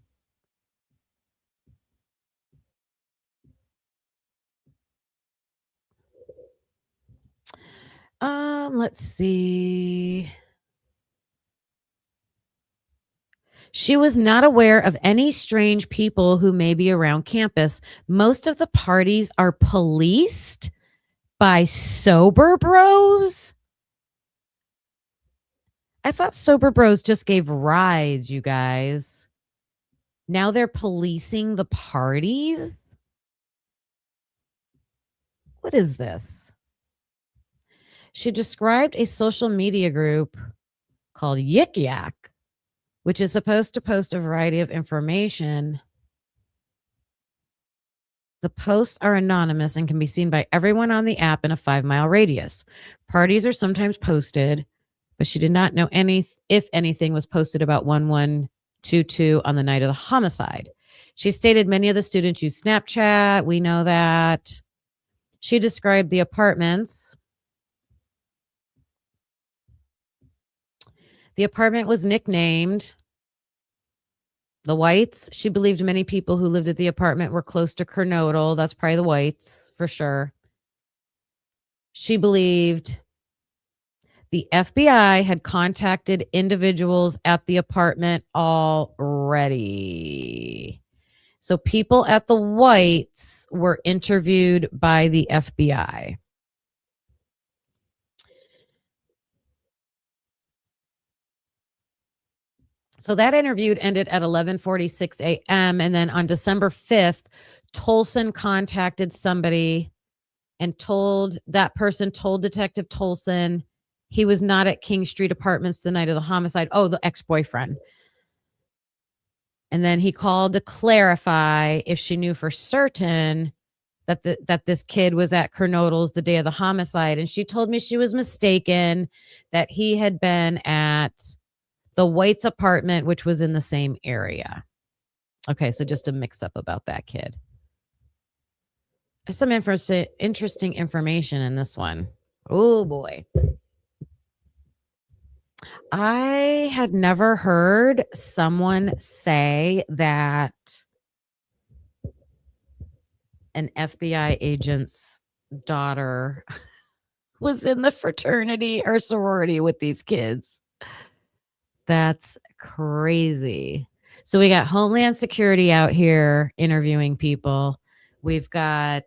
Let's see. She was not aware of any strange people who may be around campus. Most of the parties are policed by sober bros. I thought sober bros just gave rides, you guys. Now they're policing the parties? What is this? She described a social media group called Yik Yak, which is supposed to post a variety of information. The posts are anonymous and can be seen by everyone on the app in a 5-mile radius. Parties are sometimes posted, but she did not know if anything was posted about 1122 on the night of the homicide. She stated many of the students use Snapchat. We know that. She described the apartments. The apartment was nicknamed the Whites. She believed many people who lived at the apartment were close to Kernodle. That's probably the Whites for sure. She believed The FBI had contacted individuals at the apartment already. So people at the Whites were interviewed by the FBI. So that interview ended at 11:46 a.m. And then on December 5th, Tolson contacted somebody and told Detective Tolson he was not at King Street Apartments the night of the homicide. Oh, the ex-boyfriend. And then he called to clarify if she knew for certain that this kid was at Kernodle's the day of the homicide. And she told me she was mistaken, that he had been at the White's apartment, which was in the same area. Okay, so just a mix-up about that kid. There's some interesting information in this one. Oh, boy. I had never heard someone say that an FBI agent's daughter was in the fraternity or sorority with these kids. That's crazy. So we got Homeland Security out here interviewing people. We've got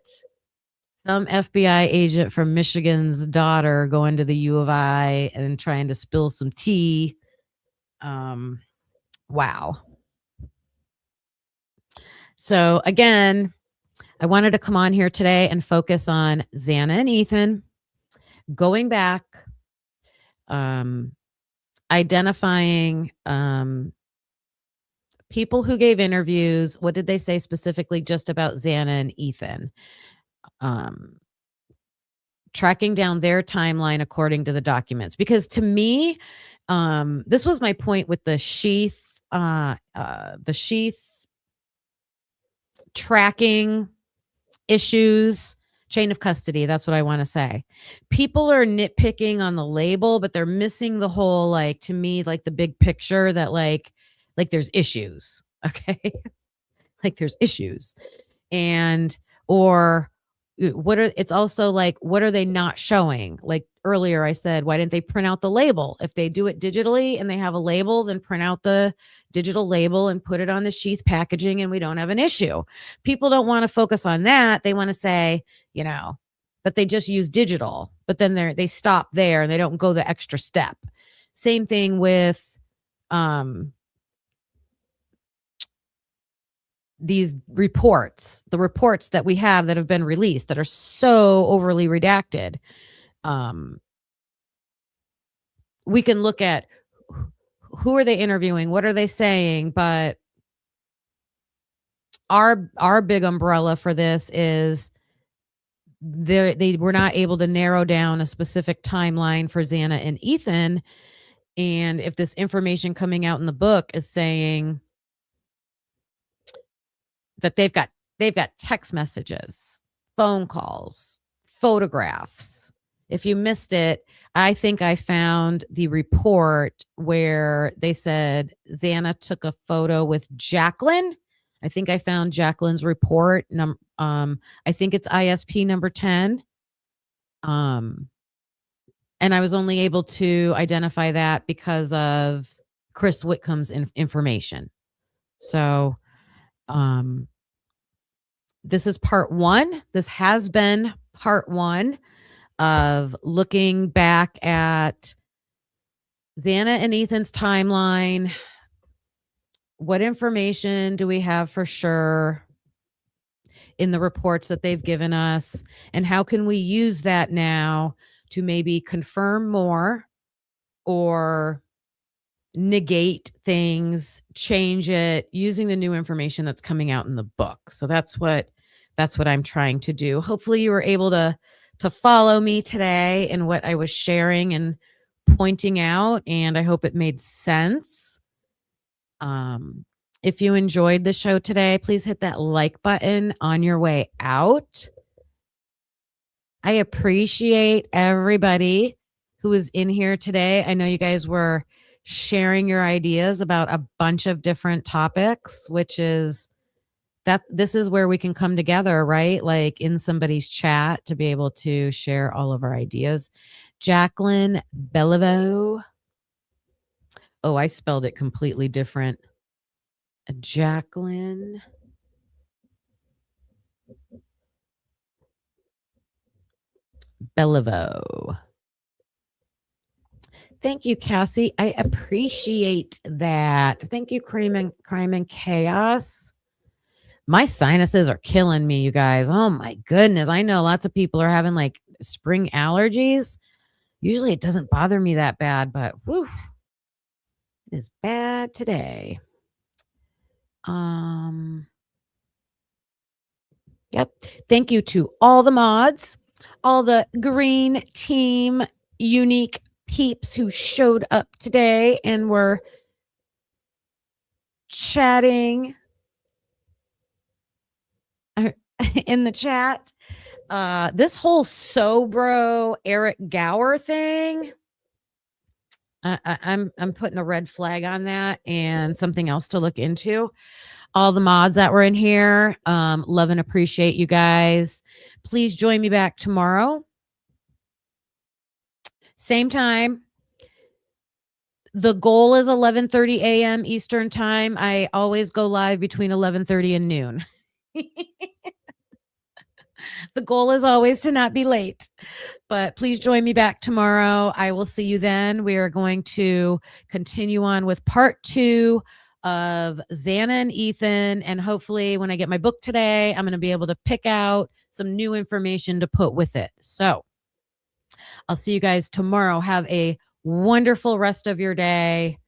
some FBI agent from Michigan's daughter going to the U of I and trying to spill some tea. Wow. So again, I wanted to come on here today and focus on Xana and Ethan, going back, identifying people who gave interviews. What did they say specifically just about Xana and Ethan? Tracking down their timeline according to the documents. Because to me, this was my point with the sheath tracking issues, chain of custody. That's what I want to say. People are nitpicking on the label, but they're missing the whole, like, to me, like the big picture that like there's issues. Okay. Like there's issues. And, or it's also like, what are they not showing? Like earlier I said, why didn't they print out the label? If they do it digitally and they have a label, then print out the digital label and put it on the sheath packaging and we don't have an issue. People don't want to focus on that. They want to say, that they just use digital, but then they stop there and they don't go the extra step. Same thing with these reports, the reports that we have that have been released that are so overly redacted. We can look at who are they interviewing, what are they saying, but our big umbrella for this is they were not able to narrow down a specific timeline for Xana and Ethan. And if this information coming out in the book is saying that they've got text messages, phone calls, photographs. If you missed it, I think I found the report where they said Xana took a photo with Jacqueline. I think I found Jacqueline's report. I think it's ISP number 10. And I was only able to identify that because of Chris Whitcomb's information. So, this is part 1. This has been part 1 of looking back at Xana and Ethan's timeline. What information do we have for sure in the reports that they've given us? And how can we use that now to maybe confirm more or negate things, change it, using the new information that's coming out in the book? So that's what I'm trying to do. Hopefully you were able to follow me today in what I was sharing and pointing out, and I hope it made sense. If you enjoyed the show today, please hit that like button on your way out. I appreciate everybody who was in here today. I know you guys were sharing your ideas about a bunch of different topics, which is that this is where we can come together, right? Like in somebody's chat to be able to share all of our ideas. Jacqueline Beliveau. Oh, I spelled it completely different. Jacqueline Beliveau. Thank you, Cassie. I appreciate that. Thank you, Crime and Chaos. My sinuses are killing me, you guys. Oh my goodness. I know lots of people are having like spring allergies. Usually it doesn't bother me that bad, but whew, it is bad today. Yep. Thank you to all the mods, all the green team unique peeps who showed up today and were chatting in the chat. This whole Sobro Eric Gower thing, I'm putting a red flag on that and something else to look into. All the mods that were in here, love and appreciate you guys. Please join me back tomorrow. Same time. The goal is 11:30 a.m. Eastern time. I always go live between 11:30 and noon. The goal is always to not be late, but please join me back tomorrow. I will see you then. We are going to continue on with part 2 of Xana and Ethan. And hopefully when I get my book today, I'm going to be able to pick out some new information to put with it. So I'll see you guys tomorrow. Have a wonderful rest of your day.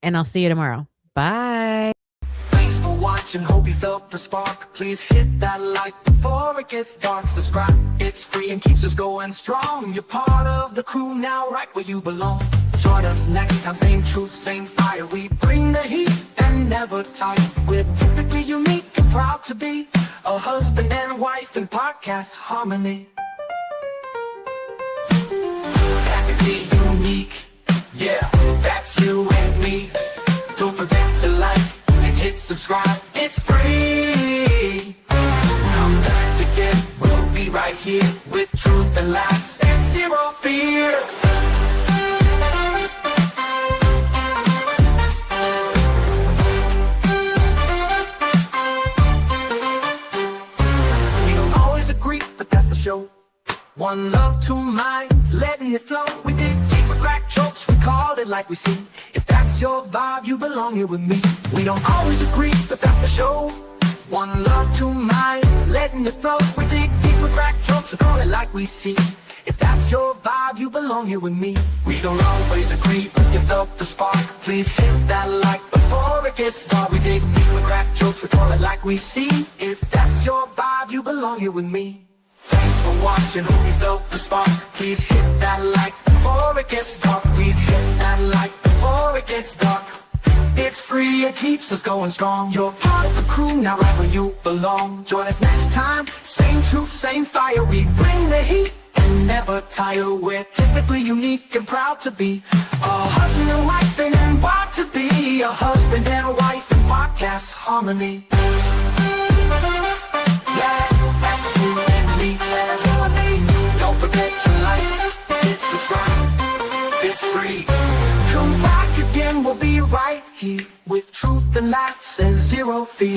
And I'll see you tomorrow. Bye. Thanks for watching. Hope you felt the spark. Please hit that like before it gets dark. Subscribe. It's free and keeps us going strong. You're part of the crew now, right where you belong. Join us next time. Same truth, same fire. We bring the heat and never tire. We're typically unique and proud to be a husband and wife in podcast harmony. That could be unique. Yeah, that's you and me. Don't forget to like and hit subscribe. It's free. Come back again. We'll be right here with truth and laughs and zero fear. We don't always agree, but that's the show. One love, two minds, letting it flow. We dig deep with crack jokes, we called it like we see. If that's your vibe, you belong here with me. We don't always agree, but that's the show. One love, two minds, letting it flow. We dig deep with crack jokes, we call it like we see. If that's your vibe, you belong here with me. We don't always agree, but you felt the spark. Please hit that like before it gets dark. We dig deep with crack jokes, we call it like we see. If that's your vibe, you belong here with me. Thanks for watching, hope you felt the spark. Please hit that like before it gets dark. Please hit that like before it gets dark. It's free, it keeps us going strong. You're part of the crew, now right where you belong. Join us next time, same truth, same fire. We bring the heat and never tire. We're typically unique and proud to be a husband and wife and proud to be a husband and wife in podcast harmony. Yeah, that's you and me. Don't forget to like, hit subscribe, it's free. Come back again, we'll be right here with truth and laughs and zero fear.